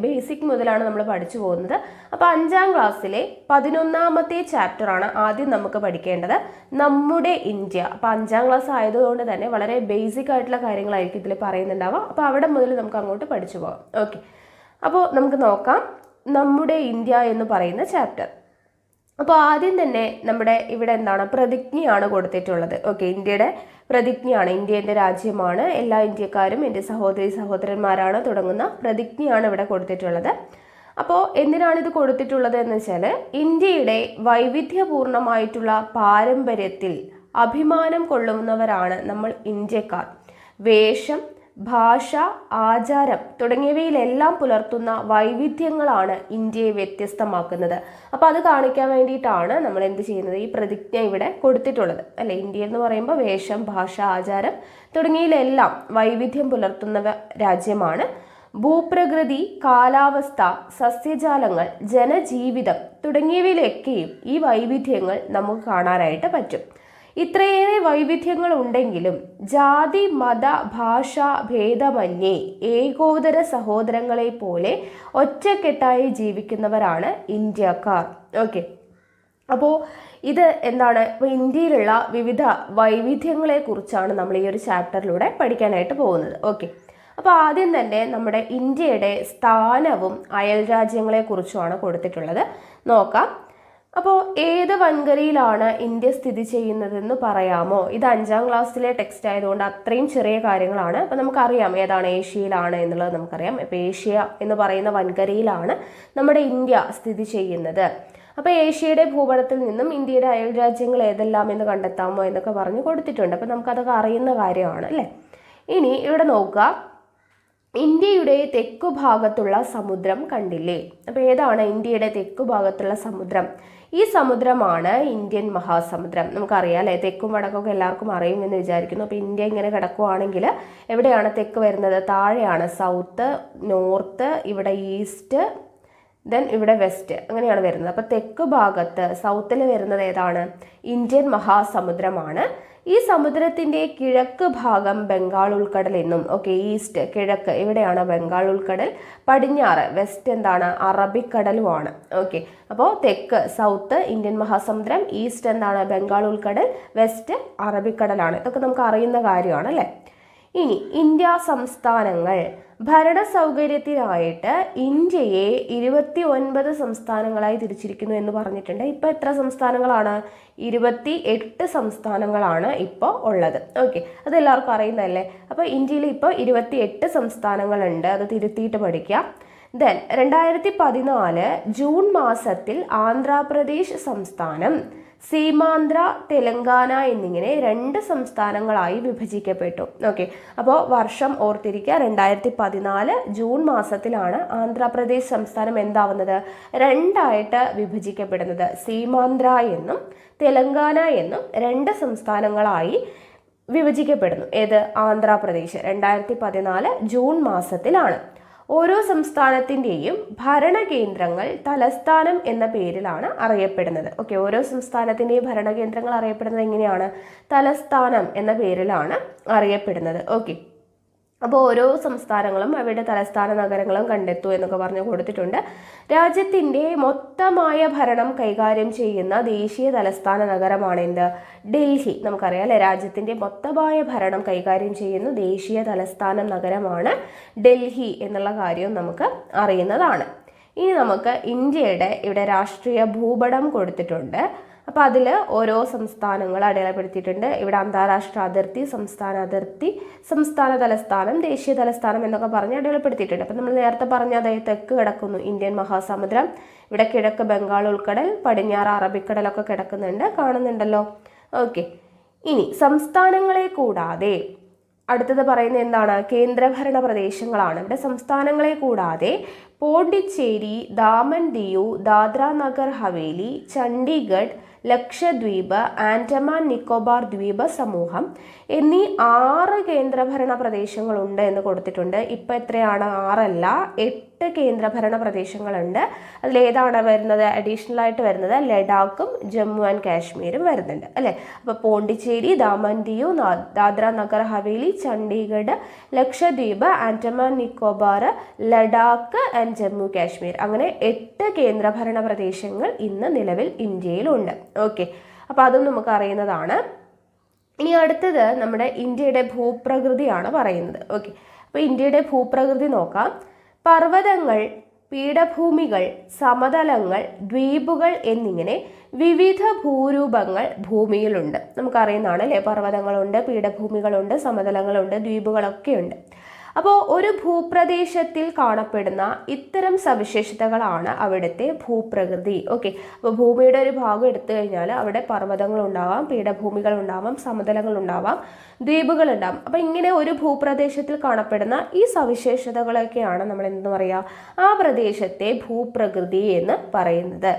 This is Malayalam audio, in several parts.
ബേസിക് മുതലാണ് നമ്മൾ പഠിച്ചു പോകുന്നത്. അപ്പോൾ 5ാം ക്ലാസ്സിലെ 11ാമത്തെ ചാപ്റ്ററാണ് ആദ്യം നമുക്ക് പഠിക്കേണ്ടത്, നമ്മുടെ ഇന്ത്യ. അപ്പോൾ 5ാം ക്ലാസ് ആയതുകൊണ്ട് തന്നെ വളരെ ബേസിക് ആയിട്ടുള്ള കാര്യങ്ങളായിരിക്കും ഇതിൽ പറയുന്നുണ്ടാവുക. അപ്പോൾ അവിടെ മുതൽ നമുക്ക് അങ്ങോട്ട് പഠിച്ചു പോകാം. ഓക്കെ, അപ്പോൾ നമുക്ക് നോക്കാം നമ്മുടെ ഇന്ത്യ എന്ന് പറയുന്ന ചാപ്റ്റർ. അപ്പോൾ ആദ്യം തന്നെ നമ്മുടെ ഇവിടെ എന്താണ്, പ്രതിജ്ഞയാണ് കൊടുത്തിട്ടുള്ളത്. ഓക്കെ, ഇന്ത്യയുടെ പ്രതിജ്ഞയാണ്, ഇന്ത്യ എൻ്റെ രാജ്യമാണ്, എല്ലാ ഇന്ത്യക്കാരും എൻ്റെ സഹോദരി സഹോദരന്മാരാണ് തുടങ്ങുന്ന പ്രതിജ്ഞയാണ് ഇവിടെ കൊടുത്തിട്ടുള്ളത്. അപ്പോൾ എന്തിനാണ് ഇത് കൊടുത്തിട്ടുള്ളത് എന്ന് വെച്ചാൽ, ഇന്ത്യയുടെ വൈവിധ്യപൂർണമായിട്ടുള്ള പാരമ്പര്യത്തിൽ അഭിമാനം കൊള്ളുന്നവരാണ് നമ്മൾ ഇന്ത്യക്കാർ. വേഷം, ഭാഷ, ആചാരം തുടങ്ങിയവയിലെല്ലാം പുലർത്തുന്ന വൈവിധ്യങ്ങളാണ് ഇന്ത്യയെ വ്യത്യസ്തമാക്കുന്നത്. അപ്പോൾ അത് കാണിക്കാൻ വേണ്ടിയിട്ടാണ് നമ്മൾ എന്ത് ചെയ്യുന്നത്, ഈ പ്രതിജ്ഞ ഇവിടെ കൊടുത്തിട്ടുള്ളത് അല്ലെ. ഇന്ത്യ എന്ന് പറയുമ്പോൾ വേഷം, ഭാഷ, ആചാരം തുടങ്ങിയതിലെല്ലാം വൈവിധ്യം പുലർത്തുന്ന രാജ്യമാണ്. ഭൂപ്രകൃതി, കാലാവസ്ഥ, സസ്യജാലങ്ങൾ, ജനജീവിതം തുടങ്ങിയവയിലൊക്കെയും ഈ വൈവിധ്യങ്ങൾ നമുക്ക് കാണാനായിട്ട് പറ്റും. ഇത്രയേറെ വൈവിധ്യങ്ങൾ ഉണ്ടെങ്കിലും ജാതി, മത, ഭാഷ ഭേദമന്യേ ഏകോദര സഹോദരങ്ങളെ പോലെ ഒറ്റക്കെട്ടായി ജീവിക്കുന്നവരാണ് ഇന്ത്യക്കാർ. ഓക്കെ, അപ്പോൾ ഇത് എന്താണ്, ഇന്ത്യയിലുള്ള വിവിധ വൈവിധ്യങ്ങളെ കുറിച്ചാണ് നമ്മൾ ഈ ഒരു ചാപ്റ്ററിലൂടെ പഠിക്കാനായിട്ട് പോകുന്നത്. ഓക്കെ, അപ്പോൾ ആദ്യം തന്നെ നമ്മുടെ ഇന്ത്യയുടെ സ്ഥാനവും അയൽ രാജ്യങ്ങളെ കുറിച്ചുമാണ് കൊടുത്തിട്ടുള്ളത്. നോക്കാം. അപ്പോൾ ഏത് വൻകരയിലാണ് ഇന്ത്യ സ്ഥിതി ചെയ്യുന്നതെന്ന് പറയാമോ? ഇത് 5ാം ക്ലാസ്സിലെ ടെക്സ്റ്റ് ആയതുകൊണ്ട് അത്രയും ചെറിയ കാര്യങ്ങളാണ്. അപ്പോൾ നമുക്കറിയാം ഏതാണ്, ഏഷ്യയിലാണ് എന്നുള്ളത് നമുക്കറിയാം. അപ്പോൾ ഏഷ്യ എന്ന് പറയുന്ന വൻകരയിലാണ് നമ്മുടെ ഇന്ത്യ സ്ഥിതി ചെയ്യുന്നത്. അപ്പോൾ ഏഷ്യയുടെ ഭൂപടത്തിൽ നിന്നും ഇന്ത്യയുടെ അയൽ രാജ്യങ്ങൾ ഏതെല്ലാം എന്ന് കണ്ടെത്താമോ എന്നൊക്കെ പറഞ്ഞ് കൊടുത്തിട്ടുണ്ട്. അപ്പോൾ നമുക്കതൊക്കെ അറിയുന്ന കാര്യമാണ് അല്ലേ. ഇനി ഇവിടെ നോക്കുക, ഇന്ത്യയുടെ തെക്കു ഭാഗത്തുള്ള സമുദ്രം കണ്ടില്ലേ? അപ്പോൾ ഏതാണ് ഇന്ത്യയുടെ തെക്കു ഭാഗത്തുള്ള സമുദ്രം? ഈ സമുദ്രമാണ് ഇന്ത്യൻ മഹാസമുദ്രം. നമുക്കറിയാം അല്ലേ, തെക്കും വടക്കൊക്കെ എല്ലാവർക്കും അറിയുമെന്ന് വിചാരിക്കുന്നു. അപ്പോൾ ഇന്ത്യ ഇങ്ങനെ കിടക്കുവാണെങ്കിൽ എവിടെയാണ് തെക്ക് വരുന്നത്? താഴെയാണ് സൗത്ത്, നോർത്ത്, ഇവിടെ ഈസ്റ്റ്, ദെൻ ഇവിടെ വെസ്റ്റ്, അങ്ങനെയാണ് വരുന്നത്. അപ്പോൾ തെക്ക് ഭാഗത്ത് സൗത്തിൽ വരുന്നത് ഏതാണ്? ഇന്ത്യൻ മഹാസമുദ്രമാണ്. ഈ സമുദ്രത്തിൻ്റെ കിഴക്ക് ഭാഗം ബംഗാൾ ഉൾക്കടൽ എന്നും, ഓക്കെ, ഈസ്റ്റ് കിഴക്ക് ഇവിടെയാണ് ബംഗാൾ ഉൾക്കടൽ, പടിഞ്ഞാറ് വെസ്റ്റ് എന്താണ്, അറബിക്കടലുമാണ്. ഓക്കെ, അപ്പോൾ തെക്ക് സൗത്ത് ഇന്ത്യൻ മഹാസമുദ്രം, ഈസ്റ്റ് എന്താണ് ബംഗാൾ ഉൾക്കടൽ, വെസ്റ്റ് അറബിക്കടലാണ്. ഇതൊക്കെ നമുക്ക് അറിയുന്ന കാര്യമാണ് അല്ലേ. ഇനി ഇന്ത്യ സംസ്ഥാനങ്ങൾ. ഭരണ സൗകര്യത്തിനായിട്ട് ഇന്ത്യയെ 29 സംസ്ഥാനങ്ങളായി തിരിച്ചിരിക്കുന്നു എന്ന് പറഞ്ഞിട്ടുണ്ട്. ഇപ്പോൾ എത്ര സംസ്ഥാനങ്ങളാണ്? 28 സംസ്ഥാനങ്ങളാണ് ഇപ്പോൾ ഉള്ളത്. ഓക്കെ, അതെല്ലാവർക്കും അറിയുന്നതല്ലേ. അപ്പോൾ ഇന്ത്യയിൽ ഇപ്പോൾ 28 സംസ്ഥാനങ്ങളുണ്ട്. അത് തിരുത്തിയിട്ട് പഠിക്കാം. ദെൻ 2014 ജൂൺ മാസത്തിൽ ആന്ധ്രാപ്രദേശ് സംസ്ഥാനം, സീമാന്ധ്ര, തെലങ്കാന എന്നിങ്ങനെ 2 സംസ്ഥാനങ്ങളായി വിഭജിക്കപ്പെട്ടു. ഓക്കെ, അപ്പോൾ വർഷം ഓർത്തിരിക്കുക, 2014 ജൂൺ മാസത്തിലാണ് ആന്ധ്രാപ്രദേശ് സംസ്ഥാനം എന്താവുന്നത്, 2ആയിട്ട് വിഭജിക്കപ്പെടുന്നത്. സീമാന്ധ്ര എന്നും തെലങ്കാന എന്നും 2 സംസ്ഥാനങ്ങളായി വിഭജിക്കപ്പെടുന്നു. ഏത്? ആന്ധ്രാപ്രദേശ് 2014 ജൂൺ മാസത്തിലാണ്. ഓരോ സംസ്ഥാനത്തിൻ്റെയും ഭരണകേന്ദ്രങ്ങൾ തലസ്ഥാനം എന്ന പേരിലാണ് അറിയപ്പെടുന്നത്. ഓക്കെ, ഓരോ സംസ്ഥാനത്തിൻ്റെയും ഭരണകേന്ദ്രങ്ങൾ അറിയപ്പെടുന്നത് എങ്ങനെയാണ്? തലസ്ഥാനം എന്ന പേരിലാണ് അറിയപ്പെടുന്നത്. ഓക്കെ, അപ്പോൾ ഓരോ സംസ്ഥാനങ്ങളും അവയുടെ തലസ്ഥാന നഗരങ്ങളും കണ്ടെത്തൂ എന്നൊക്കെ പറഞ്ഞ് കൊടുത്തിട്ടുണ്ട്. രാജ്യത്തിൻ്റെ മൊത്തമായ ഭരണം കൈകാര്യം ചെയ്യുന്ന ദേശീയ തലസ്ഥാന നഗരമാണ് എന്ത്? ഡൽഹി. നമുക്കറിയാം അല്ലേ, രാജ്യത്തിൻ്റെ മൊത്തമായ ഭരണം കൈകാര്യം ചെയ്യുന്ന ദേശീയ തലസ്ഥാന നഗരമാണ് ഡൽഹി എന്നുള്ള കാര്യം നമുക്ക് അറിയുന്നതാണ്. ഇനി നമുക്ക് ഇന്ത്യയുടെ ഇവിടെ രാഷ്ട്രീയ ഭൂപടം കൊടുത്തിട്ടുണ്ട്. അപ്പോൾ അതിൽ ഓരോ സംസ്ഥാനങ്ങൾ അടയാളപ്പെടുത്തിയിട്ടുണ്ട്. ഇവിടെ അന്താരാഷ്ട്ര അതിർത്തി, സംസ്ഥാന അതിർത്തി, സംസ്ഥാന തലസ്ഥാനം, ദേശീയ തലസ്ഥാനം എന്നൊക്കെ പറഞ്ഞ് അടയാളപ്പെടുത്തിയിട്ടുണ്ട്. അപ്പം നമ്മൾ നേരത്തെ പറഞ്ഞ അതായത് തെക്ക് കിടക്കുന്നു ഇന്ത്യൻ മഹാസമുദ്രം, ഇവിടെ കിഴക്ക് ബംഗാൾ ഉൾക്കടൽ, പടിഞ്ഞാറ് അറബിക്കടലൊക്കെ കിടക്കുന്നുണ്ട്, കാണുന്നുണ്ടല്ലോ. ഓക്കെ, ഇനി സംസ്ഥാനങ്ങളെ കൂടാതെ അടുത്തത് പറയുന്നത് എന്താണ്? കേന്ദ്രഭരണ പ്രദേശങ്ങളാണ്. ഇവിടെ സംസ്ഥാനങ്ങളെ കൂടാതെ പോണ്ടിച്ചേരി, ദാമൻ ദിയു, ദാദ്ര നഗർ ഹവേലി, ചണ്ഡീഗഡ്, ലക്ഷദ്വീപ്, ആൻഡമാൻ നിക്കോബാർ ദ്വീപ സമൂഹം എന്നീ 6 കേന്ദ്രഭരണ പ്രദേശങ്ങളുണ്ട് എന്ന് കൊടുത്തിട്ടുണ്ട്. ഇപ്പം എത്രയാണ്? 6 അല്ല, 8 കേന്ദ്രഭരണ പ്രദേശങ്ങളുണ്ട്. അതിലേതാണ് വരുന്നത്? അഡീഷണൽ ആയിട്ട് വരുന്നത് ലഡാക്കും ജമ്മു ആൻഡ് കാശ്മീരും വരുന്നുണ്ട് അല്ലേ. അപ്പോൾ പോണ്ടിച്ചേരി, ദാമൻ ദിയു, ദാദ്ര നഗർ ഹവേലി, ചണ്ഡീഗഡ്, ലക്ഷദ്വീപ്, ആൻഡമാൻ നിക്കോബാർ, ലഡാക്ക് ആൻഡ് ആൻഡ് ജമ്മു കാശ്മീർ. അങ്ങനെ 8 കേന്ദ്രഭരണ പ്രദേശങ്ങൾ ഇന്ന് നിലവിൽ ഇന്ത്യയിലുണ്ട്. ഓക്കെ, അപ്പോൾ അതും നമുക്ക് അറിയുന്നതാണ്. ഇനി അടുത്തത് നമ്മുടെ ഇന്ത്യയുടെ ഭൂപ്രകൃതിയാണ് പറയുന്നത്. ഓക്കെ, അപ്പോൾ ഇന്ത്യയുടെ ഭൂപ്രകൃതി നോക്കാം. പർവ്വതങ്ങൾ, പീഠഭൂമികൾ, സമതലങ്ങൾ, ദ്വീപുകൾ എന്നിങ്ങനെ വിവിധ ഭൂരൂപങ്ങൾ ഭൂമിയിലുണ്ട്. നമുക്കറിയുന്നതാണ് അല്ലേ, പർവ്വതങ്ങളുണ്ട്, പീഠഭൂമികളുണ്ട്, സമതലങ്ങളുണ്ട്, ദ്വീപുകളൊക്കെ ഉണ്ട്. അപ്പോൾ ഒരു ഭൂപ്രദേശത്തിൽ കാണപ്പെടുന്ന ഇത്തരം സവിശേഷതകളാണ് അവിടുത്തെ ഭൂപ്രകൃതി. ഓക്കെ, അപ്പോൾ ഭൂമിയുടെ ഒരു ഭാഗം എടുത്തു കഴിഞ്ഞാൽ അവിടെ പർവ്വതങ്ങൾ ഉണ്ടാവാം, പീഠഭൂമികൾ ഉണ്ടാവാം, സമതലങ്ങൾ ഉണ്ടാവാം, ദ്വീപുകൾ ഉണ്ടാവാം. അപ്പോൾ ഇങ്ങനെ ഒരു ഭൂപ്രദേശത്തിൽ കാണപ്പെടുന്ന ഈ സവിശേഷതകളൊക്കെയാണ് നമ്മൾ എന്ത് പറയുക, ആ പ്രദേശത്തെ ഭൂപ്രകൃതി എന്ന് പറയുന്നത്.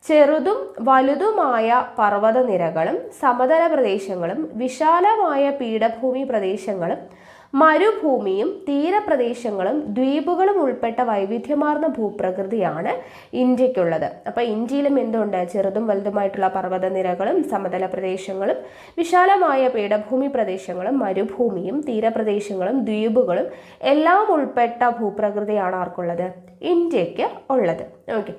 ചെറുതും വലുതുമായ പർവ്വതനിരകളും സമതല പ്രദേശങ്ങളും വിശാലമായ പീഠഭൂമി പ്രദേശങ്ങളും മരുഭൂമിയും തീരപ്രദേശങ്ങളും ദ്വീപുകളും ഉൾപ്പെട്ട വൈവിധ്യമാർന്ന ഭൂപ്രകൃതിയാണ് ഇന്ത്യക്കുള്ളത്. അപ്പോൾ ഇന്ത്യയിലും എന്തുണ്ട്, ചെറുതും വലുതുമായിട്ടുള്ള പർവ്വതനിരകളും സമതല പ്രദേശങ്ങളും വിശാലമായ പീഠഭൂമി പ്രദേശങ്ങളും മരുഭൂമിയും തീരപ്രദേശങ്ങളും ദ്വീപുകളും എല്ലാം ഉൾപ്പെട്ട ഭൂപ്രകൃതിയാണ് ആർക്കുള്ളത്, ഇന്ത്യക്ക് ഉള്ളത്. ഓക്കെ,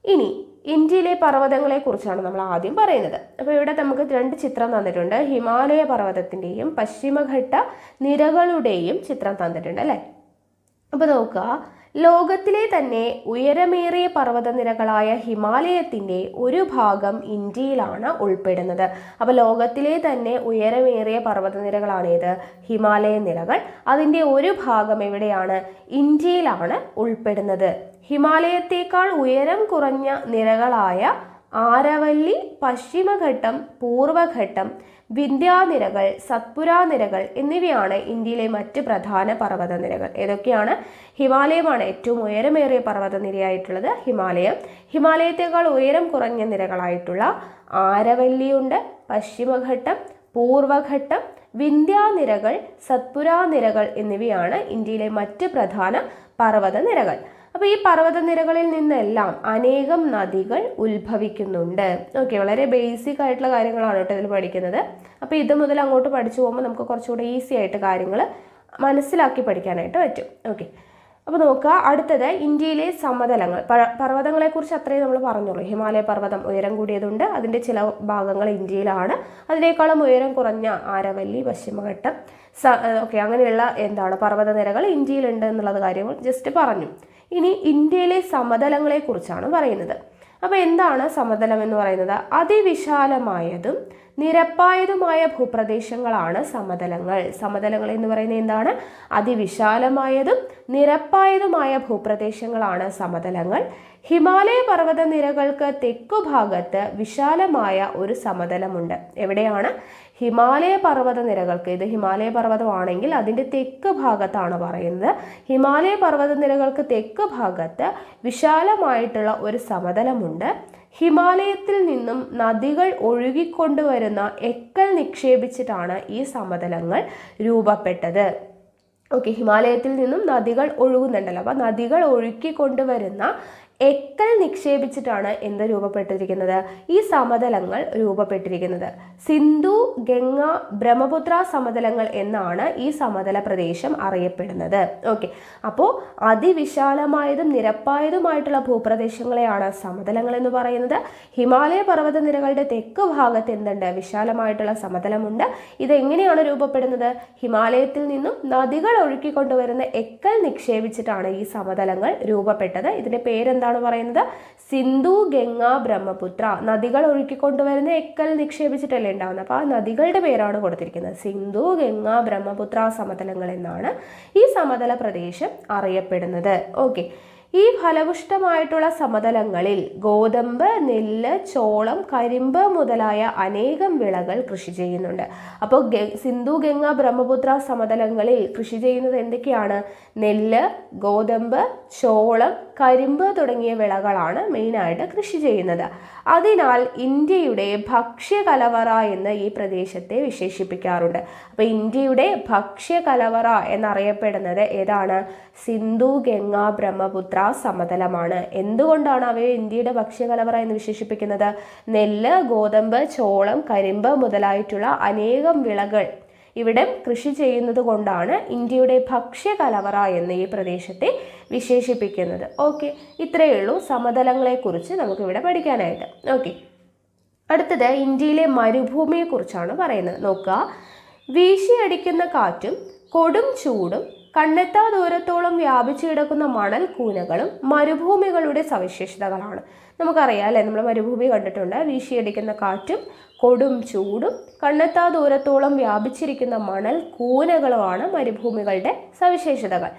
ഇനി ഇന്ത്യയിലെ പർവ്വതങ്ങളെ കുറിച്ചാണ് നമ്മൾ ആദ്യം പറയുന്നത്. അപ്പോൾ ഇവിടെ നമുക്ക് 2 ചിത്രം തന്നിട്ടുണ്ട്. ഹിമാലയ പർവ്വതത്തിൻ്റെയും പശ്ചിമഘട്ട നിരകളുടെയും ചിത്രം തന്നിട്ടുണ്ട് അല്ലേ. അപ്പോൾ നോക്കുക, ലോകത്തിലെ തന്നെ ഉയരമേറിയ പർവ്വതനിരകളായ ഹിമാലയത്തിൻ്റെ ഒരു ഭാഗം ഇന്ത്യയിലാണ് ഉൾപ്പെടുന്നത്. അപ്പോൾ ലോകത്തിലെ തന്നെ ഉയരമേറിയ പർവ്വതനിരകളാണേത്, ഹിമാലയ നിരകൾ. അതിൻ്റെ ഒരു ഭാഗം എവിടെയാണ്, ഇന്ത്യയിലാണ് ഉൾപ്പെടുന്നത്. ഹിമാലയത്തേക്കാൾ ഉയരം കുറഞ്ഞ നിരകളായ ആരവല്ലി, പശ്ചിമഘട്ടം, പൂർവഘട്ടം, വിന്ധ്യാനിരകൾ, സത്പുരാ നിരകൾ എന്നിവയാണ് ഇന്ത്യയിലെ മറ്റ് പ്രധാന പർവ്വതനിരകൾ. ഏതൊക്കെയാണ്? ഹിമാലയമാണ് ഏറ്റവും ഉയരമേറിയ പർവ്വതനിരയായിട്ടുള്ളത്, ഹിമാലയം. ഹിമാലയത്തേക്കാൾ ഉയരം കുറഞ്ഞ നിരകളായിട്ടുള്ള ആരവല്ലിയുണ്ട്, പശ്ചിമഘട്ടം, പൂർവഘട്ടം, വിന്ധ്യാനിരകൾ, സത്പുരാ നിരകൾ എന്നിവയാണ് ഇന്ത്യയിലെ മറ്റ് പ്രധാന പർവ്വതനിരകൾ. അപ്പോൾ ഈ പർവ്വതനിരകളിൽ നിന്നെല്ലാം അനേകം നദികൾ ഉത്ഭവിക്കുന്നുണ്ട്. ഓക്കെ, വളരെ ബേസിക് ആയിട്ടുള്ള കാര്യങ്ങളാണ് കേട്ടോ ഇതിൽ പഠിക്കുന്നത്. അപ്പോൾ ഇത് മുതൽ അങ്ങോട്ട് പഠിച്ചു പോകുമ്പോൾ നമുക്ക് കുറച്ചുകൂടെ ഈസി ആയിട്ട് കാര്യങ്ങൾ മനസ്സിലാക്കി പഠിക്കാനായിട്ട് പറ്റും. ഓക്കെ, അപ്പോൾ നോക്കുക, അടുത്തത് ഇന്ത്യയിലെ സമതലങ്ങൾ. പർവ്വതങ്ങളെക്കുറിച്ച് അത്രയും നമ്മൾ പറഞ്ഞോളൂ. ഹിമാലയ പർവ്വതം ഉയരം കൂടിയതുണ്ട്, അതിൻ്റെ ചില ഭാഗങ്ങൾ ഇന്ത്യയിലാണ്. അതിനേക്കാളും ഉയരം കുറഞ്ഞ ആരവല്ലി, പശ്ചിമഘട്ടം, ഓക്കെ, അങ്ങനെയുള്ള പർവ്വതനിരകൾ ഇന്ത്യയിലുണ്ട് എന്നുള്ളത് കാര്യങ്ങൾ ജസ്റ്റ് പറഞ്ഞു. ഇനി ഇന്ത്യയിലെ സമതലങ്ങളെ കുറിച്ചാണ് പറയുന്നത്. അപ്പോൾ എന്താണ് സമതലം എന്ന് പറയുന്നത്? അതിവിശാലമായതും നിരപ്പായതുമായ ഭൂപ്രദേശങ്ങളാണ് സമതലങ്ങൾ. സമതലങ്ങൾ എന്ന് പറയുന്നത് എന്താണ്? അതിവിശാലമായതും നിരപ്പായതുമായ ഭൂപ്രദേശങ്ങളാണ് സമതലങ്ങൾ. ഹിമാലയ പർവ്വത നിരകൾക്ക് തെക്കുഭാഗത്ത് വിശാലമായ ഒരു സമതലമുണ്ട്. എവിടെയാണ്? ഹിമാലയ പർവ്വത നിരകൾക്ക്, ഇത് ഹിമാലയ പർവ്വതമാണെങ്കിൽ അതിൻ്റെ തെക്ക് ഭാഗത്താണ് പറയുന്നത്. ഹിമാലയ പർവ്വത നിരകൾക്ക് തെക്ക് ഭാഗത്ത് വിശാലമായിട്ടുള്ള ഒരു സമതലമുണ്ട്. ഹിമാലയത്തിൽ നിന്നും നദികൾ ഒഴുകിക്കൊണ്ടുവരുന്ന എക്കൽ നിക്ഷേപിച്ചിട്ടാണ് ഈ സമതലങ്ങൾ രൂപപ്പെട്ടത്. ഓക്കെ, ഹിമാലയത്തിൽ നിന്നും നദികൾ ഒഴുകുന്നുണ്ടല്ലോ, അപ്പോൾ നദികൾ ഒഴുക്കിക്കൊണ്ടുവരുന്ന എക്കൽ നിക്ഷേപിച്ചിട്ടാണ് എന്ത് രൂപപ്പെട്ടിരിക്കുന്നത്? ഈ സമതലങ്ങൾ രൂപപ്പെട്ടിരിക്കുന്നത്. സിന്ധു, ഗംഗ, ബ്രഹ്മപുത്ര സമതലങ്ങൾ എന്നാണ് ഈ സമതല പ്രദേശം അറിയപ്പെടുന്നത്. ഓക്കെ, അപ്പോൾ അതിവിശാലമായതും നിരപ്പായതുമായിട്ടുള്ള ഭൂപ്രദേശങ്ങളെയാണ് സമതലങ്ങൾ എന്ന് പറയുന്നത്. ഹിമാലയ പർവ്വത നിരകളുടെ തെക്ക് ഭാഗത്ത് എന്തുണ്ട്? വിശാലമായിട്ടുള്ള സമതലമുണ്ട്. ഇതെങ്ങനെയാണ് രൂപപ്പെടുന്നത്? ഹിമാലയത്തിൽ നിന്നും നദികൾ ഒഴുക്കിക്കൊണ്ടുവരുന്ന എക്കൽ നിക്ഷേപിച്ചിട്ടാണ് ഈ സമതലങ്ങൾ രൂപപ്പെട്ടത്. ഇതിന്റെ പേരെന്താണ് പറയുന്നത്? സിന്ധു, ഗംഗ, ബ്രഹ്മപുത്ര. നദികൾ ഒഴുക്കിക്കൊണ്ടുവരുന്ന എക്കൽ നിക്ഷേപിച്ചിട്ടല്ലേ ഉണ്ടാവുന്നത്. അപ്പോൾ ആ നദികളുടെ പേരാണ് കൊടുത്തിരിക്കുന്നത്. സിന്ധു, ഗംഗ, ബ്രഹ്മപുത്ര സമതലങ്ങൾ എന്നാണ് ഈ സമതല പ്രദേശം അറിയപ്പെടുന്നത്. ഓക്കെ, ഈ ഫലപുഷ്ടമായിട്ടുള്ള സമതലങ്ങളിൽ ഗോതമ്പ്, നെല്ല്, ചോളം, കരിമ്പ് മുതലായ അനേകം വിളകൾ കൃഷി ചെയ്യുന്നുണ്ട്. അപ്പോൾ സിന്ധു, ഗംഗ, ബ്രഹ്മപുത്ര സമതലങ്ങളിൽ കൃഷി ചെയ്യുന്നത് എന്തൊക്കെയാണ്? നെല്ല്, ഗോതമ്പ്, ചോളം, കരിമ്പ് തുടങ്ങിയ വിളകളാണ് മെയിനായിട്ട് കൃഷി ചെയ്യുന്നത്. അതിനാൽ ഇന്ത്യയുടെ ഭക്ഷ്യകലവറ എന്ന് ഈ പ്രദേശത്തെ വിശേഷിപ്പിക്കാറുണ്ട്. അപ്പോൾ ഇന്ത്യയുടെ ഭക്ഷ്യകലവറ എന്നറിയപ്പെടുന്നത് ഏതാണ്? സിന്ധു, ഗംഗ, ബ്രഹ്മപുത്ര സമതലമാണ്. എന്തുകൊണ്ടാണ് അവയെ ഇന്ത്യയുടെ ഭക്ഷ്യകലവറ എന്ന് വിശേഷിപ്പിക്കുന്നത്? നെല്ല്, ഗോതമ്പ്, ചോളം, കരിമ്പ് മുതലായിട്ടുള്ള അനേകം വിളകൾ ഇവിടെ കൃഷി ചെയ്യുന്നത് കൊണ്ടാണ് ഇന്ത്യയുടെ ഭക്ഷ്യ കലവറ എന്ന് ഈ പ്രദേശത്തെ വിശേഷിപ്പിക്കുന്നത്. ഓക്കെ, ഇത്രയേ ഉള്ളൂ സമതലങ്ങളെക്കുറിച്ച് നമുക്കിവിടെ പഠിക്കാനായിട്ട്. ഓക്കെ, അടുത്തത് ഇന്ത്യയിലെ മരുഭൂമിയെക്കുറിച്ചാണ് പറയുന്നത്. നോക്കുക, വീശിയടിക്കുന്ന കാറ്റും കൊടും ചൂടും കണ്ണെത്താ ദൂരത്തോളം വ്യാപിച്ചു കിടക്കുന്ന മണൽ കൂനകളും മരുഭൂമികളുടെ സവിശേഷതകളാണ്. നമുക്കറിയാം അല്ലേ, നമ്മൾ മരുഭൂമി കണ്ടിട്ടുണ്ട്. വീശിയടിക്കുന്ന കാറ്റും കൊടും ചൂടും കണ്ണെത്താ ദൂരത്തോളം വ്യാപിച്ചിരിക്കുന്ന മണൽ കൂനകളുമാണ് മരുഭൂമികളുടെ സവിശേഷതകൾ.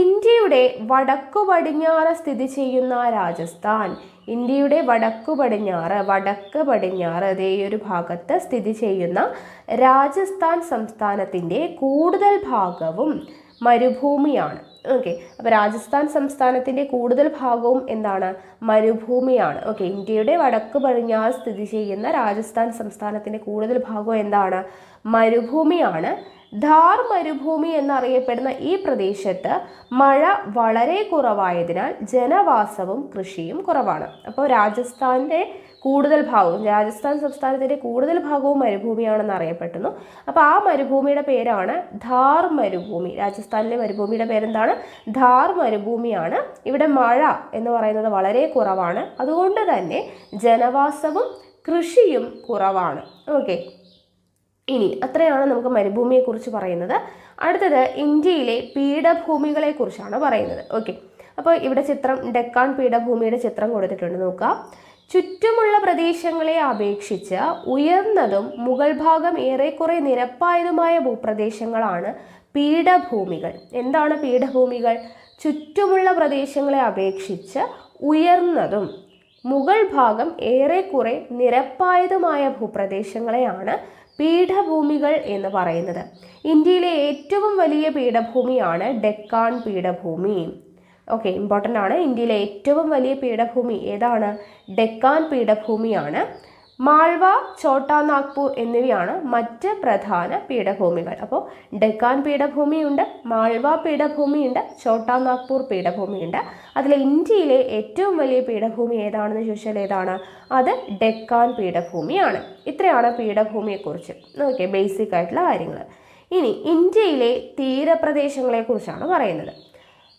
ഇന്ത്യയുടെ വടക്കു പടിഞ്ഞാറ് സ്ഥിതി ചെയ്യുന്ന രാജസ്ഥാൻ, ഇന്ത്യയുടെ വടക്ക് പടിഞ്ഞാറ് അതേ ഒരു ഭാഗത്ത് സ്ഥിതി ചെയ്യുന്ന രാജസ്ഥാൻ സംസ്ഥാനത്തിൻ്റെ കൂടുതൽ ഭാഗവും മരുഭൂമിയാണ്. ഓക്കെ, അപ്പോൾ രാജസ്ഥാൻ സംസ്ഥാനത്തിൻ്റെ കൂടുതൽ ഭാഗവും എന്താണ്? മരുഭൂമിയാണ്. ഓക്കെ, ഇന്ത്യയുടെ വടക്ക് പടിഞ്ഞാറ് സ്ഥിതി ചെയ്യുന്ന രാജസ്ഥാൻ സംസ്ഥാനത്തിൻ്റെ കൂടുതൽ ഭാഗവും എന്താണ്? മരുഭൂമിയാണ്. ധാർ മരുഭൂമി എന്നറിയപ്പെടുന്ന ഈ പ്രദേശത്ത് മഴ വളരെ കുറവായതിനാൽ ജനവാസവും കൃഷിയും കുറവാണ്. അപ്പോൾ രാജസ്ഥാൻ സംസ്ഥാനത്തിൻ്റെ കൂടുതൽ ഭാഗവും മരുഭൂമിയാണെന്ന് അറിയപ്പെടുന്നു. അപ്പോൾ ആ മരുഭൂമിയുടെ പേരാണ് ധാർ മരുഭൂമി. രാജസ്ഥാനിലെ മരുഭൂമിയുടെ പേരെന്താണ്? ധാർ മരുഭൂമിയാണ്. ഇവിടെ മഴ എന്ന് പറയുന്നത് വളരെ കുറവാണ്, അതുകൊണ്ട് തന്നെ ജനവാസവും കൃഷിയും കുറവാണ്. ഓക്കെ, ഇനി അത്രയാണ് നമുക്ക് മരുഭൂമിയെക്കുറിച്ച് പറയുന്നത്. അടുത്തത് ഇന്ത്യയിലെ പീഠഭൂമികളെ കുറിച്ചാണ് പറയുന്നത്. ഓക്കെ, അപ്പോൾ ഇവിടെ ഡെക്കാൻ പീഠഭൂമിയുടെ ചിത്രം കൊടുത്തിട്ടുണ്ട്. നോക്കുക, ചുറ്റുമുള്ള പ്രദേശങ്ങളെ അപേക്ഷിച്ച് ഉയർന്നതും മുകൾ ഭാഗം ഏറെക്കുറെ നിരപ്പായതുമായ ഭൂപ്രദേശങ്ങളാണ് പീഠഭൂമികൾ. എന്താണ് പീഠഭൂമികൾ? ചുറ്റുമുള്ള പ്രദേശങ്ങളെ അപേക്ഷിച്ച് ഉയർന്നതും മുകൾ ഭാഗം ഏറെക്കുറെ നിരപ്പായതുമായ ഭൂപ്രദേശങ്ങളെയാണ് പീഠഭൂമികൾ എന്ന് പറയുന്നത്. ഇന്ത്യയിലെ ഏറ്റവും വലിയ പീഠഭൂമിയാണ് ഡെക്കാൻ പീഠഭൂമി. ഓക്കെ, ഇമ്പോർട്ടൻ്റ് ആണ്. ഇന്ത്യയിലെ ഏറ്റവും വലിയ പീഠഭൂമി ഏതാണ്? ഡെക്കാൻ പീഠഭൂമിയാണ്. മാൾവ, ഛോട്ടാ നാഗ്പൂർ എന്നിവയാണ് മറ്റ് പ്രധാന പീഠഭൂമികൾ. അപ്പോൾ ഡെക്കാൻ പീഠഭൂമിയുണ്ട്, മാൾവ പീഠഭൂമിയുണ്ട്, ഛോട്ടാ നാഗ്പൂർ പീഠഭൂമിയുണ്ട്. അതിൽ ഇന്ത്യയിലെ ഏറ്റവും വലിയ പീഠഭൂമി ഏതാണെന്ന് ചോദിച്ചാൽ ഏതാണ്? അത് ഡെക്കാൻ പീഠഭൂമിയാണ്. ഇത്രയാണ് പീഠഭൂമിയെക്കുറിച്ച്. ഓക്കെ, ബേസിക് ആയിട്ടുള്ള കാര്യങ്ങൾ. ഇനി ഇന്ത്യയിലെ തീരപ്രദേശങ്ങളെക്കുറിച്ചാണ് പറയുന്നത്.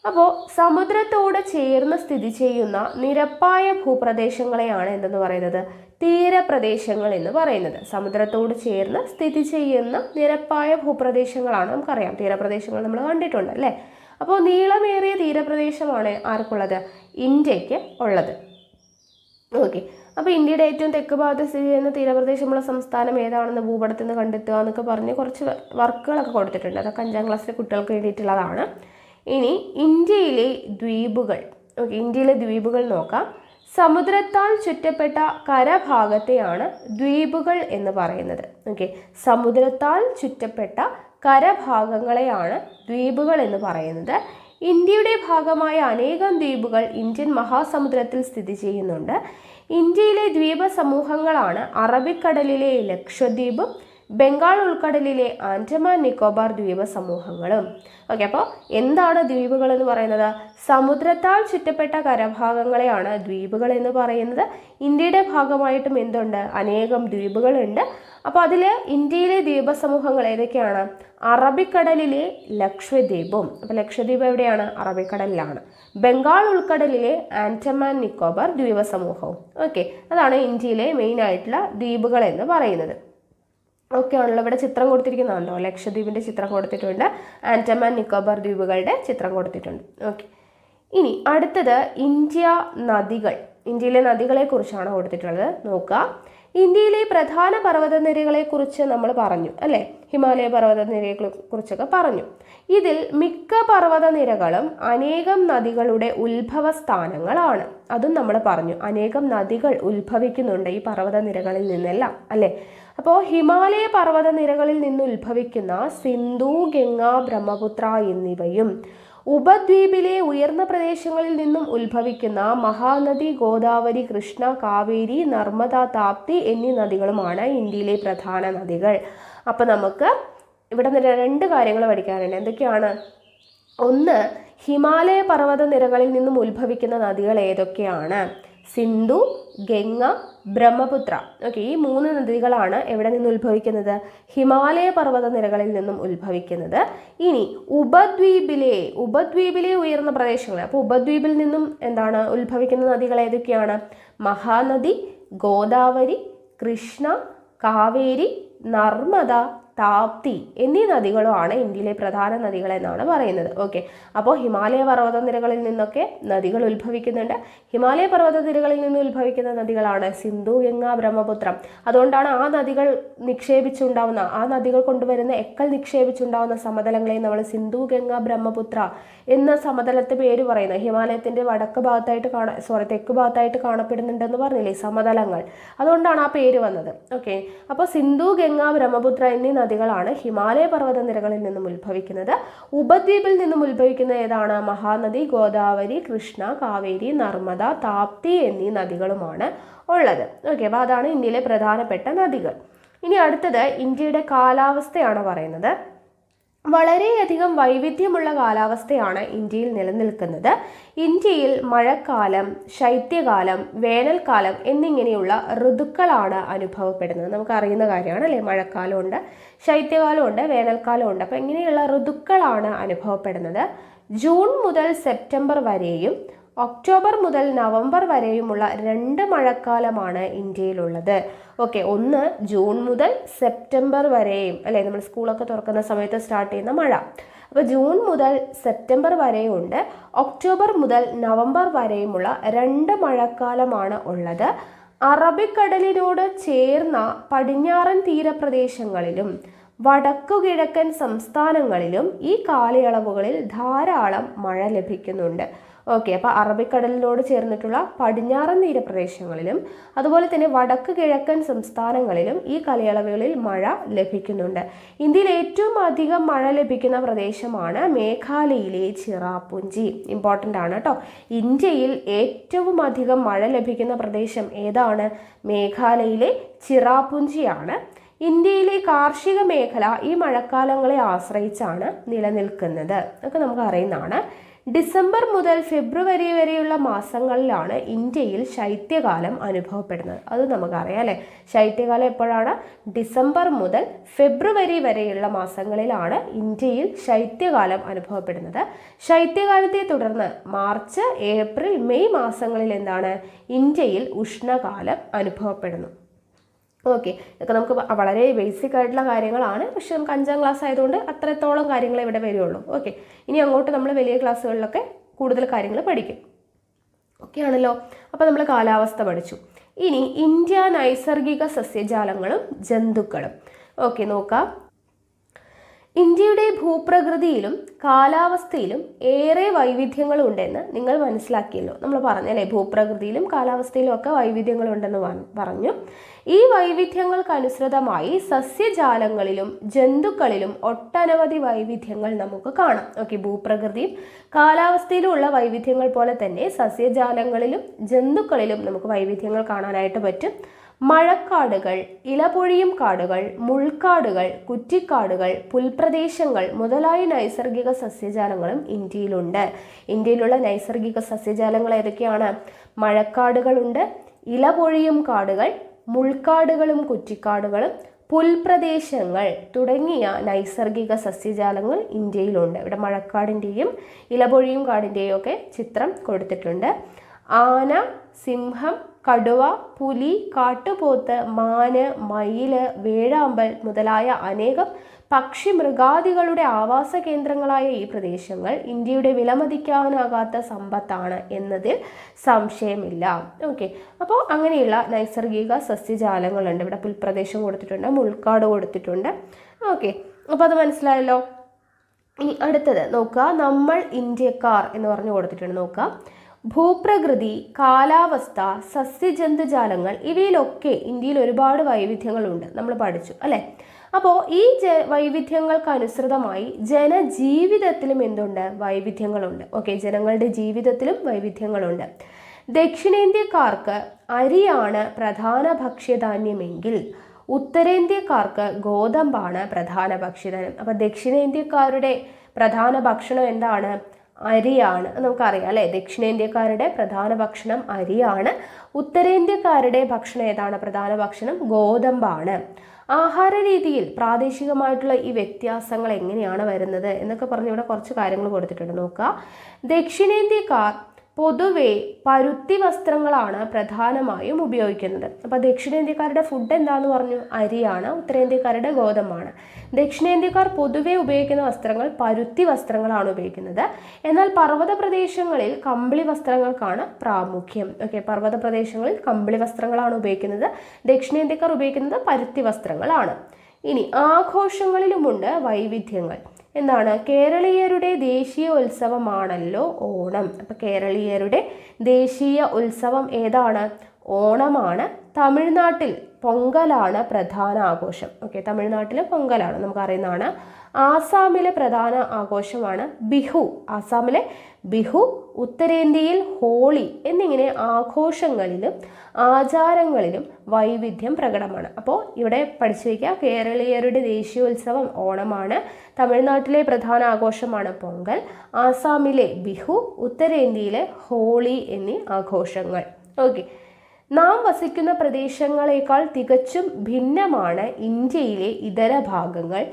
അപ്പോൾ സമുദ്രത്തോട് ചേർന്ന് സ്ഥിതി ചെയ്യുന്ന നിരപ്പായ ഭൂപ്രദേശങ്ങളെയാണ് എന്തെന്ന് പറയുന്നത്? തീരപ്രദേശങ്ങൾ എന്ന് പറയുന്നത്. സമുദ്രത്തോട് ചേർന്ന് സ്ഥിതി ചെയ്യുന്ന നിരപ്പായ ഭൂപ്രദേശങ്ങളാണ്. നമുക്കറിയാം, തീരപ്രദേശങ്ങൾ നമ്മൾ കണ്ടിട്ടുണ്ട് അല്ലേ? അപ്പോൾ നീളമേറിയ തീരപ്രദേശമാണ് ആർക്കുള്ളത്? ഇന്ത്യക്ക് ഉള്ളത്. ഓക്കെ, അപ്പോൾ ഇന്ത്യയുടെ ഏറ്റവും തെക്ക് ഭാഗത്ത് സ്ഥിതി ചെയ്യുന്ന തീരപ്രദേശമുള്ള സംസ്ഥാനം ഏതാണെന്ന് ഭൂപടത്തിൽ നിന്ന് കണ്ടെത്തുക എന്നൊക്കെ പറഞ്ഞ് കുറച്ച് വർക്കുകളൊക്കെ കൊടുത്തിട്ടുണ്ട്. അതൊക്കെ 5ാം ക്ലാസ്സിലെ കുട്ടികൾക്ക് വേണ്ടിയിട്ടുള്ളതാണ്. ഇനി ഇന്ത്യയിലെ ദ്വീപുകൾ. ഓക്കെ, ഇന്ത്യയിലെ ദ്വീപുകൾ നോക്കാം. സമുദ്രത്താൽ ചുറ്റപ്പെട്ട കരഭാഗത്തെയാണ് ദ്വീപുകൾ എന്ന് പറയുന്നത്. ഓക്കെ, സമുദ്രത്താൽ ചുറ്റപ്പെട്ട കരഭാഗങ്ങളെയാണ് ദ്വീപുകൾ എന്ന് പറയുന്നത്. ഇന്ത്യയുടെ ഭാഗമായ അനേകം ദ്വീപുകൾ ഇന്ത്യൻ മഹാസമുദ്രത്തിൽ സ്ഥിതി ചെയ്യുന്നുണ്ട്. ഇന്ത്യയിലെ ദ്വീപ സമൂഹങ്ങളാണ് അറബിക്കടലിലെ ലക്ഷദ്വീപും ബംഗാൾ ഉൾക്കടലിലെ ആൻഡമാൻ നിക്കോബാർ ദ്വീപ സമൂഹങ്ങളും. ഓക്കെ, അപ്പോൾ എന്താണ് ദ്വീപുകൾ എന്ന് പറയുന്നത്? സമുദ്രത്താൽ ചുറ്റപ്പെട്ട കരഭാഗങ്ങളെയാണ് ദ്വീപുകൾ എന്ന് പറയുന്നത്. ഇന്ത്യയുടെ ഭാഗമായിട്ടും എന്തുണ്ട്? അനേകം ദ്വീപുകളുണ്ട്. അപ്പോൾ അതിൽ ഇന്ത്യയിലെ ദ്വീപ സമൂഹങ്ങൾ ഏതൊക്കെയാണ്? അറബിക്കടലിലെ ലക്ഷദ്വീപും, അപ്പോൾ ലക്ഷദ്വീപ് എവിടെയാണ്? അറബിക്കടലിലാണ്. ബംഗാൾ ഉൾക്കടലിലെ ആൻഡമാൻ നിക്കോബാർ ദ്വീപ സമൂഹവും. ഓക്കെ, അതാണ് ഇന്ത്യയിലെ മെയിൻ ആയിട്ടുള്ള ദ്വീപുകൾ എന്ന് പറയുന്നത്. ഓക്കെ ആണല്ലോ. ഇവിടെ ചിത്രം കൊടുത്തിരിക്കുന്നുണ്ടോ? ലക്ഷദ്വീപിൻ്റെ ചിത്രം കൊടുത്തിട്ടുണ്ട്, ആൻഡമാൻ നിക്കോബാർ ദ്വീപുകളുടെ ചിത്രം കൊടുത്തിട്ടുണ്ട്. ഓക്കെ, ഇനി അടുത്തത് ഇന്ത്യയിലെ നദികളെ കുറിച്ചാണ് കൊടുത്തിട്ടുള്ളത്. നോക്കുക, ഇന്ത്യയിലെ പ്രധാന പർവ്വതനിരകളെ കുറിച്ച് നമ്മൾ പറഞ്ഞു അല്ലേ? ഹിമാലയ പർവ്വതനിരകളെ കുറിച്ചൊക്കെ പറഞ്ഞു. ഇതിൽ മിക്ക പർവ്വതനിരകളും അനേകം നദികളുടെ ഉത്ഭവ സ്ഥാനങ്ങളാണ്. അതും നമ്മൾ പറഞ്ഞു. അനേകം നദികൾ ഉത്ഭവിക്കുന്നുണ്ട് ഈ പർവ്വതനിരകളിൽ നിന്നെല്ലാം അല്ലേ? അപ്പോൾ ഹിമാലയ പർവ്വതനിരകളിൽ നിന്ന് ഉത്ഭവിക്കുന്ന സിന്ധു, ഗംഗ, ബ്രഹ്മപുത്ര എന്നിവയും ഉപദ്വീപിലെ ഉയർന്ന പ്രദേശങ്ങളിൽ നിന്നും ഉത്ഭവിക്കുന്ന മഹാനദി, ഗോദാവരി, കൃഷ്ണ, കാവേരി, നർമ്മദ, താപ്തി എന്നീ നദികളുമാണ് ഇന്ത്യയിലെ പ്രധാന നദികൾ. അപ്പോൾ നമുക്ക് ഇവിടെ 2 കാര്യങ്ങൾ പഠിക്കാനുണ്ട്. എന്തൊക്കെയാണ്? ഒന്ന്, ഹിമാലയ പർവ്വതനിരകളിൽ നിന്നും ഉത്ഭവിക്കുന്ന നദികൾ ഏതൊക്കെയാണ്? സിന്ധു, ഗംഗ, ബ്രഹ്മപുത്ര. ഓക്കെ, ഈ 3 നദികളാണ് എവിടെ നിന്ന് ഉത്ഭവിക്കുന്നത്? ഹിമാലയ പർവ്വത നിരകളിൽ നിന്നും ഉത്ഭവിക്കുന്നത്. ഇനി ഉപദ്വീപിലെ ഉയർന്ന പ്രദേശങ്ങൾ, അപ്പോൾ ഉപദ്വീപിൽ നിന്നും എന്താണ് ഉത്ഭവിക്കുന്ന നദികൾ ഏതൊക്കെയാണ്? മഹാനദി, ഗോദാവരി, കൃഷ്ണ, കാവേരി, നർമ്മദ, താപ്തി എന്നീ നദികളുമാണ് ഇന്ത്യയിലെ പ്രധാന നദികൾ എന്നാണ് പറയുന്നത്. ഓക്കെ, അപ്പോൾ ഹിമാലയ പർവ്വത നിരകളിൽ നിന്നൊക്കെ നദികൾ ഉത്ഭവിക്കുന്നുണ്ട്. ഹിമാലയ പർവ്വത നിരകളിൽ നിന്ന് ഉത്ഭവിക്കുന്ന നദികളാണ് സിന്ധു, ഗംഗ, ബ്രഹ്മപുത്ര. അതുകൊണ്ടാണ് ആ നദികൾ കൊണ്ടുവരുന്ന എക്കൽ നിക്ഷേപിച്ചുണ്ടാവുന്ന സമതലങ്ങളെ നമ്മൾ സിന്ധു, ഗംഗ, ബ്രഹ്മപുത്ര എന്ന സമതലത്തെ പേര് പറയുന്നത്. ഹിമാലയത്തിന്റെ തെക്ക് ഭാഗത്തായിട്ട് കാണപ്പെടുന്നുണ്ടെന്ന് പറഞ്ഞില്ലേ സമതലങ്ങൾ, അതുകൊണ്ടാണ് ആ പേര് വന്നത്. ഓക്കെ, അപ്പോൾ സിന്ധു, ഗംഗ, ബ്രഹ്മപുത്ര എന്നീ നദികളാണ് ഹിമാലയ പർവ്വത നിരകളിൽ നിന്നും ഉത്ഭവിക്കുന്നത്. ഉപദ്വീപിൽ നിന്നും ഉത്ഭവിക്കുന്ന ഏതാണ്? മഹാനദി, ഗോദാവരി, കൃഷ്ണ, കാവേരി, നർമ്മദ, താപ്തി എന്നീ നദികളുമാണ് ഉള്ളത്. ഓക്കെ, അപ്പോൾ അതാണ് ഇന്ത്യയിലെ പ്രധാനപ്പെട്ട നദികൾ. ഇനി അടുത്തത് ഇന്ത്യയുടെ കാലാവസ്ഥയാണ് പറയുന്നത്. വളരെയധികം വൈവിധ്യമുള്ള കാലാവസ്ഥയാണ് ഇന്ത്യയിൽ നിലനിൽക്കുന്നത്. ഇന്ത്യയിൽ മഴക്കാലം, ശൈത്യകാലം, വേനൽക്കാലം എന്നിങ്ങനെയുള്ള ഋതുക്കളാണ് അനുഭവപ്പെടുന്നത്. നമുക്കറിയുന്ന കാര്യമാണ് അല്ലേ? മഴക്കാലമുണ്ട്, ശൈത്യകാലമുണ്ട്, വേനൽക്കാലമുണ്ട്. അപ്പോൾ ഇങ്ങനെയുള്ള ഋതുക്കളാണ് അനുഭവപ്പെടുന്നത്. ജൂൺ മുതൽ സെപ്റ്റംബർ വരെയും ഒക്ടോബർ മുതൽ നവംബർ വരെയുമുള്ള 2 മഴക്കാലമാണ് ഇന്ത്യയിലുള്ളത്. ഓക്കെ, ഒന്ന് ജൂൺ മുതൽ സെപ്റ്റംബർ വരെയും അല്ലേ, നമ്മൾ സ്കൂളൊക്കെ തുറക്കുന്ന സമയത്ത് സ്റ്റാർട്ട് ചെയ്യുന്ന മഴ. അപ്പോൾ ജൂൺ മുതൽ സെപ്റ്റംബർ വരെയുണ്ട്, ഒക്ടോബർ മുതൽ നവംബർ വരെയുമുള്ള 2 മഴക്കാലമാണ് ഉള്ളത്. അറബിക്കടലിനോട് ചേർന്ന പടിഞ്ഞാറൻ തീരപ്രദേശങ്ങളിലും വടക്കുകിഴക്കൻ സംസ്ഥാനങ്ങളിലും ഈ കാലയളവുകളിൽ ധാരാളം മഴ ലഭിക്കുന്നുണ്ട്. ഓക്കെ, അപ്പോൾ അറബിക്കടലിനോട് ചേർന്നിട്ടുള്ള പടിഞ്ഞാറൻ തീരപ്രദേശങ്ങളിലും അതുപോലെ തന്നെ വടക്ക് കിഴക്കൻ സംസ്ഥാനങ്ങളിലും ഈ കാലയളവുകളിൽ മഴ ലഭിക്കുന്നുണ്ട്. ഇന്ത്യയിൽ ഏറ്റവും അധികം മഴ ലഭിക്കുന്ന പ്രദേശമാണ് മേഘാലയയിലെ ചിറാപുഞ്ചി. ഇമ്പോർട്ടൻ്റ് ആണ് കേട്ടോ. ഇന്ത്യയിൽ ഏറ്റവും അധികം മഴ ലഭിക്കുന്ന പ്രദേശം ഏതാണ്? മേഘാലയയിലെ ചിറാപുഞ്ചിയാണ്. ഇന്ത്യയിലെ കാർഷിക മേഖല ഈ മഴക്കാലങ്ങളെ ആശ്രയിച്ചാണ് നിലനിൽക്കുന്നത്. അതൊക്കെ നമുക്ക് അറിയുന്നതാണ്. ഡിസംബർ മുതൽ ഫെബ്രുവരി വരെയുള്ള മാസങ്ങളിലാണ് ഇന്ത്യയിൽ ശൈത്യകാലം അനുഭവപ്പെടുന്നത്. അത് നമുക്കറിയാം അല്ലേ? ശൈത്യകാലം എപ്പോഴാണ്? ഡിസംബർ മുതൽ ഫെബ്രുവരി വരെയുള്ള മാസങ്ങളിലാണ് ഇന്ത്യയിൽ ശൈത്യകാലം അനുഭവപ്പെടുന്നത്. ശൈത്യകാലത്തെ തുടർന്ന് മാർച്ച്, ഏപ്രിൽ, മെയ് മാസങ്ങളിൽ എന്താണ്? ഇന്ത്യയിൽ ഉഷ്ണകാലം അനുഭവപ്പെടുന്നു. ഓക്കെ, ഇതൊക്കെ നമുക്ക് വളരെ ബേസിക് ആയിട്ടുള്ള കാര്യങ്ങളാണ്. പക്ഷെ നമുക്ക് 5ാം ക്ലാസ് ആയതുകൊണ്ട് അത്രത്തോളം കാര്യങ്ങൾ ഇവിടെ വരുള്ളൂ. ഓക്കെ, ഇനി അങ്ങോട്ട് നമ്മൾ വലിയ ക്ലാസ്സുകളിലൊക്കെ കൂടുതൽ കാര്യങ്ങൾ പഠിക്കും. ഓക്കെ ആണല്ലോ. അപ്പോൾ നമ്മൾ കാലാവസ്ഥ പഠിച്ചു. ഇനി ഇന്ത്യ നൈസർഗിക സസ്യജാലങ്ങളും ജന്തുക്കളും. ഓക്കെ, നോക്കാം. ഇന്ത്യയുടെ ഭൂപ്രകൃതിയിലും കാലാവസ്ഥയിലും ഏറെ വൈവിധ്യങ്ങളുണ്ടെന്ന് നിങ്ങൾ മനസ്സിലാക്കിയല്ലോ. നമ്മൾ പറഞ്ഞല്ലേ, ഭൂപ്രകൃതിയിലും കാലാവസ്ഥയിലും ഒക്കെ വൈവിധ്യങ്ങളുണ്ടെന്ന് പറഞ്ഞു. ഈ വൈവിധ്യങ്ങൾക്കനുസൃതമായി സസ്യജാലങ്ങളിലും ജന്തുക്കളിലും ഒട്ടനവധി വൈവിധ്യങ്ങൾ നമുക്ക് കാണാം. ഓക്കെ, ഭൂപ്രകൃതിയും കാലാവസ്ഥയിലും ഉള്ള വൈവിധ്യങ്ങൾ പോലെ തന്നെ സസ്യജാലങ്ങളിലും ജന്തുക്കളിലും നമുക്ക് വൈവിധ്യങ്ങൾ കാണാനായിട്ട് പറ്റും. മഴക്കാടുകൾ, ഇലപൊഴിയും കാടുകൾ, മുൾക്കാടുകൾ, കുറ്റിക്കാടുകൾ, പുൽപ്രദേശങ്ങൾ മുതലായ നൈസർഗിക സസ്യജാലങ്ങളും ഇന്ത്യയിലുണ്ട്. ഇന്ത്യയിലുള്ള നൈസർഗിക സസ്യജാലങ്ങൾ ഏതൊക്കെയാണ്? മഴക്കാടുകളുണ്ട്, ഇലപൊഴിയും കാടുകൾ, മുൾക്കാടുകളും കുറ്റിക്കാടുകളും, പുൽപ്രദേശങ്ങൾ തുടങ്ങിയ നൈസർഗിക സസ്യജാലങ്ങൾ ഇന്ത്യയിലുണ്ട്. ഇവിടെ മഴക്കാടിൻ്റെയും ഇലപൊഴിയും കാടിൻ്റെയും ഒക്കെ ചിത്രം കൊടുത്തിട്ടുണ്ട്. ആന, സിംഹം, കടുവ, പുലി, കാട്ടുപോത്ത്, മാന്, മയില്, വേഴാമ്പൽ മുതലായ അനേകം പക്ഷി മൃഗാദികളുടെ ആവാസ കേന്ദ്രങ്ങളായ ഈ പ്രദേശങ്ങൾ ഇന്ത്യയുടെ വിലമതിക്കാനാകാത്ത സമ്പത്താണ് എന്നതിൽ സംശയമില്ല. ഓക്കെ, അപ്പോൾ അങ്ങനെയുള്ള നൈസർഗിക സസ്യജാലങ്ങളുണ്ട്. ഇവിടെ പുൽപ്രദേശം കൊടുത്തിട്ടുണ്ട്, മുൾക്കാട് കൊടുത്തിട്ടുണ്ട്. ഓക്കെ, അപ്പോൾ അത് മനസ്സിലായല്ലോ. ഇനി അടുത്തത് നോക്കുക, നമ്മൾ ഇന്ത്യക്കാർ എന്ന് പറഞ്ഞു കൊടുത്തിട്ടുണ്ട്. നോക്കുക, ഭൂപ്രകൃതി, കാലാവസ്ഥ, സസ്യജന്തുജാലങ്ങൾ ഇവയിലൊക്കെ ഇന്ത്യയിൽ ഒരുപാട് വൈവിധ്യങ്ങളുണ്ട്. നമ്മൾ പഠിച്ചു അല്ലേ? അപ്പോൾ ഈ വൈവിധ്യങ്ങൾക്കനുസൃതമായി ജനജീവിതത്തിലും എന്തുണ്ട്? വൈവിധ്യങ്ങളുണ്ട്. ഓക്കെ, ജനങ്ങളുടെ ജീവിതത്തിലും വൈവിധ്യങ്ങളുണ്ട്. ദക്ഷിണേന്ത്യക്കാർക്ക് അരിയാണ് പ്രധാന ഭക്ഷ്യധാന്യമെങ്കിൽ ഉത്തരേന്ത്യക്കാർക്ക് ഗോതമ്പാണ് പ്രധാന ഭക്ഷ്യധാന്യം. അപ്പോൾ ദക്ഷിണേന്ത്യക്കാരുടെ പ്രധാന ഭക്ഷണം എന്താണ്? അരിയാണ്. നമുക്കറിയാം അല്ലേ, ദക്ഷിണേന്ത്യക്കാരുടെ പ്രധാന ഭക്ഷണം അരിയാണ്. ഉത്തരേന്ത്യക്കാരുടെ ഭക്ഷണം ഏതാണ്? പ്രധാന ഭക്ഷണം ഗോതമ്പാണ്. ആഹാര രീതിയിൽ പ്രാദേശികമായിട്ടുള്ള ഈ വ്യത്യാസങ്ങൾ എങ്ങനെയാണ് വരുന്നത് എന്നൊക്കെ പറഞ്ഞ് ഇവിടെ കുറച്ച് കാര്യങ്ങൾ കൊടുത്തിട്ടുണ്ട്. നോക്കുക, ദക്ഷിണേന്ത്യക്കാർ പൊതുവെ പരുത്തി വസ്ത്രങ്ങളാണ് പ്രധാനമായും ഉപയോഗിക്കുന്നത്. അപ്പോൾ ദക്ഷിണേന്ത്യക്കാരുടെ ഫുഡ് എന്താന്ന് പറഞ്ഞു? അരിയാണ്. ഉത്തരേന്ത്യക്കാരുടെ ഗോതമ്പാണ്. ദക്ഷിണേന്ത്യക്കാർ പൊതുവെ ഉപയോഗിക്കുന്ന വസ്ത്രങ്ങൾ പരുത്തി വസ്ത്രങ്ങളാണ് ഉപയോഗിക്കുന്നത്. എന്നാൽ പർവ്വത പ്രദേശങ്ങളിൽ കമ്പിളി വസ്ത്രങ്ങൾക്കാണ് പ്രാമുഖ്യം. ഓക്കെ, പർവ്വത പ്രദേശങ്ങളിൽ കമ്പിളി വസ്ത്രങ്ങളാണ് ഉപയോഗിക്കുന്നത്. ദക്ഷിണേന്ത്യക്കാർ ഉപയോഗിക്കുന്നത് പരുത്തി വസ്ത്രങ്ങളാണ്. ഇനി ആഘോഷങ്ങളിലുമുണ്ട് വൈവിധ്യങ്ങൾ. എന്താണ്? കേരളീയരുടെ ദേശീയ ഉത്സവമാണല്ലോ ഓണം. അപ്പം കേരളീയരുടെ ദേശീയ ഉത്സവം ഏതാണ്? ഓണമാണ്. തമിഴ്നാട്ടിൽ പൊങ്കലാണ് പ്രധാന ആഘോഷം. ഓക്കെ, തമിഴ്നാട്ടിലെ പൊങ്കലാണ് നമുക്കറിയുന്നതാണ്. ആസാമിലെ പ്രധാന ആഘോഷമാണ് ബിഹു. ആസാമിലെ ബിഹു. ഉത്തരേന്ത്യയിൽ ഹോളി എന്നിങ്ങനെ ആഘോഷങ്ങളിലും ആചാരങ്ങളിലും വൈവിധ്യം പ്രകടമാണ്. അപ്പോൾ ഇവിടെ പഠിച്ചു വയ്ക്കുക, കേരളീയരുടെ ദേശീയോത്സവം ഓണമാണ്. തമിഴ്നാട്ടിലെ പ്രധാന ആഘോഷമാണ് പൊങ്കൽ. ആസാമിലെ ബിഹു. ഉത്തരേന്ത്യയിലെ ഹോളി എന്നീ ആഘോഷങ്ങൾ. ഓക്കെ, നാം വസിക്കുന്ന പ്രദേശങ്ങളെക്കാൾ തികച്ചും ഭിന്നമാണ് ഇന്ത്യയിലെ ഇതര ഭാഗങ്ങൾ.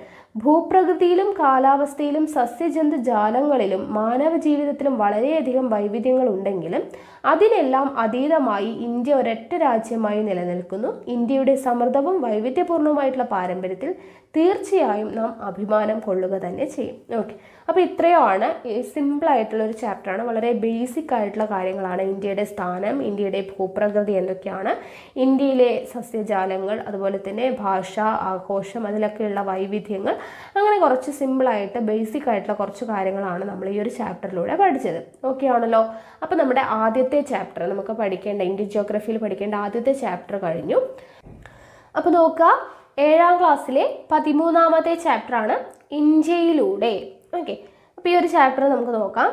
ഭൂപ്രകൃതിയിലും കാലാവസ്ഥയിലും സസ്യജന്തുജാലങ്ങളിലും മാനവ ജീവിതത്തിലും വളരെയധികം വൈവിധ്യങ്ങൾ ഉണ്ടെങ്കിലും അതിനെല്ലാം അതീതമായി ഇന്ത്യ ഒരൊറ്റ രാജ്യമായി നിലനിൽക്കുന്നു. ഇന്ത്യയുടെ സമൃദ്ധവും വൈവിധ്യപൂർണവുമായിട്ടുള്ള പാരമ്പര്യത്തിൽ തീർച്ചയായും നാം അഭിമാനം കൊള്ളുക തന്നെ ചെയ്യും. ഓക്കെ, അപ്പോൾ ഇത്രയുമാണ് സിമ്പിളായിട്ടുള്ള ഒരു ചാപ്റ്ററാണ്. വളരെ ബേസിക് ആയിട്ടുള്ള കാര്യങ്ങളാണ്. ഇന്ത്യയുടെ സ്ഥാനം, ഇന്ത്യയുടെ ഭൂപ്രകൃതി എന്തൊക്കെയാണ്, ഇന്ത്യയിലെ സസ്യജാലങ്ങൾ, അതുപോലെ തന്നെ ഭാഷ, ആഘോഷം, അതിലൊക്കെയുള്ള വൈവിധ്യങ്ങൾ, അങ്ങനെ കുറച്ച് സിമ്പിളായിട്ട് ബേസിക് ആയിട്ടുള്ള കുറച്ച് കാര്യങ്ങളാണ് നമ്മൾ ഈ ഒരു ചാപ്റ്ററിലൂടെ പഠിച്ചത്. ഓക്കെ ആണല്ലോ. അപ്പോൾ നമ്മുടെ ആദ്യത്തെ ചാപ്റ്റർ നമുക്ക് പഠിക്കേണ്ട, ഇന്ത്യൻ ജിയോഗ്രഫിയിൽ പഠിക്കേണ്ട ആദ്യത്തെ ചാപ്റ്റർ കഴിഞ്ഞു. അപ്പോൾ നോക്കുക, 7ാം ക്ലാസ്സിലെ 13ാമത്തെ ചാപ്റ്ററാണ് ഇന്ത്യയിലൂടെ. ഓക്കെ, അപ്പോൾ ഈ ഒരു ചാപ്റ്റർ നമുക്ക് നോക്കാം.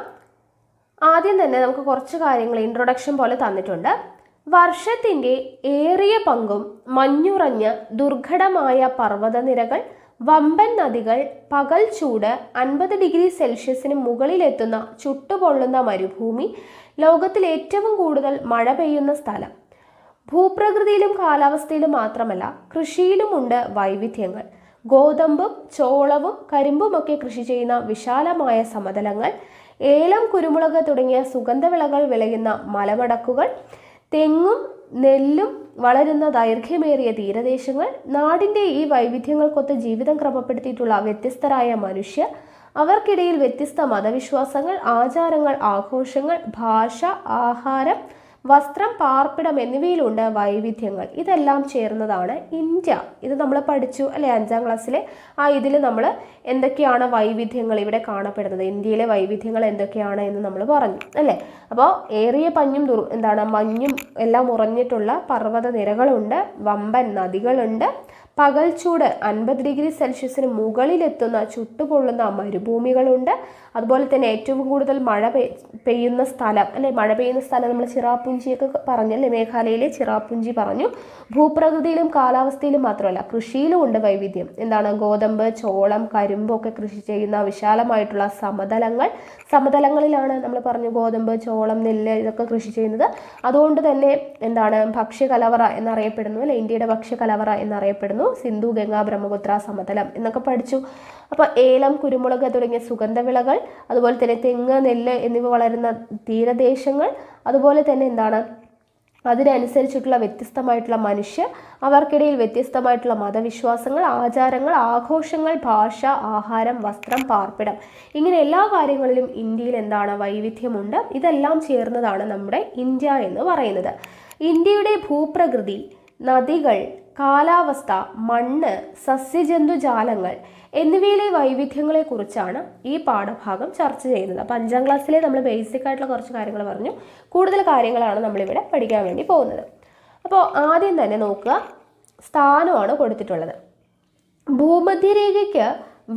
ആദ്യം തന്നെ നമുക്ക് കുറച്ച് കാര്യങ്ങൾ ഇൻട്രൊഡക്ഷൻ പോലെ തന്നിട്ടുണ്ട്. വർഷത്തിൻ്റെ ഏറിയ പങ്കും മഞ്ഞുറഞ്ഞ ദുർഘടമായ പർവ്വതനിരകൾ, വമ്പൻ നദികൾ, പകൽ ചൂട്, 50 ഡിഗ്രി സെൽഷ്യസിന് മുകളിലെത്തുന്ന ചുട്ടുപൊള്ളുന്ന മരുഭൂമി, ലോകത്തിൽ ഏറ്റവും കൂടുതൽ മഴ പെയ്യുന്ന സ്ഥലം. ഭൂപ്രകൃതിയിലും കാലാവസ്ഥയിലും മാത്രമല്ല കൃഷിയിലുമുണ്ട് വൈവിധ്യങ്ങൾ. ഗോതമ്പും ചോളവും കരിമ്പുമൊക്കെ കൃഷി ചെയ്യുന്ന വിശാലമായ സമതലങ്ങൾ, ഏലം, കുരുമുളക് തുടങ്ങിയ സുഗന്ധവിളകൾ വിളയുന്ന മലമടക്കുകൾ, തെങ്ങും നെല്ലും വളരുന്ന ദൈർഘ്യമേറിയ തീരദേശങ്ങൾ, നാടിൻ്റെ ഈ വൈവിധ്യങ്ങൾക്കൊത്ത് ജീവിതം ക്രമപ്പെടുത്തിയിട്ടുള്ള വ്യത്യസ്തരായ മനുഷ്യർ, അവർക്കിടയിൽ വ്യത്യസ്ത മതവിശ്വാസങ്ങൾ, ആചാരങ്ങൾ, ആഘോഷങ്ങൾ, ഭാഷ, ആഹാരം, വസ്ത്രം, പാർപ്പിടം എന്നിവയിലുണ്ട് വൈവിധ്യങ്ങൾ. ഇതെല്ലാം ചേർന്നതാണ് ഇന്ത്യ. ഇത് നമ്മൾ പഠിച്ചു അല്ലെ 5ാം ക്ലാസ്സിലെ. ഇതിൽ നമ്മൾ എന്തൊക്കെയാണ് വൈവിധ്യങ്ങൾ ഇവിടെ കാണപ്പെടുന്നത്, ഇന്ത്യയിലെ വൈവിധ്യങ്ങൾ എന്തൊക്കെയാണ് എന്ന് നമ്മൾ പറഞ്ഞു അല്ലേ. അപ്പോൾ ഏറിയ മഞ്ഞും എല്ലാം ഉറഞ്ഞിട്ടുള്ള പർവ്വത നിരകളുണ്ട്, വമ്പൻ നദികളുണ്ട്, പകൽച്ചൂട് 50 ഡിഗ്രി സെൽഷ്യസിന് മുകളിലെത്തുന്ന ചുട്ടുപൊള്ളുന്ന മരുഭൂമികളുണ്ട്, അതുപോലെ തന്നെ ഏറ്റവും കൂടുതൽ മഴ പെയ്യുന്ന സ്ഥലം അല്ലെ. മഴ പെയ്യുന്ന സ്ഥലം നമ്മൾ ചിറാപുഞ്ചിയൊക്കെ പറഞ്ഞല്ലേ, മേഘാലയയിലെ ചിറാപുഞ്ചി പറഞ്ഞു. ഭൂപ്രകൃതിയിലും കാലാവസ്ഥയിലും മാത്രമല്ല കൃഷിയിലും ഉണ്ട് വൈവിധ്യം. ഗോതമ്പ്, ചോളം, കരിമ്പൊക്കെ കൃഷി ചെയ്യുന്ന വിശാലമായിട്ടുള്ള സമതലങ്ങളിലാണ് നമ്മൾ പറഞ്ഞു ഗോതമ്പ്, ചോളം, നെല്ല് ഇതൊക്കെ കൃഷി ചെയ്യുന്നത്. അതുകൊണ്ട് തന്നെ ഭക്ഷ്യകലവറ എന്നറിയപ്പെടുന്നു അല്ലെ, ഇന്ത്യയുടെ ഭക്ഷ്യകലവറ എന്നറിയപ്പെടുന്നു. സിന്ധു, ഗംഗ, ബ്രഹ്മപുത്ര സമതലം എന്നൊക്കെ പഠിച്ചു. അപ്പോൾ ഏലം, കുരുമുളക് തുടങ്ങിയ സുഗന്ധവിളകൾ, അതുപോലെ തന്നെ തെങ്ങ്, നെല്ല് എന്നിവ വളരുന്ന തീരദേശങ്ങൾ, അതുപോലെ തന്നെ അതിനനുസരിച്ചിട്ടുള്ള വ്യത്യസ്തമായിട്ടുള്ള മനുഷ്യർ, അവർക്കിടയിൽ വ്യത്യസ്തമായിട്ടുള്ള മതവിശ്വാസങ്ങൾ, ആചാരങ്ങൾ, ആഘോഷങ്ങൾ, ഭാഷ, ആഹാരം, വസ്ത്രം, പാർപ്പിടം, ഇങ്ങനെ എല്ലാ കാര്യങ്ങളിലും ഇന്ത്യയിൽ വൈവിധ്യമുണ്ട്. ഇതെല്ലാം ചേർന്നതാണ് നമ്മുടെ ഇന്ത്യ എന്ന് പറയുന്നത്. ഇന്ത്യയുടെ ഭൂപ്രകൃതി, നദികൾ, കാലാവസ്ഥ, മണ്ണ്, സസ്യജന്തുജാലങ്ങൾ എന്നിവയിലെ വൈവിധ്യങ്ങളെക്കുറിച്ചാണ് ഈ പാഠഭാഗം ചർച്ച ചെയ്യുന്നത്. അപ്പോൾ 5ാം ക്ലാസ്സിലെ നമ്മൾ ബേസിക് ആയിട്ടുള്ള കുറച്ച് കാര്യങ്ങൾ പറഞ്ഞു. കൂടുതൽ കാര്യങ്ങളാണ് നമ്മളിവിടെ പഠിക്കാൻ വേണ്ടി പോകുന്നത്. അപ്പോൾ ആദ്യം തന്നെ നോക്കുക, സ്ഥാനമാണ് കൊടുത്തിട്ടുള്ളത്. ഭൂമധ്യരേഖയ്ക്ക്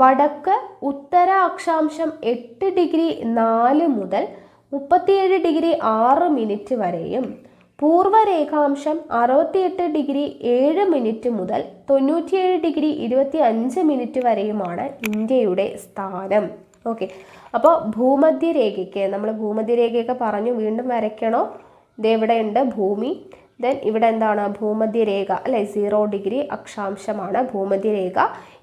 വടക്ക് ഉത്തര അക്ഷാംശം 8 ഡിഗ്രി 4 മുതൽ 37 ഡിഗ്രി 6 മിനിറ്റ് വരെയും, പൂർവ്വരേഖാംശം 68 ഡിഗ്രി 7 മിനിറ്റ് മുതൽ 97 ഡിഗ്രി 25 മിനിറ്റ് വരെയുമാണ് ഇന്ത്യയുടെ സ്ഥാനം. ഓക്കെ, അപ്പോൾ ഭൂമധ്യരേഖയ്ക്ക് നമ്മൾ ഭൂമധ്യരേഖയൊക്കെ പറഞ്ഞു, വീണ്ടും വരയ്ക്കണോ? ഇതെവിടെ ഉണ്ട് ഭൂമി, ദെൻ ഇവിടെ എന്താണ് ഭൂമധ്യരേഖ അല്ലെ, 0 ഡിഗ്രി അക്ഷാംശമാണ് ഭൂമധ്യരേഖ.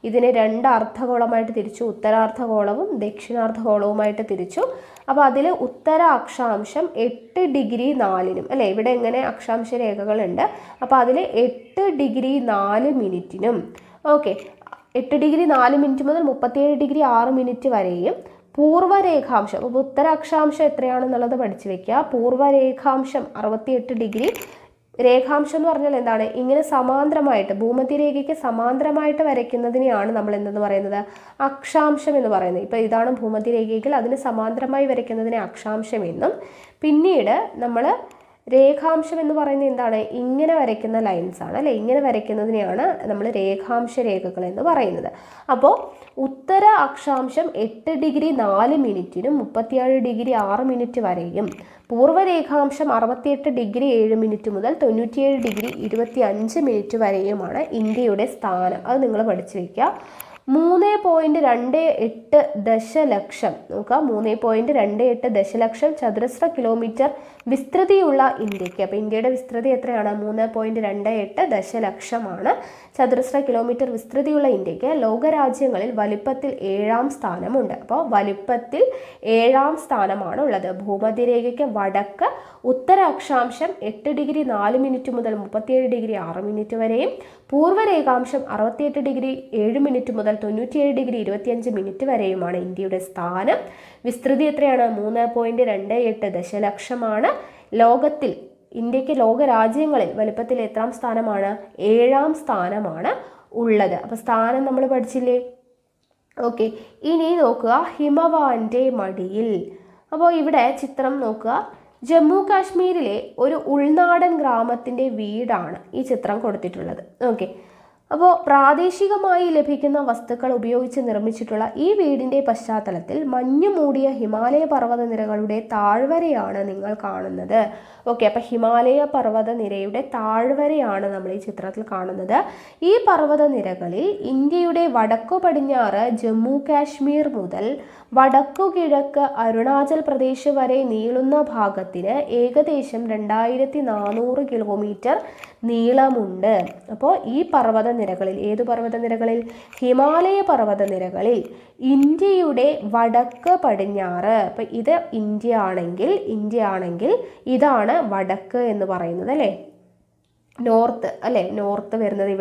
ഇതിനെ 2 അർദ്ധഗോളമായിട്ട് തിരിച്ചു, ഉത്തരാർദ്ധഗോളവും ദക്ഷിണാർദ്ധഗോളവുമായിട്ട് തിരിച്ചു. അപ്പോൾ അതിൽ ഉത്തര അക്ഷാംശം 8 ഡിഗ്രി 4 അല്ലെ, ഇവിടെ എങ്ങനെ അക്ഷാംശ രേഖകളുണ്ട്. അപ്പോൾ അതിൽ 8 ഡിഗ്രി 4 മിനിറ്റിനും, ഓക്കെ, 8 ഡിഗ്രി 4 മിനിറ്റ് മുതൽ 37 ഡിഗ്രി 6 മിനിറ്റ് വരെയും പൂർവ്വരേഖാംശം, അപ്പോൾ ഉത്തര അക്ഷാംശം എത്രയാണെന്നുള്ളത് പഠിച്ചു വെക്കുക. പൂർവ്വരേഖാംശം 68 ഡിഗ്രി. രേഖാംശം എന്ന് പറഞ്ഞാൽ എന്താണ്? ഇങ്ങനെ സമാന്തരമായിട്ട് ഭൂമധ്യരേഖയ്ക്ക് സമാന്തരമായിട്ട് വരയ്ക്കുന്നതിനെയാണ് നമ്മൾ എന്തെന്ന് പറയുന്നത്? അക്ഷാംശം എന്ന് പറയുന്നത്. ഇപ്പോൾ ഇതാണ് ഭൂമധ്യരേഖയെങ്കിൽ അതിന് സമാന്തരമായി വരയ്ക്കുന്നതിനെ അക്ഷാംശം എന്നും, പിന്നീട് നമ്മൾ രേഖാംശം എന്ന് പറയുന്നത് എന്താണ്? ഇങ്ങനെ വരയ്ക്കുന്ന ലൈൻസ് ആണ് അല്ലെ, ഇങ്ങനെ വരയ്ക്കുന്നതിനെയാണ് നമ്മൾ രേഖാംശ രേഖകൾ എന്ന് പറയുന്നത്. അപ്പോൾ ഉത്തര അക്ഷാംശം 8 ഡിഗ്രി 4 മിനിറ്റിനും 37 ഡിഗ്രി 6 മിനിറ്റ് വരെയും പൂർവ്വരേഖാംശം 68 ഡിഗ്രി 7 മിനിറ്റ് മുതൽ 97 ഡിഗ്രി 25 മിനിറ്റ് വരെയുമാണ് ഇന്ത്യയുടെ സ്ഥാനം. അത് നിങ്ങൾ പഠിച്ചു വയ്ക്കുക. 3.28 ദശലക്ഷം, നോക്കുക, 3.28 ദശലക്ഷം ചതുരശ്ര കിലോമീറ്റർ വിസ്തൃതിയുള്ള ഇന്ത്യക്ക്, അപ്പോൾ ഇന്ത്യയുടെ വിസ്തൃതി എത്രയാണ്? 3.28 ദശലക്ഷമാണ് ചതുരശ്ര കിലോമീറ്റർ വിസ്തൃതിയുള്ള ഇന്ത്യക്ക് ലോകരാജ്യങ്ങളിൽ വലിപ്പത്തിൽ 7ാം സ്ഥാനമുണ്ട്. അപ്പോൾ വലിപ്പത്തിൽ 7ാം സ്ഥാനമാണ് ഉള്ളത്. ഭൂമധ്യരേഖയ്ക്ക് വടക്ക് ഉത്തര അക്ഷാംശം 8 ഡിഗ്രി 4 മിനിറ്റ് മുതൽ 37 ഡിഗ്രി 6 മിനിറ്റ് വരെയും പൂർവ്വരേഖാംശം 68 ഡിഗ്രി 7 മിനിറ്റ് മുതൽ 97 ഡിഗ്രി 25 മിനിറ്റ് വരെയുമാണ് ഇന്ത്യയുടെ സ്ഥാനം. വിസ്തൃതി എത്രയാണ്? 3.28 ദശലക്ഷമാണ്. ലോകത്തിൽ ഇന്ത്യക്ക് ലോകരാജ്യങ്ങളിൽ വലുപ്പത്തിൽ എത്രാം സ്ഥാനമാണ്? 7ാം സ്ഥാനമാണ് ഉള്ളത്. അപ്പോൾ സ്ഥാനം നമ്മൾ പഠിച്ചില്ലേ? ഓക്കെ, ഇനി നോക്കുക ഹിമവാന്റെ മടിയിൽ. അപ്പോൾ ഇവിടെ ചിത്രം നോക്കുക. ജമ്മു കാശ്മീരിലെ ഒരു ഉൾനാടൻ ഗ്രാമത്തിൻ്റെ വീടാണ് ഈ ചിത്രം കൊടുത്തിട്ടുള്ളത്. ഓക്കെ, അപ്പോൾ പ്രാദേശികമായി ലഭിക്കുന്ന വസ്തുക്കൾ ഉപയോഗിച്ച് നിർമ്മിച്ചിട്ടുള്ള ഈ വീടിൻ്റെ പശ്ചാത്തലത്തിൽ മഞ്ഞു മൂടിയ ഹിമാലയ പർവ്വതനിരകളുടെ താഴ്വരയാണ് നിങ്ങൾ കാണുന്നത്. ഓക്കെ, അപ്പോൾ ഹിമാലയ പർവ്വതനിരയുടെ താഴ്വരയാണ് നമ്മൾ ഈ ചിത്രത്തിൽ കാണുന്നത്. ഈ പർവ്വതനിരകളിൽ ഇന്ത്യയുടെ വടക്കു പടിഞ്ഞാറ് ജമ്മു കാശ്മീർ മുതൽ വടക്കു കിഴക്ക് അരുണാചൽ പ്രദേശ് വരെ നീളുന്ന ഭാഗത്തിന് ഏകദേശം 2400 കിലോമീറ്റർ നീളമുണ്ട്. അപ്പോൾ ഈ പർവ്വതനിരകളിൽ, ഏതു പർവ്വതനിരകളിൽ? ഹിമാലയ പർവ്വതനിരകളിൽ ഇന്ത്യയുടെ വടക്ക് പടിഞ്ഞാറ്, അപ്പോൾ ഇത് ഇന്ത്യ ആണെങ്കിൽ ഇതാണ് വടക്ക് എന്ന് പറയുന്നത് അല്ലേ, നോർത്ത് അല്ലേ, നോർത്ത് വരുന്നത്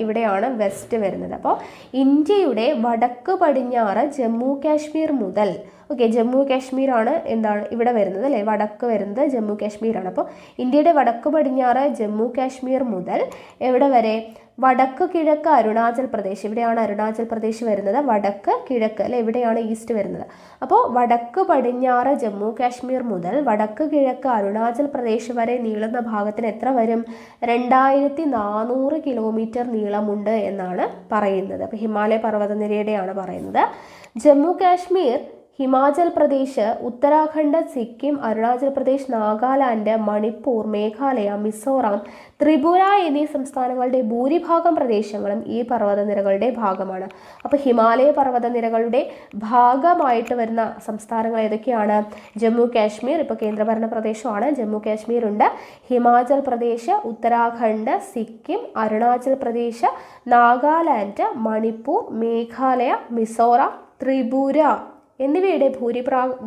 ഇവിടെയാണ് വെസ്റ്റ് വരുന്നത്. അപ്പോൾ ഇന്ത്യയുടെ വടക്ക് പടിഞ്ഞാറ് ജമ്മു കാശ്മീർ മുതൽ, ഓക്കെ, ജമ്മു കാശ്മീരാണ് എന്താണ് ഇവിടെ വരുന്നത് അല്ലേ, വടക്ക് വരുന്നത് ജമ്മു കാശ്മീരാണ്. അപ്പോൾ ഇന്ത്യയുടെ വടക്ക് പടിഞ്ഞാറ് ജമ്മു കാശ്മീർ മുതൽ എവിടെ വരെ? വടക്ക് കിഴക്ക് അരുണാചൽ പ്രദേശ്, ഇവിടെയാണ് അരുണാചൽ പ്രദേശ് വരുന്നത്. വടക്ക് കിഴക്ക് അല്ലെ, ഇവിടെയാണ് ഈസ്റ്റ് വരുന്നത്. അപ്പോൾ വടക്ക് പടിഞ്ഞാറ് ജമ്മു കാശ്മീർ മുതൽ വടക്ക് കിഴക്ക് അരുണാചൽ പ്രദേശ് വരെ നീളുന്ന ഭാഗത്തിന് എത്ര വരും? 2400 കിലോമീറ്റർ നീളമുണ്ട് എന്നാണ് പറയുന്നത്. അപ്പോൾ ഹിമാലയ പർവ്വതനിരയുടെയാണ് പറയുന്നത്. ജമ്മു കാശ്മീർ, ഹിമാചൽ പ്രദേശ്, ഉത്തരാഖണ്ഡ്, സിക്കിം, അരുണാചൽ പ്രദേശ്, നാഗാലാൻഡ്, മണിപ്പൂർ, മേഘാലയ, മിസോറാം, ത്രിപുര എന്നീ സംസ്ഥാനങ്ങളുടെ ഭൂരിഭാഗം പ്രദേശങ്ങളും ഈ പർവ്വതനിരകളുടെ ഭാഗമാണ്. അപ്പോൾ ഹിമാലയ പർവ്വതനിരകളുടെ ഭാഗമായിട്ട് വരുന്ന സംസ്ഥാനങ്ങൾ ഏതൊക്കെയാണ്? ജമ്മു കാശ്മീർ, ഇപ്പോൾ കേന്ദ്രഭരണ പ്രദേശമാണ്, ജമ്മു കാശ്മീർ ഉണ്ട്, ഹിമാചൽ പ്രദേശ്, ഉത്തരാഖണ്ഡ്, സിക്കിം, അരുണാചൽ പ്രദേശ്, നാഗാലാൻഡ്, മണിപ്പൂർ, മേഘാലയ, മിസോറാം, ത്രിപുര എന്നിവയുടെ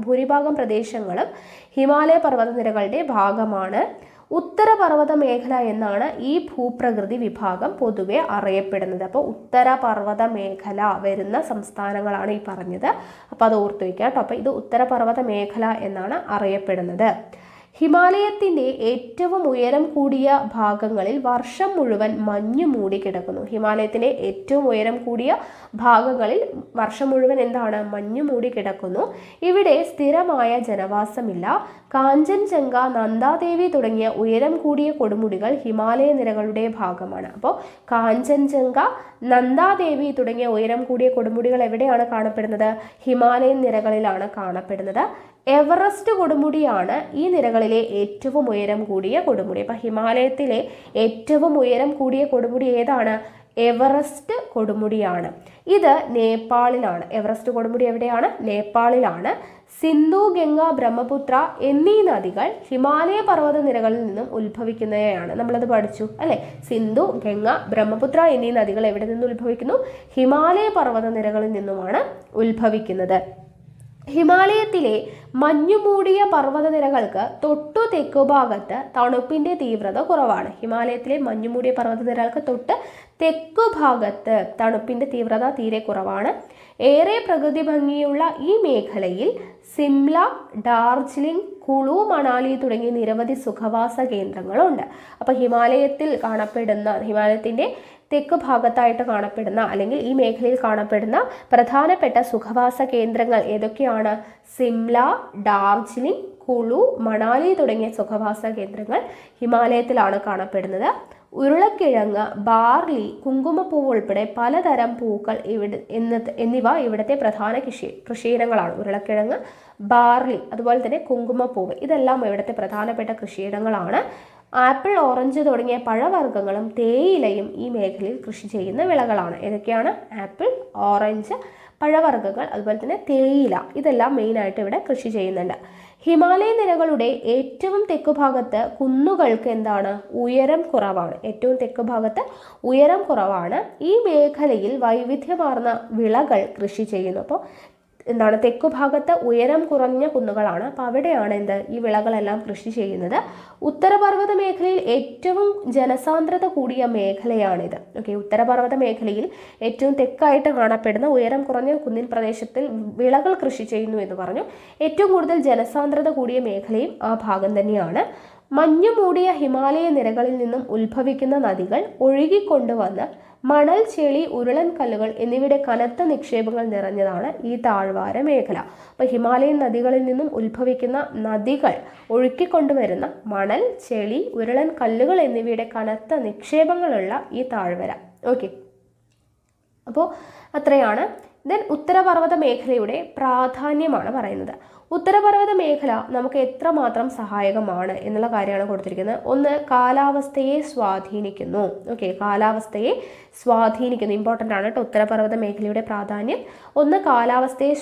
ഭൂരിഭാഗം പ്രദേശങ്ങളും ഹിമാലയ പർവ്വതനിരകളുടെ ഭാഗമാണ്. ഉത്തരപർവ്വത മേഖല എന്നാണ് ഈ ഭൂപ്രകൃതി വിഭാഗം പൊതുവെ അറിയപ്പെടുന്നത്. അപ്പോൾ ഉത്തരപർവ്വത മേഖല വരുന്ന സംസ്ഥാനങ്ങളാണ് ഈ പറഞ്ഞത്. അപ്പോൾ അത് ഓർത്തു വയ്ക്കുക കേട്ടോ. അപ്പോൾ ഇത് ഉത്തരപർവ്വത മേഖല എന്നാണ് അറിയപ്പെടുന്നത്. ഹിമാലയത്തിൻ്റെ ഏറ്റവും ഉയരം കൂടിയ ഭാഗങ്ങളിൽ വർഷം മുഴുവൻ മഞ്ഞു മൂടി കിടക്കുന്നു. ഹിമാലയത്തിലെ ഏറ്റവും ഉയരം കൂടിയ ഭാഗങ്ങളിൽ വർഷം മുഴുവൻ എന്താണ്? മഞ്ഞു മൂടി കിടക്കുന്നു. ഇവിടെ സ്ഥിരമായ ജനവാസമില്ല. കാഞ്ചൻജംഗ, നന്ദാദേവി തുടങ്ങിയ ഉയരം കൂടിയ കൊടുമുടികൾ ഹിമാലയ നിരകളുടെ ഭാഗമാണ്. അപ്പോൾ കാഞ്ചൻജംഗ, നന്ദാദേവി തുടങ്ങിയ ഉയരം കൂടിയ കൊടുമുടികൾ എവിടെയാണ് കാണപ്പെടുന്നത്? ഹിമാലയൻ നിരകളിലാണ് കാണപ്പെടുന്നത്. എവറസ്റ്റ് കൊടുമുടിയാണ് ഈ നിരകളിലെ ഏറ്റവും ഉയരം കൂടിയ കൊടുമുടി. അപ്പോൾ ഹിമാലയത്തിലെ ഏറ്റവും ഉയരം കൂടിയ കൊടുമുടി ഏതാണ്? എവറസ്റ്റ് കൊടുമുടിയാണ്. ഇത് നേപ്പാളിലാണ്. എവറസ്റ്റ് കൊടുമുടി എവിടെയാണ്? നേപ്പാളിലാണ്. സിന്ധു, ഗംഗ, ബ്രഹ്മപുത്ര എന്നീ നദികൾ ഹിമാലയ പർവ്വത നിരകളിൽ നിന്നും ഉത്ഭവിക്കുന്നവയാണ്. നമ്മളത് പഠിച്ചു അല്ലെ? സിന്ധു, ഗംഗ, ബ്രഹ്മപുത്ര എന്നീ നദികൾ എവിടെ നിന്ന് ഉത്ഭവിക്കുന്നു? ഹിമാലയ പർവ്വത നിരകളിൽ നിന്നുമാണ് ഉത്ഭവിക്കുന്നത്. ഹിമാലയത്തിലെ മഞ്ഞുമൂടിയ പർവ്വതനിരകൾക്ക് തൊട്ടു തെക്കുഭാഗത്ത് തണുപ്പിന്റെ തീവ്രത കുറവാണ്. ഹിമാലയത്തിലെ മഞ്ഞുമൂടിയ പർവ്വതനിരകൾക്ക് തൊട്ട് തെക്കുഭാഗത്ത് തണുപ്പിന്റെ തീവ്രത തീരെ കുറവാണ്. ഏറെ പ്രകൃതി ഭംഗിയുള്ള ഈ മേഖലയിൽ സിംല, ഡാർജിലിംഗ്, കുളു, മണാലി തുടങ്ങിയ നിരവധി സുഖവാസ കേന്ദ്രങ്ങളുണ്ട്. അപ്പോൾ ഹിമാലയത്തിന്റെ തെക്ക് ഭാഗത്തായിട്ട് കാണപ്പെടുന്ന അല്ലെങ്കിൽ ഈ മേഖലയിൽ കാണപ്പെടുന്ന പ്രധാനപ്പെട്ട സുഖവാസ കേന്ദ്രങ്ങൾ ഏതൊക്കെയാണ്? സിംല, ഡാർജിലിംഗ്, കുളു, മണാലി തുടങ്ങിയ സുഖവാസ കേന്ദ്രങ്ങൾ ഹിമാലയത്തിലാണ് കാണപ്പെടുന്നത്. ഉരുളക്കിഴങ്ങ്, ബാർലി, കുങ്കുമപ്പൂവ് ഉൾപ്പെടെ പലതരം പൂക്കൾ എന്നിവ ഇവിടുത്തെ പ്രധാന കൃഷിയിനങ്ങളാണ്. ഉരുളക്കിഴങ്ങ്, ബാർലി, അതുപോലെ തന്നെ കുങ്കുമപ്പൂവ്, ഇതെല്ലാം ഇവിടുത്തെ പ്രധാനപ്പെട്ട കൃഷിയിനങ്ങളാണ്. ആപ്പിൾ, ഓറഞ്ച് തുടങ്ങിയ പഴവർഗ്ഗങ്ങളും തേയിലയും ഈ മേഖലയിൽ കൃഷി ചെയ്യുന്ന വിളകളാണ്. ഏതൊക്കെയാണ്? ആപ്പിൾ, ഓറഞ്ച്, പഴവർഗ്ഗങ്ങൾ, അതുപോലെ തന്നെ തേയില, ഇതെല്ലാം മെയിനായിട്ട് ഇവിടെ കൃഷി ചെയ്യുന്നുണ്ട്. ഹിമാലയ നിരകളുടെ ഏറ്റവും തെക്കുഭാഗത്ത് കുന്നുകൾക്ക് എന്താണ്? ഉയരം കുറവാണ്. ഏറ്റവും തെക്കുഭാഗത്ത് ഉയരം കുറവാണ്. ഈ മേഖലയിൽ വൈവിധ്യമാർന്ന വിളകൾ കൃഷി ചെയ്യുന്നു. അപ്പോൾ എന്താണ്? തെക്കുഭാഗത്ത് ഉയരം കുറഞ്ഞ കുന്നുകളാണ്. അപ്പോൾ അവിടെയാണ് ഈ വിളകളെല്ലാം കൃഷി ചെയ്യുന്നത്. ഉത്തരപർവ്വത മേഖലയിൽ ഏറ്റവും ജനസാന്ദ്രത കൂടിയ മേഖലയാണിത്. ഓക്കെ, ഉത്തരപർവ്വത മേഖലയിൽ ഏറ്റവും തെക്കായിട്ട് കാണപ്പെടുന്ന ഉയരം കുറഞ്ഞ കുന്നിൻ പ്രദേശത്തിൽ വിളകൾ കൃഷി ചെയ്യുന്നു എന്ന് പറഞ്ഞു. ഏറ്റവും കൂടുതൽ ജനസാന്ദ്രത കൂടിയ മേഖലയും ആ ഭാഗം തന്നെയാണ്. മഞ്ഞു മൂടിയ ഹിമാലയ നിരകളിൽ നിന്നും ഉത്ഭവിക്കുന്ന നദികൾ ഒഴുകിക്കൊണ്ടുവന്ന് മണൽ, ചെളി, ഉരുളൻ കല്ലുകൾ എന്നിവയുടെ കനത്ത നിക്ഷേപങ്ങൾ നിറഞ്ഞതാണ് ഈ താഴ്വാര മേഖല. അപ്പോൾ ഹിമാലയൻ നദികളിൽ നിന്നും ഉത്ഭവിക്കുന്ന നദികൾ ഒഴുക്കിക്കൊണ്ടുവരുന്ന മണൽ, ചെളി, ഉരുളൻ കല്ലുകൾ എന്നിവയുടെ കനത്ത നിക്ഷേപങ്ങളുള്ള ഈ താഴ്വര. ഓക്കെ, അപ്പോൾ അത്രയാണ്. ദെൻ ഉത്തരപർവ്വത മേഖലയുടെ പ്രാധാന്യമാണ് പറയുന്നത്. ഉത്തരപർവ്വത മേഖല നമുക്ക് എത്രമാത്രം സഹായകമാണ് എന്നുള്ള കാര്യമാണ് കൊടുത്തിരിക്കുന്നത്. ഒന്ന്, കാലാവസ്ഥയെ സ്വാധീനിക്കുന്നു. ഓക്കെ, കാലാവസ്ഥയെ സ്വാധീനിക്കുന്നു, ഇമ്പോർട്ടൻ്റ് ആണ് കേട്ടോ ഉത്തരപർവ്വത മേഖലയുടെ പ്രാധാന്യം. ഒന്ന്, കാലാവസ്ഥയെ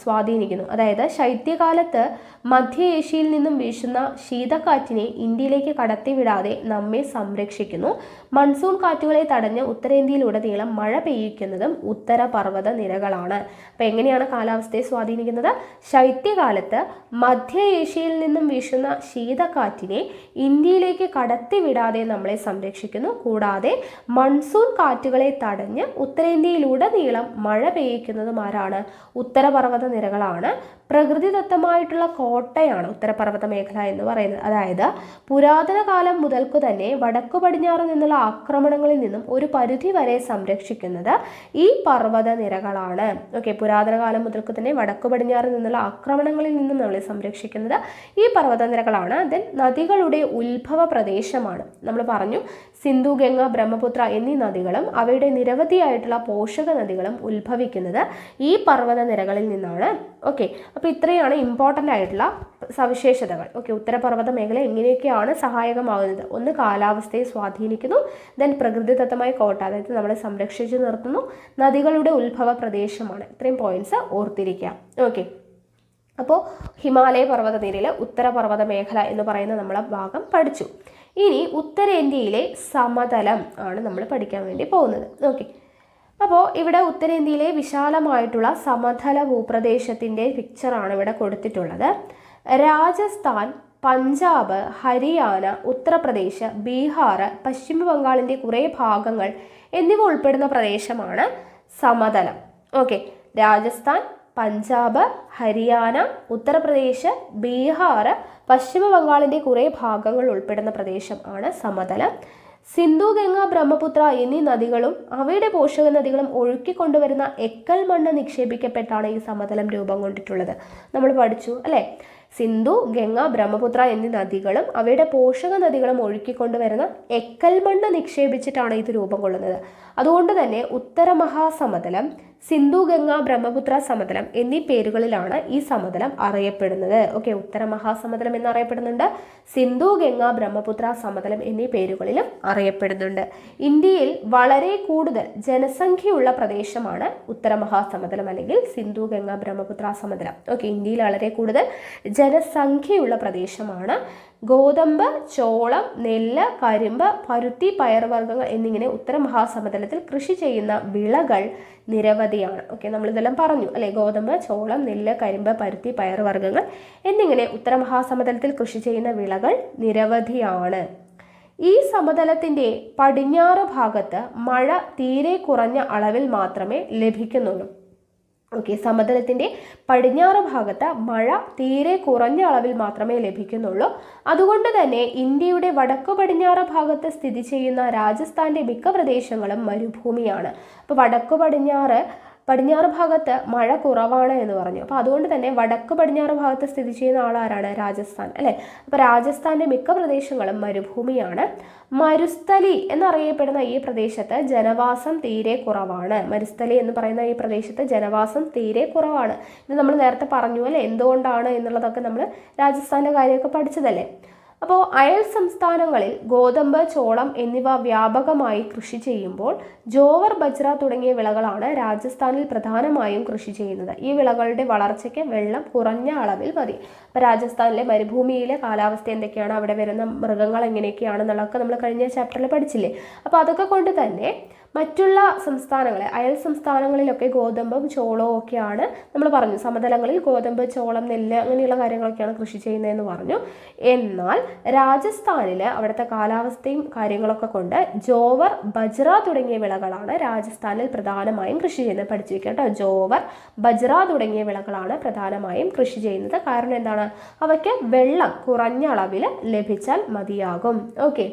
സ്വാധീനിക്കുന്നു. അതായത് ശൈത്യകാലത്ത് മധ്യ ഏഷ്യയിൽ നിന്നും വീശുന്ന ശീതക്കാറ്റിനെ ഇന്ത്യയിലേക്ക് കടത്തിവിടാതെ നമ്മെ സംരക്ഷിക്കുന്നു. മൺസൂൺ കാറ്റുകളെ തടഞ്ഞ് ഉത്തരേന്ത്യയിലുടനീളം മഴ പെയ്യിക്കുന്നതും ഉത്തരപർവ്വത നിരകളാണ്. അപ്പോൾ എങ്ങനെയാണ് കാലാവസ്ഥയെ സ്വാധീനിക്കുന്നത്? ശൈത്യകാലത്ത് മധ്യ ഏഷ്യയിൽ നിന്നും വീശുന്ന ശീതക്കാറ്റിനെ ഇന്ത്യയിലേക്ക് കടത്തിവിടാതെ നമ്മളെ സംരക്ഷിക്കുന്നു. കൂടാതെ മൺസൂൺ കാറ്റുകളെ തടഞ്ഞ് ഉത്തരേന്ത്യയിലുടനീളം മഴ പെയ്യിക്കുന്നതും ആരാണ്? ഉത്തരപർവ്വത നിരകളാണ്. പ്രകൃതിദത്തമായിട്ടുള്ള കോട്ടയാണ് ഉത്തരപർവ്വത മേഖല എന്ന് പറയുന്നത്. അതായത് പുരാതന കാലം മുതൽക്കു തന്നെ വടക്കു പടിഞ്ഞാറ് നിന്നുള്ള ആക്രമണങ്ങളിൽ നിന്നും ഒരു പരിധി വരെ സംരക്ഷിക്കുന്നത് ഈ പർവ്വത നിരകളാണ്. ഓക്കെ, പുരാതന കാലം മുതൽക്കു തന്നെ വടക്കു പടിഞ്ഞാറ് നിന്നുള്ള ആക്രമണങ്ങളിൽ നിന്നും നമ്മളെ സംരക്ഷിക്കുന്നത് ഈ പർവ്വത നിരകളാണ്. ദെൻ നദികളുടെ ഉത്ഭവ പ്രദേശമാണ്. നമ്മൾ പറഞ്ഞു സിന്ധു, ഗംഗ, ബ്രഹ്മപുത്ര എന്നീ നദികളും അവയുടെ നിരവധിയായിട്ടുള്ള പോഷക നദികളും ഉത്ഭവിക്കുന്നത് ഈ പർവ്വത നിരകളിൽ നിന്നാണ്. ഓക്കെ, അപ്പോൾ ഇത്രയാണ് ഇമ്പോർട്ടൻ്റ് ആയിട്ടുള്ള സവിശേഷതകൾ. ഓക്കെ, ഉത്തരപർവ്വത മേഖല എങ്ങനെയൊക്കെയാണ് സഹായകമാകുന്നത്? ഒന്ന്, കാലാവസ്ഥയെ സ്വാധീനിക്കുന്നു. ദെൻ പ്രകൃതിദത്തമായ കോട്ട, അതായത് നമ്മളെ സംരക്ഷിച്ചു നിർത്തുന്നു. നദികളുടെ ഉത്ഭവ പ്രദേശമാണ്. ഇത്രയും പോയിന്റ്സ് ഓർത്തിരിക്കാം. ഓക്കെ, അപ്പോൾ ഹിമാലയ പർവ്വതനിരയിൽ ഉത്തരപർവ്വത മേഖല എന്ന് പറയുന്ന നമ്മളെ ഭാഗം പഠിച്ചു. ഇനി ഉത്തരേന്ത്യയിലെ സമതലം ആണ് നമ്മൾ പഠിക്കാൻ വേണ്ടി പോകുന്നത്. ഓക്കെ, അപ്പോൾ ഇവിടെ ഉത്തരേന്ത്യയിലെ വിശാലമായിട്ടുള്ള സമതല ഭൂപ്രദേശത്തിൻ്റെ പിക്ചറാണ് ഇവിടെ കൊടുത്തിട്ടുള്ളത്. രാജസ്ഥാൻ, പഞ്ചാബ്, ഹരിയാന, ഉത്തർപ്രദേശ്, ബീഹാർ, പശ്ചിമ ബംഗാളിൻ്റെ കുറേ ഭാഗങ്ങൾ എന്നിവ ഉൾപ്പെടുന്ന പ്രദേശമാണ് സമതലം. ഓക്കെ, രാജസ്ഥാൻ, പഞ്ചാബ്, ഹരിയാന, ഉത്തർപ്രദേശ്, ബീഹാർ, പശ്ചിമ ബംഗാളിൻ്റെ കുറേ ഭാഗങ്ങൾ ഉൾപ്പെടുന്ന പ്രദേശം ആണ് സമതലം. സിന്ധു, ഗംഗ, ബ്രഹ്മപുത്ര എന്നീ നദികളും അവയുടെ പോഷക നദികളും ഒഴുക്കിക്കൊണ്ടുവരുന്ന എക്കൽ മണ്ണ് നിക്ഷേപിക്കപ്പെട്ടാണ് ഈ സമതലം രൂപം കൊണ്ടിട്ടുള്ളത്. നമ്മൾ പഠിച്ചു അല്ലേ? സിന്ധു, ഗംഗ, ബ്രഹ്മപുത്ര എന്നീ നദികളും അവയുടെ പോഷക നദികളും ഒഴുക്കിക്കൊണ്ടുവരുന്ന എക്കൽ മണ്ണ് നിക്ഷേപിച്ചിട്ടാണ് ഇത് രൂപം കൊള്ളുന്നത്. അതുകൊണ്ട് തന്നെ ഉത്തര മഹാസമതലം സിന്ധു ഗംഗ ബ്രഹ്മപുത്ര സമതലം എന്നീ പേരുകളിലാണ് ഈ സമതലം അറിയപ്പെടുന്നത്. ഓക്കെ, ഉത്തര മഹാസമതലം എന്നറിയപ്പെടുന്നുണ്ട്, സിന്ധു ഗംഗ ബ്രഹ്മപുത്ര സമതലം എന്നീ പേരുകളിലും അറിയപ്പെടുന്നുണ്ട്. ഇന്ത്യയിൽ വളരെ കൂടുതൽ ജനസംഖ്യയുള്ള പ്രദേശമാണ് ഉത്തര മഹാസമതലം അല്ലെങ്കിൽ സിന്ധു ഗംഗ ബ്രഹ്മപുത്ര സമതലം. ഓക്കെ, ഇന്ത്യയിൽ വളരെ കൂടുതൽ ജനസംഖ്യയുള്ള പ്രദേശമാണ്. ഗോതമ്പ്, ചോളം, നെല്ല്, കരിമ്പ്, പരുത്തി, പയർവർഗ്ഗങ്ങൾ എന്നിങ്ങനെ ഉത്തര മഹാസമതലത്തിൽ കൃഷി ചെയ്യുന്ന വിളകൾ നിരവധിയാണ്. ഓക്കെ, നമ്മളിതെല്ലാം പറഞ്ഞു അല്ലെ. ഗോതമ്പ്, ചോളം, നെല്ല്, കരിമ്പ്, പരുത്തി, പയർവർഗ്ഗങ്ങൾ എന്നിങ്ങനെ ഉത്തര മഹാസമതലത്തിൽ കൃഷി ചെയ്യുന്ന വിളകൾ നിരവധിയാണ്. ഈ സമതലത്തിന്റെ പടിഞ്ഞാറ് ഭാഗത്ത് മഴ തീരെ കുറഞ്ഞ അളവിൽ മാത്രമേ ലഭിക്കുന്നുള്ളൂ. ഓക്കെ, സമതലത്തിന്റെ പടിഞ്ഞാറ് ഭാഗത്ത് മഴ തീരെ കുറഞ്ഞ അളവിൽ മാത്രമേ ലഭിക്കുന്നുള്ളൂ. അതുകൊണ്ട് തന്നെ ഇന്ത്യയുടെ വടക്കു പടിഞ്ഞാറ് ഭാഗത്ത് സ്ഥിതി ചെയ്യുന്ന രാജസ്ഥാന്റെ മിക്ക പ്രദേശങ്ങളും മരുഭൂമിയാണ്. അപ്പോൾ പടിഞ്ഞാറ് ഭാഗത്ത് മഴ കുറവാണ് എന്ന് പറഞ്ഞു. അപ്പോൾ അതുകൊണ്ട് തന്നെ വടക്ക് പടിഞ്ഞാറ് ഭാഗത്ത് സ്ഥിതി ചെയ്യുന്ന ആളാരാണ്? രാജസ്ഥാൻ അല്ലേ. അപ്പോൾ രാജസ്ഥാന്റെ മിക്ക പ്രദേശങ്ങളും മരുഭൂമിയാണ്. മരുസ്ഥലി എന്നറിയപ്പെടുന്ന ഈ പ്രദേശത്ത് ജനവാസം തീരെ കുറവാണ്. മരുസ്ഥലി എന്ന് പറയുന്ന ഈ പ്രദേശത്ത് ജനവാസം തീരെ കുറവാണ്. ഇത് നമ്മൾ നേരത്തെ പറഞ്ഞു അല്ലേ, എന്തുകൊണ്ടാണ് എന്നുള്ളതൊക്കെ നമ്മൾ രാജസ്ഥാന്റെ കാര്യമൊക്കെ പഠിച്ചതല്ലേ. അപ്പോൾ അയൽ സംസ്ഥാനങ്ങളിൽ ഗോതമ്പ്, ചോളം എന്നിവ വ്യാപകമായി കൃഷി ചെയ്യുമ്പോൾ ജോവർ, ബജ്ര തുടങ്ങിയ വിളകളാണ് രാജസ്ഥാനിൽ പ്രധാനമായും കൃഷി ചെയ്യുന്നത്. ഈ വിളകളുടെ വളർച്ചയ്ക്ക് വെള്ളം കുറഞ്ഞ അളവിൽ മതി. അപ്പോൾ രാജസ്ഥാനിലെ മരുഭൂമിയിലെ കാലാവസ്ഥ എന്തൊക്കെയാണ്, അവിടെ വരുന്ന മൃഗങ്ങൾ എങ്ങനെയൊക്കെയാണെന്നുള്ളതൊക്കെ നമ്മൾ കഴിഞ്ഞ ചാപ്റ്ററിൽ പഠിച്ചില്ലേ. അപ്പോൾ അതൊക്കെ കൊണ്ട് തന്നെ മറ്റുള്ള സംസ്ഥാനങ്ങളെ, അയൽ സംസ്ഥാനങ്ങളിലൊക്കെ ഗോതമ്പും ചോളവും ഒക്കെയാണ് നമ്മൾ പറഞ്ഞു. സമതലങ്ങളിൽ ഗോതമ്പ്, ചോളം, നെല്ല് അങ്ങനെയുള്ള കാര്യങ്ങളൊക്കെയാണ് കൃഷി ചെയ്യുന്നതെന്ന് പറഞ്ഞു. എന്നാൽ രാജസ്ഥാനിൽ അവിടുത്തെ കാലാവസ്ഥയും കാര്യങ്ങളൊക്കെ കൊണ്ട് ജോവർ, ബജ്ര തുടങ്ങിയ വിളകളാണ് രാജസ്ഥാനിൽ പ്രധാനമായും കൃഷി ചെയ്യുന്നത്. പഠിച്ചു വെക്കാം കേട്ടോ. ജോവർ, ബജ്ര തുടങ്ങിയ വിളകളാണ് പ്രധാനമായും കൃഷി ചെയ്യുന്നത്. കാരണം എന്താണ്? അവയ്ക്ക് വെള്ളം കുറഞ്ഞ അളവിൽ ലഭിച്ചാൽ മതിയാകും. ഓക്കെ,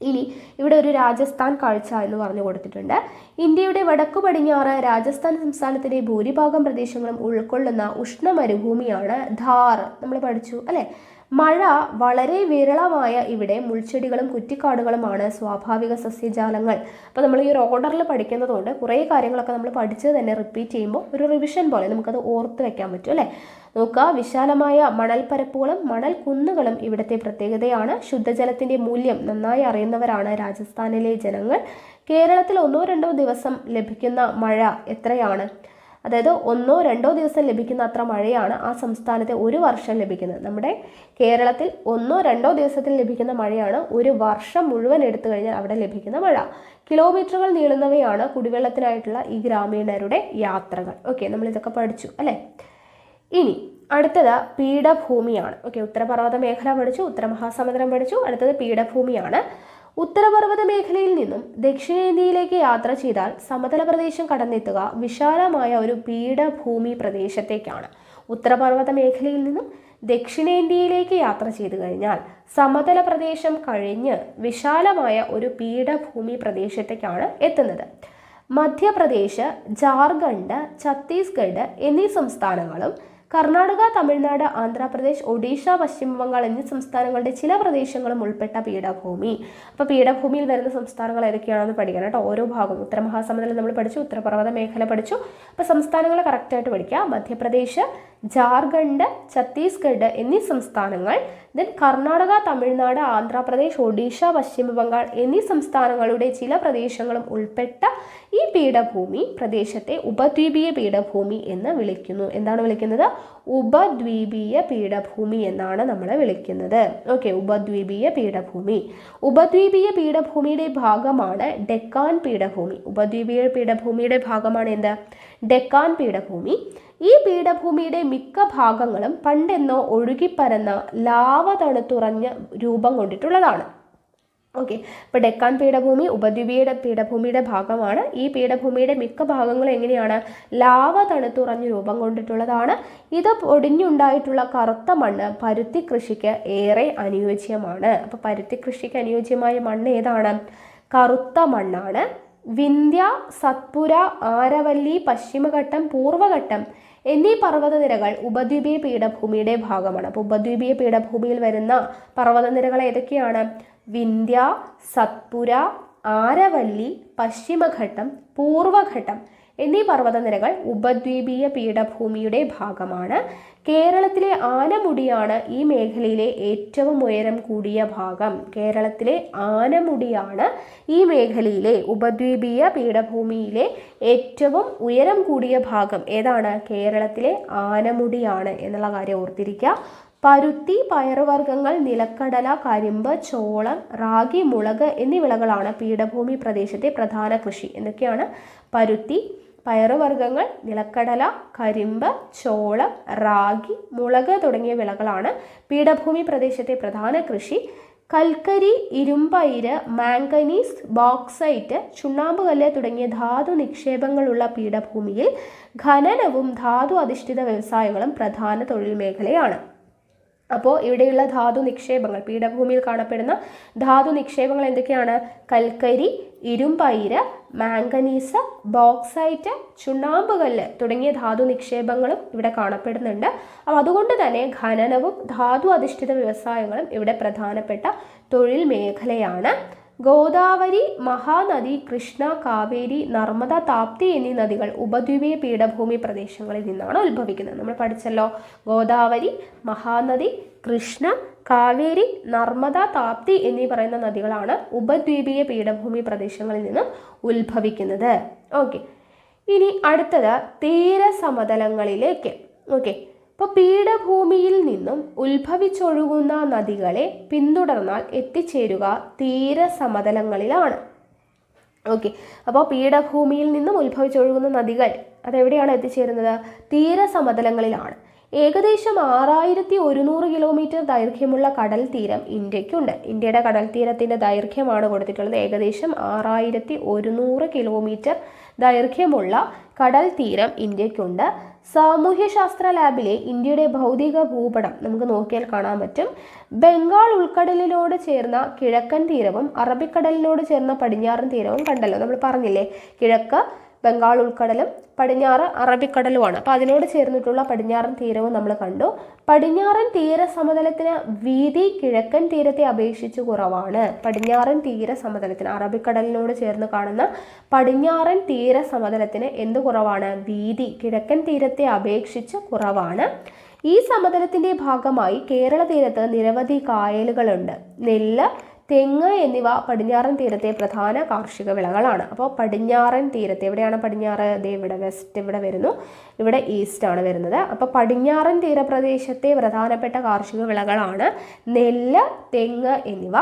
ഇനി ഇവിടെ ഒരു രാജസ്ഥാൻ കാഴ്ച എന്ന് പറഞ്ഞു കൊടുത്തിട്ടുണ്ട്. ഇന്ത്യയുടെ വടക്കു പടിഞ്ഞാറ് രാജസ്ഥാൻ സംസ്ഥാനത്തിന്റെ ഭൂരിഭാഗം പ്രദേശങ്ങളും ഉൾക്കൊള്ളുന്ന ഉഷ്ണ മരുഭൂമിയാണ് ധാർ. നമ്മൾ പഠിച്ചു അല്ലെ. മഴ വളരെ വിരളമായ ഇവിടെ മുൾച്ചെടികളും കുറ്റിക്കാടുകളുമാണ് സ്വാഭാവിക സസ്യജാലങ്ങൾ. അപ്പോൾ നമ്മൾ ഈ ഒരു ഓർഡറിൽ പഠിക്കുന്നതുകൊണ്ട് കുറേ കാര്യങ്ങളൊക്കെ നമ്മൾ പഠിച്ചത് തന്നെ റിപ്പീറ്റ് ചെയ്യുമ്പോൾ ഒരു റിവിഷൻ പോലെ നമുക്കത് ഓർത്ത് വെക്കാൻ പറ്റും അല്ലേ. നോക്കുക, വിശാലമായ മണൽപ്പരപ്പുകളും മണൽ കുന്നുകളും ഇവിടുത്തെ പ്രത്യേകതയാണ്. ശുദ്ധജലത്തിന്റെ മൂല്യം നന്നായി അറിയുന്നവരാണ് രാജസ്ഥാനിലെ ജനങ്ങൾ. കേരളത്തിൽ 1-2 ദിവസം ലഭിക്കുന്ന മഴ എത്രയാണ്? അതായത് 1-2 ദിവസം ലഭിക്കുന്ന അത്ര മഴയാണ് ആ സംസ്ഥാനത്തെ ഒരു വർഷം ലഭിക്കുന്നത്. നമ്മുടെ കേരളത്തിൽ 1-2 ദിവസത്തിൽ ലഭിക്കുന്ന മഴയാണ് ഒരു വർഷം മുഴുവൻ എടുത്തു കഴിഞ്ഞാൽ അവിടെ ലഭിക്കുന്ന മഴ. കിലോമീറ്ററുകൾ നീളുന്നവയാണ് കുടിവെള്ളത്തിനായിട്ടുള്ള ഈ ഗ്രാമീണരുടെ യാത്രകൾ. ഓക്കെ, നമ്മൾ ഇതൊക്കെ പഠിച്ചു അല്ലേ. ഇനി അടുത്തത് പീഠഭൂമിയാണ്. ഓക്കെ, ഉത്തരപർവ്വത മേഖല പഠിച്ചു, ഉത്തരമഹാസമുദ്രം പഠിച്ചു. അടുത്തത് പീഠഭൂമിയാണ്. ഉത്തരപർവ്വത മേഖലയിൽ നിന്നും ദക്ഷിണേന്ത്യയിലേക്ക് യാത്ര ചെയ്താൽ സമതല പ്രദേശം കടന്നെത്തുക വിശാലമായ ഒരു പീഠഭൂമി പ്രദേശത്തേക്കാണ്. ഉത്തരപർവ്വത മേഖലയിൽ നിന്നും ദക്ഷിണേന്ത്യയിലേക്ക് യാത്ര ചെയ്തു കഴിഞ്ഞാൽ സമതല പ്രദേശം കഴിഞ്ഞ് വിശാലമായ ഒരു പീഠഭൂമി പ്രദേശത്തേക്കാണ് എത്തുന്നത്. മധ്യപ്രദേശ്, ജാർഖണ്ഡ്, ഛത്തീസ്ഗഡ് എന്നീ സംസ്ഥാനങ്ങളും കർണാടക, തമിഴ്നാട്, ആന്ധ്രാപ്രദേശ്, ഒഡീഷ, പശ്ചിമ ബംഗാൾ എന്നീ സംസ്ഥാനങ്ങളുടെ ചില പ്രദേശങ്ങളും ഉൾപ്പെട്ട പീഠഭൂമി. അപ്പോൾ പീഠഭൂമിയിൽ വരുന്ന സംസ്ഥാനങ്ങൾ ഏതൊക്കെയാണെന്ന് പഠിക്കണം കേട്ടോ. ഓരോ ഭാഗം ഉത്തരമഹാസമുദ്രം നമ്മൾ പഠിച്ചു, ഉത്തരപർവ്വത മേഖല പഠിച്ചു. അപ്പോൾ സംസ്ഥാനങ്ങൾ കറക്റ്റായിട്ട് പഠിക്കുക. മധ്യപ്രദേശ്, ജാർഖണ്ഡ്, ഛത്തീസ്ഗഡ് എന്നീ സംസ്ഥാനങ്ങൾ, ദെൻ കർണാടക, തമിഴ്നാട്, ആന്ധ്രാപ്രദേശ്, ഒഡീഷ, പശ്ചിമ ബംഗാൾ എന്നീ സംസ്ഥാനങ്ങളുടെ ചില പ്രദേശങ്ങളും ഉൾപ്പെട്ട ഈ പീഠഭൂമി പ്രദേശത്തെ ഉപദ്വീപീയ പീഠഭൂമി എന്ന് വിളിക്കുന്നു. എന്താണ് വിളിക്കുന്നത്? ഉപദ്വീപീയ പീഠഭൂമി എന്നാണ് നമ്മൾ വിളിക്കുന്നത്. ഓക്കെ, ഉപദ്വീപീയ പീഠഭൂമി. ഉപദ്വീപീയ പീഠഭൂമിയുടെ ഭാഗമാണ് ഡെക്കാൻ പീഠഭൂമി. ഉപദ്വീപീയ പീഠഭൂമിയുടെ ഭാഗമാണ് എന്ത്? ഡെക്കാൻ പീഠഭൂമി. ഈ പീഠഭൂമിയുടെ മിക്ക ഭാഗങ്ങളും പണ്ടെന്നോ ഒഴുകിപ്പരന്ന ലാവ തണുത്തുറഞ്ഞ രൂപം കൊണ്ടിട്ടുള്ളതാണ്. ഓക്കെ, ഇപ്പോൾ ഡെക്കാൻ പീഠഭൂമി ഉപദ്വീപീയ പീഠഭൂമിയുടെ ഭാഗമാണ്. ഈ പീഠഭൂമിയുടെ മിക്ക ഭാഗങ്ങളും എങ്ങനെയാണ്? ലാവ തണുത്തുറഞ്ഞ് രൂപം കൊണ്ടിട്ടുള്ളതാണ്. ഇത് പൊടിഞ്ഞുണ്ടായിട്ടുള്ള കറുത്ത മണ്ണ് പരുത്തി കൃഷിക്ക് ഏറെ അനുയോജ്യമാണ്. അപ്പോൾ പരുത്തി കൃഷിക്ക് അനുയോജ്യമായ മണ്ണ് ഏതാണ്? കറുത്ത മണ്ണാണ്. വിന്ധ്യ, സത്പുര, ആരവല്ലി, പശ്ചിമഘട്ടം, പൂർവ്വഘട്ടം എന്നീ പർവ്വതനിരകൾ ഉപദ്വീപീയ പീഠഭൂമിയുടെ ഭാഗമാണ്. അപ്പോൾ ഉപദ്വീപീയ പീഠഭൂമിയിൽ വരുന്ന പർവ്വതനിരകൾ ഏതൊക്കെയാണ്? വിന്ധ്യ, സത്പുര, ആരവല്ലി, പശ്ചിമഘട്ടം, പൂർവ്വഘട്ടം എന്നീ പർവ്വതനിരകൾ ഉപദ്വീപീയ പീഠഭൂമിയുടെ ഭാഗമാണ്. കേരളത്തിലെ ആനമുടിയാണ് ഈ മേഖലയിലെ ഏറ്റവും ഉയരം കൂടിയ ഭാഗം. കേരളത്തിലെ ആനമുടിയാണ് ഈ മേഖലയിലെ ഉപദ്വീപീയ പീഠഭൂമിയിലെ ഏറ്റവും ഉയരം കൂടിയ ഭാഗം. ഏതാണ്? കേരളത്തിലെ ആനമുടിയാണ് എന്നുള്ള കാര്യം ഓർത്തിരിക്കുക. പരുത്തി, പയറുവർഗ്ഗങ്ങൾ, നിലക്കടല, കരിമ്പ്, ചോളം, റാഗി, മുളക് എന്നീ വിളകളാണ് പീഠഭൂമി പ്രദേശത്തെ പ്രധാന കൃഷി. എന്തൊക്കെയാണ്? പരുത്തി, പയറുവർഗ്ഗങ്ങൾ, നിലക്കടല, കരിമ്പ്, ചോളം, റാഗി, മുളക് തുടങ്ങിയ വിളകളാണ് പീഠഭൂമി പ്രദേശത്തെ പ്രധാന കൃഷി. കൽക്കരി, ഇരുമ്പയിര്, മാംഗനീസ്, ബോക്സൈറ്റ്, ചുണ്ണാമ്പുകല്ല് തുടങ്ങിയ ധാതു നിക്ഷേപങ്ങളുള്ള പീഠഭൂമിയിൽ ഖനനവും ധാതു അധിഷ്ഠിത വ്യവസായങ്ങളും പ്രധാന തൊഴിൽ മേഖലയാണ്. അപ്പോൾ ഇവിടെയുള്ള ധാതു നിക്ഷേപങ്ങൾ, പീഠഭൂമിയിൽ കാണപ്പെടുന്ന ധാതു നിക്ഷേപങ്ങൾ എന്തൊക്കെയാണ്? കൽക്കരി, ഇരുമ്പയിര്, മാംഗനീസ്, ബോക്സൈറ്റ്, ചുണ്ണാമ്പുകല്ല് തുടങ്ങിയ ധാതു നിക്ഷേപങ്ങളും ഇവിടെ കാണപ്പെടുന്നുണ്ട്. അപ്പോൾ അതുകൊണ്ട് തന്നെ ഖനനവും ധാതു അധിഷ്ഠിത വ്യവസായങ്ങളും ഇവിടെ പ്രധാനപ്പെട്ട തൊഴിൽ മേഖലയാണ്. ഗോദാവരി, മഹാനദി, കൃഷ്ണ, കാവേരി, നർമ്മദ, താപ്തി എന്നീ നദികൾ ഉപദ്വീപീയ പീഠഭൂമി പ്രദേശങ്ങളിൽ നിന്നാണ് ഉത്ഭവിക്കുന്നത്. നമ്മൾ പഠിച്ചല്ലോ, ഗോദാവരി, മഹാനദി, കൃഷ്ണ, കാവേരി, നർമ്മദ, താപ്തി എന്നീ പറയുന്ന നദികളാണ് ഉപദ്വീപീയ പീഠഭൂമി പ്രദേശങ്ങളിൽ നിന്നും ഉത്ഭവിക്കുന്നത്. ഓക്കെ, ഇനി അടുത്തത് തീരസമതലങ്ങളിലേക്ക്. ഓക്കെ, ഇപ്പോൾ പീഠഭൂമിയിൽ നിന്നും ഉത്ഭവിച്ചൊഴുകുന്ന നദികളെ പിന്തുടർന്നാൽ എത്തിച്ചേരുക തീരസമതലങ്ങളിലാണ്. ഓക്കെ, അപ്പോൾ പീഠഭൂമിയിൽ നിന്നും ഉത്ഭവിച്ചൊഴുകുന്ന നദികൾ അതെവിടെയാണ് എത്തിച്ചേരുന്നത്? തീരസമതലങ്ങളിലാണ്. ഏകദേശം 6100 കിലോമീറ്റർ ദൈർഘ്യമുള്ള കടൽ തീരം ഇന്ത്യക്കുണ്ട്. ഇന്ത്യയുടെ കടൽ തീരത്തിൻ്റെ ദൈർഘ്യമാണ് കൊടുത്തിട്ടുള്ളത്. ഏകദേശം 6100 കിലോമീറ്റർ ദൈർഘ്യമുള്ള കടൽ തീരം ഇന്ത്യക്കുണ്ട്. സാമൂഹ്യശാസ്ത്ര ലാബിലെ ഇന്ത്യയുടെ ഭൗതിക ഭൂപടം നമുക്ക് നോക്കിയാൽ കാണാൻ പറ്റും. ബംഗാൾ ഉൾക്കടലിനോട് ചേർന്ന കിഴക്കൻ തീരവും അറബിക്കടലിനോട് ചേർന്ന പടിഞ്ഞാറൻ തീരവും കണ്ടല്ലോ. നമ്മൾ പറഞ്ഞില്ലേ, കിഴക്ക് ബംഗാൾ ഉൾക്കടലും പടിഞ്ഞാറ് അറബിക്കടലുമാണ്. അപ്പോൾ അതിനോട് ചേർന്നിട്ടുള്ള പടിഞ്ഞാറൻ തീരവും നമ്മൾ കണ്ടു. പടിഞ്ഞാറൻ തീര സമതലത്തിന് വീതി കിഴക്കൻ തീരത്തെ അപേക്ഷിച്ച് കുറവാണ്. പടിഞ്ഞാറൻ തീര സമതലത്തിന്, അറബിക്കടലിനോട് ചേർന്ന് കാണുന്ന പടിഞ്ഞാറൻ തീര സമതലത്തിന് എന്ത് കുറവാണ്? വീതി കിഴക്കൻ തീരത്തെ അപേക്ഷിച്ച് കുറവാണ്. ഈ സമതലത്തിൻ്റെ ഭാഗമായി കേരള തീരത്ത് നിരവധി കായലുകളുണ്ട്. നെല്ല്, തെങ്ങ് എന്നിവ പടിഞ്ഞാറൻ തീരത്തെ പ്രധാന കാർഷിക വിളകളാണ്. അപ്പോൾ പടിഞ്ഞാറൻ തീരത്ത്, എവിടെയാണ് പടിഞ്ഞാറ്? ഇവിടെ വെസ്റ്റ് ഇവിടെ വരുന്നു, ഇവിടെ ഈസ്റ്റ് ആണ് വരുന്നത്. അപ്പോൾ പടിഞ്ഞാറൻ തീരപ്രദേശത്തെ പ്രധാനപ്പെട്ട കാർഷിക വിളകളാണ് നെല്ല്, തെങ്ങ് എന്നിവ.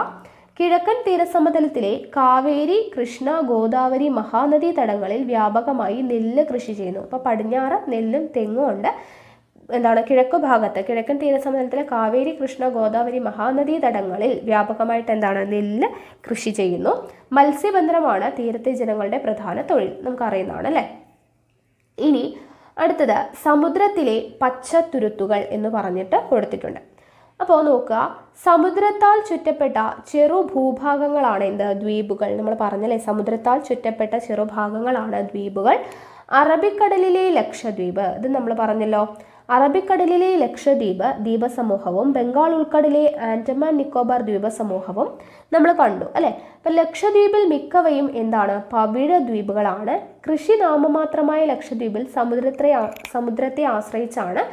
കിഴക്കൻ തീരസമതലത്തിലെ കാവേരി, കൃഷ്ണ, ഗോദാവരി, മഹാനദി തടങ്ങളിൽ വ്യാപകമായി നെല്ല് കൃഷി ചെയ്യുന്നു. അപ്പോൾ പടിഞ്ഞാറ് നെല്ലും തെങ്ങും ഉണ്ട്. എന്താണ്? കിഴക്കു ഭാഗത്ത്, കിഴക്കൻ തീരസമതലത്തിലെ കാവേരി, കൃഷ്ണ, ഗോദാവരി, മഹാനദി തടങ്ങളിൽ വ്യാപകമായിട്ട് എന്താണ്? നെല്ല് കൃഷി ചെയ്യുന്നു. മത്സ്യബന്ധനമാണ് തീരത്തെ ജനങ്ങളുടെ പ്രധാന തൊഴിൽ, നമുക്കറിയുന്നതാണ് അല്ലേ. ഇനി അടുത്തത് സമുദ്രത്തിലെ പച്ചത്തുരുത്തുകൾ എന്ന് പറഞ്ഞിട്ട് കൊടുത്തിട്ടുണ്ട്. അപ്പോൾ നോക്കുക, സമുദ്രത്താൽ ചുറ്റപ്പെട്ട ചെറു ഭൂഭാഗങ്ങളാണ് എന്ത്? ദ്വീപുകൾ. നമ്മൾ പറഞ്ഞല്ലേ, സമുദ്രത്താൽ ചുറ്റപ്പെട്ട ചെറുഭാഗങ്ങളാണ് ദ്വീപുകൾ. അറബിക്കടലിലെ ലക്ഷദ്വീപ്, ഇത് നമ്മൾ പറഞ്ഞല്ലോ. അറബിക്കടലിലെ ലക്ഷദ്വീപ് ദ്വീപസമൂഹവും ബംഗാൾ ഉൾക്കടലിലെ ആൻഡമാൻ നിക്കോബാർ ദ്വീപസമൂഹവും നമ്മൾ കണ്ടു അല്ലേ. അപ്പം ലക്ഷദ്വീപിൽ മിക്കവയും എന്താണ്? പവിഴ ദ്വീപുകളാണ്. കൃഷി നാമമാത്രമായ ലക്ഷദ്വീപിൽ സമുദ്രത്തെ ആശ്രയിച്ചാണ്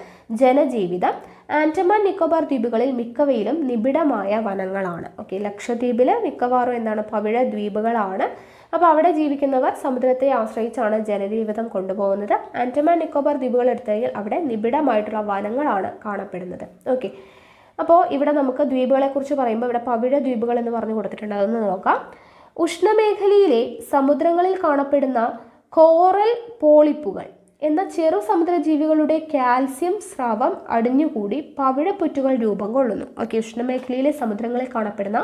ജനജീവിതം. ആൻഡമാൻ നിക്കോബാർ ദ്വീപുകളിൽ മിക്കവയിലും നിബിഡമായ വനങ്ങളാണ്. ഓക്കെ, ലക്ഷദ്വീപിൽ മിക്കവാറും എന്താണ്? പവിഴ ദ്വീപുകളാണ്. അപ്പോൾ അവിടെ ജീവിക്കുന്നവർ സമുദ്രത്തെ ആശ്രയിച്ചാണ് ജനജീവിതം കൊണ്ടുപോകുന്നത്. ആൻഡമാൻ നിക്കോബാർ ദ്വീപുകൾ എടുത്തു കഴിഞ്ഞാൽ അവിടെ നിബിഡമായിട്ടുള്ള വനങ്ങളാണ് കാണപ്പെടുന്നത്. ഓക്കെ, അപ്പോൾ ഇവിടെ നമുക്ക് ദ്വീപുകളെക്കുറിച്ച് പറയുമ്പോൾ ഇവിടെ പവിഴ ദ്വീപുകൾ എന്ന് പറഞ്ഞു കൊടുത്തിട്ടുണ്ട്. അതൊന്ന് നോക്കാം. ഉഷ്ണമേഖലയിലെ സമുദ്രങ്ങളിൽ കാണപ്പെടുന്ന കോറൽ പോളിപ്പുകൾ എന്ന ചെറു സമുദ്രജീവികളുടെ കാൽസ്യം സ്രാവം അടിഞ്ഞുകൂടി പവിഴപ്പുറ്റുകൾ രൂപം കൊള്ളുന്നു. ഓക്കെ, ഉഷ്ണമേഖലയിലെ സമുദ്രങ്ങളിൽ കാണപ്പെടുന്ന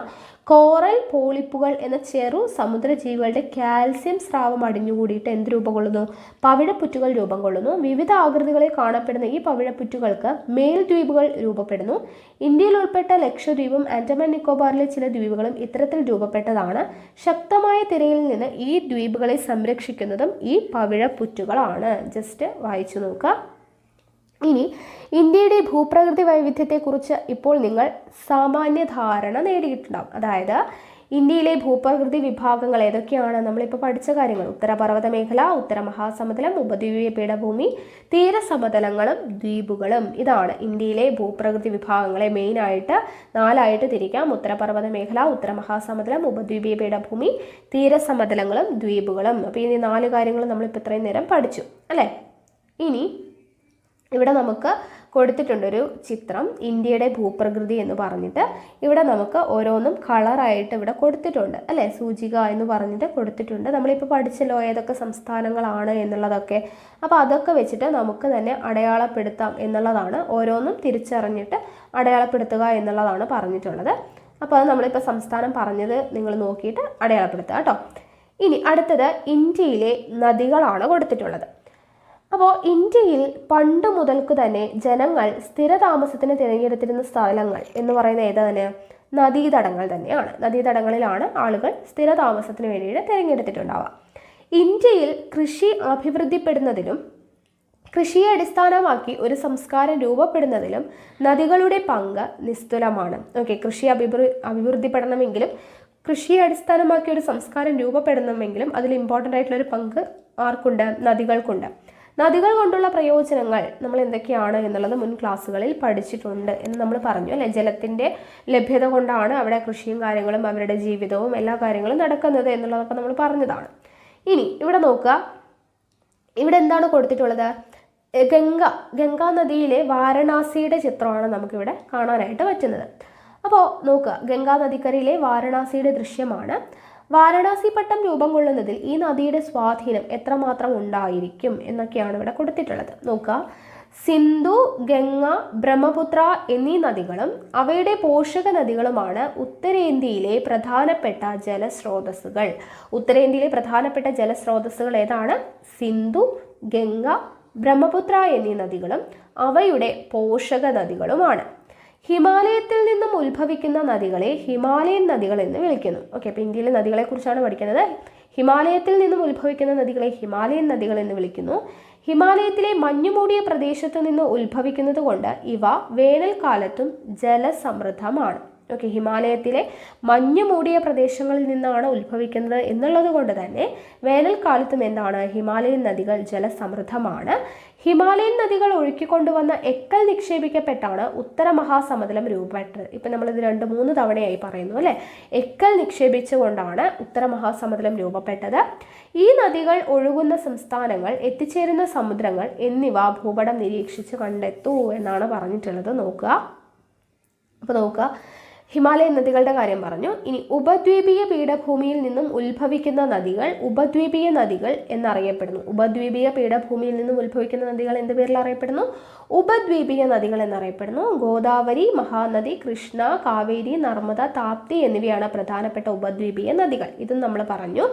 കോറൽ പോളിപ്പുകൾ എന്ന ചെറു സമുദ്രജീവികളുടെ കാൽസ്യം സ്രാവം അടിഞ്ഞുകൂടിയിട്ട് എന്ത് രൂപം കൊള്ളുന്നു? പവിഴപ്പുറ്റുകൾ രൂപം കൊള്ളുന്നു. വിവിധ ആകൃതികളിൽ കാണപ്പെടുന്ന ഈ പവിഴപ്പുറ്റുകൾക്ക് മേൽദ്വീപുകൾ രൂപപ്പെടുന്നു. ഇന്ത്യയിൽ ഉൾപ്പെട്ട ലക്ഷദ്വീപും ആൻഡമാൻ നിക്കോബാറിലെ ചില ദ്വീപുകളും ഇത്തരത്തിൽ രൂപപ്പെട്ടതാണ്. ശക്തമായ തിരയിൽ നിന്ന് ഈ ദ്വീപുകളെ സംരക്ഷിക്കുന്നതും ഈ പവിഴപ്പുറ്റുകളാണ്. ജസ്റ്റ് വായിച്ചു നോക്കുക. ഇനി ഇന്ത്യയുടെ ഭൂപ്രകൃതി വൈവിധ്യത്തെക്കുറിച്ച് ഇപ്പോൾ നിങ്ങൾ സാമാന്യ ധാരണ നേടിയിട്ടുണ്ടാകും. അതായത് ഇന്ത്യയിലെ ഭൂപ്രകൃതി വിഭാഗങ്ങൾ ഏതൊക്കെയാണ്? നമ്മളിപ്പോൾ പഠിച്ച കാര്യങ്ങൾ: ഉത്തരപർവ്വത മേഖല, ഉത്തര മഹാസമുദ്രം, ഉപദ്വീപീയ പീഠഭൂമി, തീരസമതലങ്ങളും ദ്വീപുകളും. ഇതാണ് ഇന്ത്യയിലെ ഭൂപ്രകൃതി വിഭാഗങ്ങളെ മെയിനായിട്ട് 4ആയിട്ട് തിരിക്കാം: ഉത്തരപർവ്വത മേഖല, ഉത്തര മഹാസമുദ്രം, ഉപദ്വീപീയ പീഠഭൂമി, തീരസമതലങ്ങളും ദ്വീപുകളും. അപ്പോൾ ഈ 4 കാര്യങ്ങൾ നമ്മളിപ്പോൾ ഇത്രയും നേരം പഠിച്ചു അല്ലേ? ഇനി ഇവിടെ നമുക്ക് കൊടുത്തിട്ടുണ്ടൊരു ചിത്രം, ഇന്ത്യയുടെ ഭൂപ്രകൃതി എന്ന് പറഞ്ഞിട്ട്. ഇവിടെ നമുക്ക് ഓരോന്നും കളറായിട്ട് ഇവിടെ കൊടുത്തിട്ടുണ്ട് അല്ലേ? സൂചിക എന്ന് പറഞ്ഞിട്ട് കൊടുത്തിട്ടുണ്ട്. നമ്മളിപ്പോൾ പഠിച്ചല്ലോ ഏതൊക്കെ സംസ്ഥാനങ്ങളാണ് എന്നുള്ളതൊക്കെ. അപ്പോൾ അതൊക്കെ വെച്ചിട്ട് നമുക്ക് തന്നെ അടയാളപ്പെടുത്താം എന്നുള്ളതാണ്. ഓരോന്നും തിരിച്ചറിഞ്ഞിട്ട് അടയാളപ്പെടുത്തുക എന്നുള്ളതാണ് പറഞ്ഞിട്ടുള്ളത്. അപ്പോൾ അത് നമ്മളിപ്പോൾ സംസ്ഥാനം പറഞ്ഞത് നിങ്ങൾ നോക്കിയിട്ട് അടയാളപ്പെടുത്തുക കേട്ടോ. ഇനി അടുത്തത് ഇന്ത്യയിലെ നദികളാണ് കൊടുത്തിട്ടുള്ളത്. അപ്പോൾ ഇന്ത്യയിൽ പണ്ട് മുതൽക്ക് തന്നെ ജനങ്ങൾ സ്ഥിരതാമസത്തിന് തിരഞ്ഞെടുത്തിരുന്ന സ്ഥലങ്ങൾ എന്ന് പറയുന്നത് ഏതാണ്? നദീതടങ്ങൾ തന്നെയാണ്. നദീതടങ്ങളിലാണ് ആളുകൾ സ്ഥിരതാമസത്തിന് വേണ്ടിയിട്ട് തിരഞ്ഞെടുത്തിട്ടുണ്ടാവുക. ഇന്ത്യയിൽ കൃഷി അഭിവൃദ്ധിപ്പെടുന്നതിലും കൃഷിയെ അടിസ്ഥാനമാക്കി ഒരു സംസ്കാരം രൂപപ്പെടുന്നതിലും നദികളുടെ പങ്ക് നിസ്തുലമാണ്. കൃഷി അഭിവൃദ്ധിപ്പെടണമെങ്കിലും കൃഷിയെ അടിസ്ഥാനമാക്കി ഒരു സംസ്കാരം രൂപപ്പെടണമെങ്കിലും അതിൽ ഇമ്പോർട്ടൻ്റ് ആയിട്ടുള്ളൊരു പങ്ക് ആർക്കുണ്ട്? നദികൾക്കുണ്ട്. നദികൾ കൊണ്ടുള്ള പ്രയോജനങ്ങൾ നമ്മൾ എന്തൊക്കെയാണ് എന്നുള്ളത് മുൻ ക്ലാസ്സുകളിൽ പഠിച്ചിട്ടുണ്ട് എന്ന് നമ്മൾ പറഞ്ഞു അല്ലേ? ജലത്തിൻ്റെ ലഭ്യത കൊണ്ടാണ് അവിടെ കൃഷിയും കാര്യങ്ങളും അവരുടെ ജീവിതവും എല്ലാ കാര്യങ്ങളും നടക്കുന്നത് എന്നുള്ളതൊക്കെ നമ്മൾ പറഞ്ഞതാണ്. ഇനി ഇവിടെ നോക്കുക, ഇവിടെ എന്താണ് കൊടുത്തിട്ടുള്ളത്? ഗംഗാ നദിയിലെ വാരണാസിയുടെ ചിത്രമാണ് നമുക്കിവിടെ കാണാനായിട്ട് പറ്റുന്നത്. അപ്പോൾ നോക്കുക, ഗംഗാ നദിക്കരയിലെ വാരണാസിയുടെ ദൃശ്യമാണ്. വാരണാസി പട്ടം രൂപം കൊള്ളുന്നതിൽ ഈ നദിയുടെ സ്വാധീനം എത്രമാത്രം ഉണ്ടായിരിക്കും എന്നൊക്കെയാണ് ഇവിടെ കൊടുത്തിട്ടുള്ളത്. നോക്കുക, സിന്ധു, ഗംഗ, ബ്രഹ്മപുത്ര എന്നീ നദികളും അവയുടെ പോഷക നദികളുമാണ് ഉത്തരേന്ത്യയിലെ പ്രധാനപ്പെട്ട ജലസ്രോതസ്സുകൾ. ഉത്തരേന്ത്യയിലെ പ്രധാനപ്പെട്ട ജലസ്രോതസ്സുകൾ ഏതാണ്? സിന്ധു, ഗംഗ, ബ്രഹ്മപുത്ര എന്നീ നദികളും അവയുടെ പോഷക നദികളുമാണ്. ഹിമാലയത്തിൽ നിന്നും ഉത്ഭവിക്കുന്ന നദികളെ ഹിമാലയൻ നദികൾ എന്ന് വിളിക്കുന്നു. അപ്പോൾ ഇന്ത്യയിലെ നദികളെക്കുറിച്ചാണ് പഠിക്കുന്നത്. ഹിമാലയത്തിൽ നിന്നും ഉത്ഭവിക്കുന്ന നദികളെ ഹിമാലയൻ നദികൾ എന്ന് വിളിക്കുന്നു. ഹിമാലയത്തിലെ മഞ്ഞുമൂടിയ പ്രദേശത്ത് നിന്ന് ഉത്ഭവിക്കുന്നത് കൊണ്ട് ഇവ വേനൽക്കാലത്തും ജലസമൃദ്ധമാണ്. ഹിമാലയത്തിലെ മഞ്ഞു മൂടിയ പ്രദേശങ്ങളിൽ നിന്നാണ് ഉത്ഭവിക്കുന്നത് എന്നുള്ളത് കൊണ്ട് തന്നെ വേനൽക്കാലത്തും എന്താണ്? ഹിമാലയൻ നദികൾ ജലസമൃദ്ധമാണ്. ഹിമാലയൻ നദികൾ ഒഴുക്കിക്കൊണ്ടുവന്ന എക്കൽ നിക്ഷേപിക്കപ്പെട്ടാണ് ഉത്തര മഹാസമുദ്രം രൂപപ്പെട്ടത്. ഇപ്പം നമ്മളിത് 2-3 തവണയായി പറയുന്നു അല്ലേ? എക്കൽ നിക്ഷേപിച്ചുകൊണ്ടാണ് ഉത്തര മഹാസമുദ്രം രൂപപ്പെട്ടത്. ഈ നദികൾ ഒഴുകുന്ന സംസ്ഥാനങ്ങൾ, എത്തിച്ചേരുന്ന സമുദ്രങ്ങൾ എന്നിവ ഭൂപടം നിരീക്ഷിച്ച് കണ്ടെത്തൂ എന്നാണ് പറഞ്ഞിട്ടുള്ളത്. അപ്പോൾ നോക്കുക, ഹിമാലയൻ നദികളുടെ കാര്യം പറഞ്ഞു. ഇനി ഉപദ്വീപീയ പീഠഭൂമിയിൽ നിന്നും ഉത്ഭവിക്കുന്ന നദികൾ ഉപദ്വീപീയ നദികൾ എന്നറിയപ്പെടുന്നു. ഉപദ്വീപീയ പീഠഭൂമിയിൽ നിന്നും ഉത്ഭവിക്കുന്ന നദികൾ എന്ത് പേരിൽ അറിയപ്പെടുന്നു? ഉപദ്വീപീയ നദികൾ എന്നറിയപ്പെടുന്നു. ഗോദാവരി, മഹാനദി, കൃഷ്ണ, കാവേരി, നർമ്മദ, താപ്തി എന്നിവയാണ് പ്രധാനപ്പെട്ട ഉപദ്വീപീയ നദികൾ. ഇതും നമ്മൾ പറഞ്ഞു.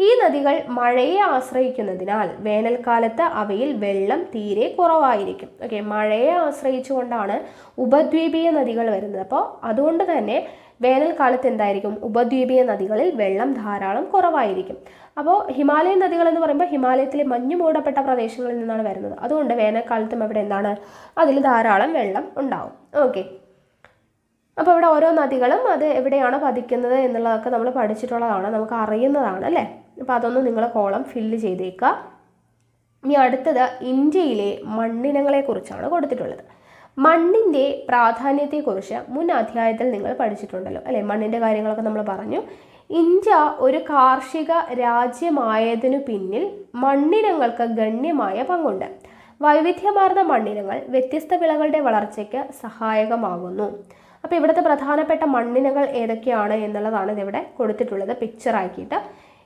ഈ നദികൾ മഴയെ ആശ്രയിക്കുന്നതിനാൽ വേനൽക്കാലത്ത് അവയിൽ വെള്ളം തീരെ കുറവായിരിക്കും. മഴയെ ആശ്രയിച്ചുകൊണ്ടാണ് ഉപദ്വീപീയ നദികൾ വരുന്നത്. അപ്പോൾ അതുകൊണ്ട് തന്നെ വേനൽക്കാലത്ത് എന്തായിരിക്കും? ഉപദ്വീപീയ നദികളിൽ വെള്ളം ധാരാളം കുറവായിരിക്കും. അപ്പോൾ ഹിമാലയൻ നദികൾ എന്ന് പറയുമ്പോൾ ഹിമാലയത്തിലെ മഞ്ഞു മൂടപ്പെട്ട പ്രദേശങ്ങളിൽ നിന്നാണ് വരുന്നത്. അതുകൊണ്ട് വേനൽക്കാലത്തും അവിടെ എന്താണ്? അതിൽ ധാരാളം വെള്ളം ഉണ്ടാവും. അപ്പോൾ ഇവിടെ ഓരോ നദികളും അത് എവിടെയാണ് പതിക്കുന്നത് എന്നുള്ളതൊക്കെ നമ്മൾ പഠിച്ചിട്ടുള്ളതാണ്, നമുക്ക് അറിയുന്നതാണ് അല്ലേ? അപ്പോൾ അതൊന്ന് നിങ്ങൾ കോളം ഫില്ല് ചെയ്തേക്കുക. ഇനി അടുത്തത് ഇന്ത്യയിലെ മണ്ണിനങ്ങളെക്കുറിച്ചാണ് കൊടുത്തിട്ടുള്ളത്. മണ്ണിൻ്റെ പ്രാധാന്യത്തെക്കുറിച്ച് മുൻ അധ്യായത്തിൽ നിങ്ങൾ പഠിച്ചിട്ടുണ്ടല്ലോ അല്ലേ? മണ്ണിൻ്റെ കാര്യങ്ങളൊക്കെ നമ്മൾ പറഞ്ഞു. ഇന്ത്യ ഒരു കാർഷിക രാജ്യമായതിനു പിന്നിൽ മണ്ണിനങ്ങൾക്ക് ഗണ്യമായ പങ്കുണ്ട്. വൈവിധ്യമാർന്ന മണ്ണിനങ്ങൾ വ്യത്യസ്ത വിളകളുടെ വളർച്ചയ്ക്ക് സഹായകമാകുന്നു. അപ്പോൾ ഇവിടുത്തെ പ്രധാനപ്പെട്ട മണ്ണിനങ്ങൾ ഏതൊക്കെയാണ് എന്നുള്ളതാണ് ഇതിവിടെ കൊടുത്തിട്ടുള്ളത് പിക്ചർ ആക്കിയിട്ട്.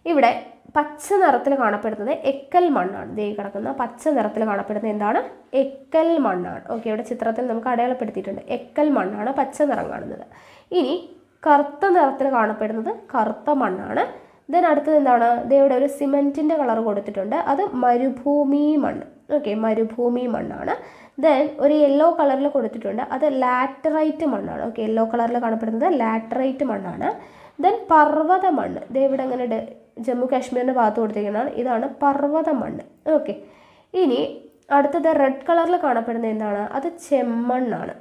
ഇവിടെ പച്ച നിറത്തിൽ കാണപ്പെടുന്നത് എക്കൽ മണ്ണാണ്. ദേ കിടക്കുന്ന പച്ച നിറത്തിൽ കാണപ്പെടുന്നത് എന്താണ്? എക്കൽ മണ്ണാണ്. ഇവിടെ ചിത്രത്തിൽ നമുക്ക് അടയാളപ്പെടുത്തിയിട്ടുണ്ട്. എക്കൽ മണ്ണാണ് പച്ച നിറം കാണുന്നത്. ഇനി കറുത്ത നിറത്തിൽ കാണപ്പെടുന്നത് കറുത്ത മണ്ണാണ്. ദെൻ അടുത്തത് എന്താണ്? ഇവിടെ ഒരു സിമെൻറ്റിൻ്റെ കളർ കൊടുത്തിട്ടുണ്ട്. അത് മരുഭൂമി മണ്ണ്. മരുഭൂമി മണ്ണാണ്. ദെൻ ഒരു യെല്ലോ കളറിൽ കൊടുത്തിട്ടുണ്ട്. അത് ലാറ്ററൈറ്റ് മണ്ണാണ്. യെല്ലോ കളറിൽ കാണപ്പെടുന്നത് ലാറ്ററൈറ്റ് മണ്ണാണ്. ദെൻ പർവ്വത മണ്ണ്. ഇവിടെ അങ്ങനെ ജമ്മു കാശ്മീരിൻ്റെ ഭാഗത്ത് കൊടുത്തിരിക്കുന്നതാണ്. ഇതാണ് പർവ്വത മണ്ണ്. ഇനി അടുത്തത് റെഡ് കളറിൽ കാണപ്പെടുന്നത് എന്താണ്? അത് ചെമ്മണ്ണാണ്.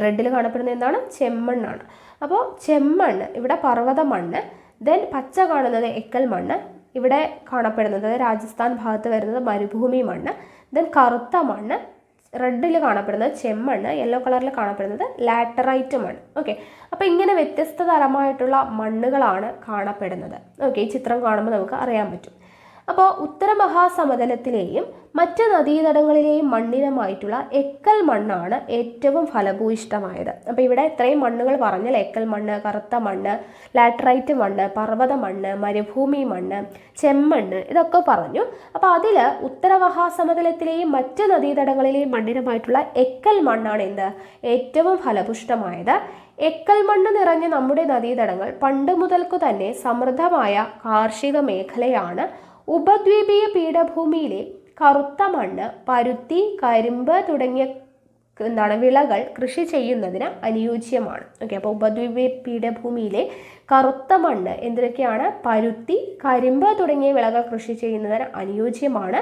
റെഡിൽ കാണപ്പെടുന്നത് എന്താണ്? ചെമ്മണ്ണാണ്. അപ്പോൾ ചെമ്മണ്ണ്, ഇവിടെ പർവ്വത മണ്ണ്. ദെൻ പച്ച കാണുന്നത് എക്കൽ മണ്ണ്, ഇവിടെ കാണപ്പെടുന്നത് രാജസ്ഥാൻ ഭാഗത്ത് വരുന്നത് മരുഭൂമി മണ്ണ്. ദെൻ കറുത്ത മണ്ണ്, റെഡിൽ കാണപ്പെടുന്നത് ചെമ്മണ്ണ്, യെല്ലോ കളറിൽ കാണപ്പെടുന്നത് ലാറ്ററൈറ്റ് മണ്ണ്. ഓക്കെ, അപ്പോൾ ഇങ്ങനെ വ്യത്യസ്ത തരമായിട്ടുള്ള മണ്ണുകളാണ് കാണപ്പെടുന്നത്. ഓക്കെ, ഈ ചിത്രം കാണുമ്പോൾ നമുക്ക് അറിയാൻ പറ്റും. അപ്പോൾ ഉത്തര മഹാസമതലത്തിലെയും മറ്റ് നദീതടങ്ങളിലെയും മണ്ണിനമായിട്ടുള്ള എക്കൽ മണ്ണാണ് ഏറ്റവും ഫലഭൂയിഷ്ടമായത്. അപ്പോൾ ഇവിടെ ഇത്രയും മണ്ണുകൾ പറഞ്ഞാൽ എക്കൽ മണ്ണ്, കറുത്ത മണ്ണ്, ലാറ്ററൈറ്റ് മണ്ണ്, പർവ്വത മണ്ണ്, മരുഭൂമി മണ്ണ്, ചെമ്മണ്ണ്, ഇതൊക്കെ പറഞ്ഞു. അപ്പോൾ അതിൽ ഉത്തര മഹാസമതലത്തിലെയും മറ്റ് നദീതടങ്ങളിലെയും മണ്ണിനമായിട്ടുള്ള എക്കൽ മണ്ണാണ് എന്ത് ഏറ്റവും ഫലപുഷ്ടമായത്. എക്കൽ മണ്ണ് നിറഞ്ഞ നമ്മുടെ നദീതടങ്ങൾ പണ്ട് മുതൽക്കു തന്നെ സമൃദ്ധമായ കാർഷിക മേഖലയാണ്. ഉപദ്വീപീയ പീഠഭൂമിയിലെ കറുത്ത മണ്ണ് പരുത്തി, കരിമ്പ് തുടങ്ങിയ വിളകൾ കൃഷി ചെയ്യുന്നതിന് അനുയോജ്യമാണ്. ഓക്കെ, അപ്പോൾ ഉപദ്വീപീയ പീഠഭൂമിയിലെ കറുത്ത മണ്ണ് എന്തൊക്കെയാണ്? പരുത്തി, കരിമ്പ് തുടങ്ങിയ വിളകൾ കൃഷി ചെയ്യുന്നതിന് അനുയോജ്യമാണ്.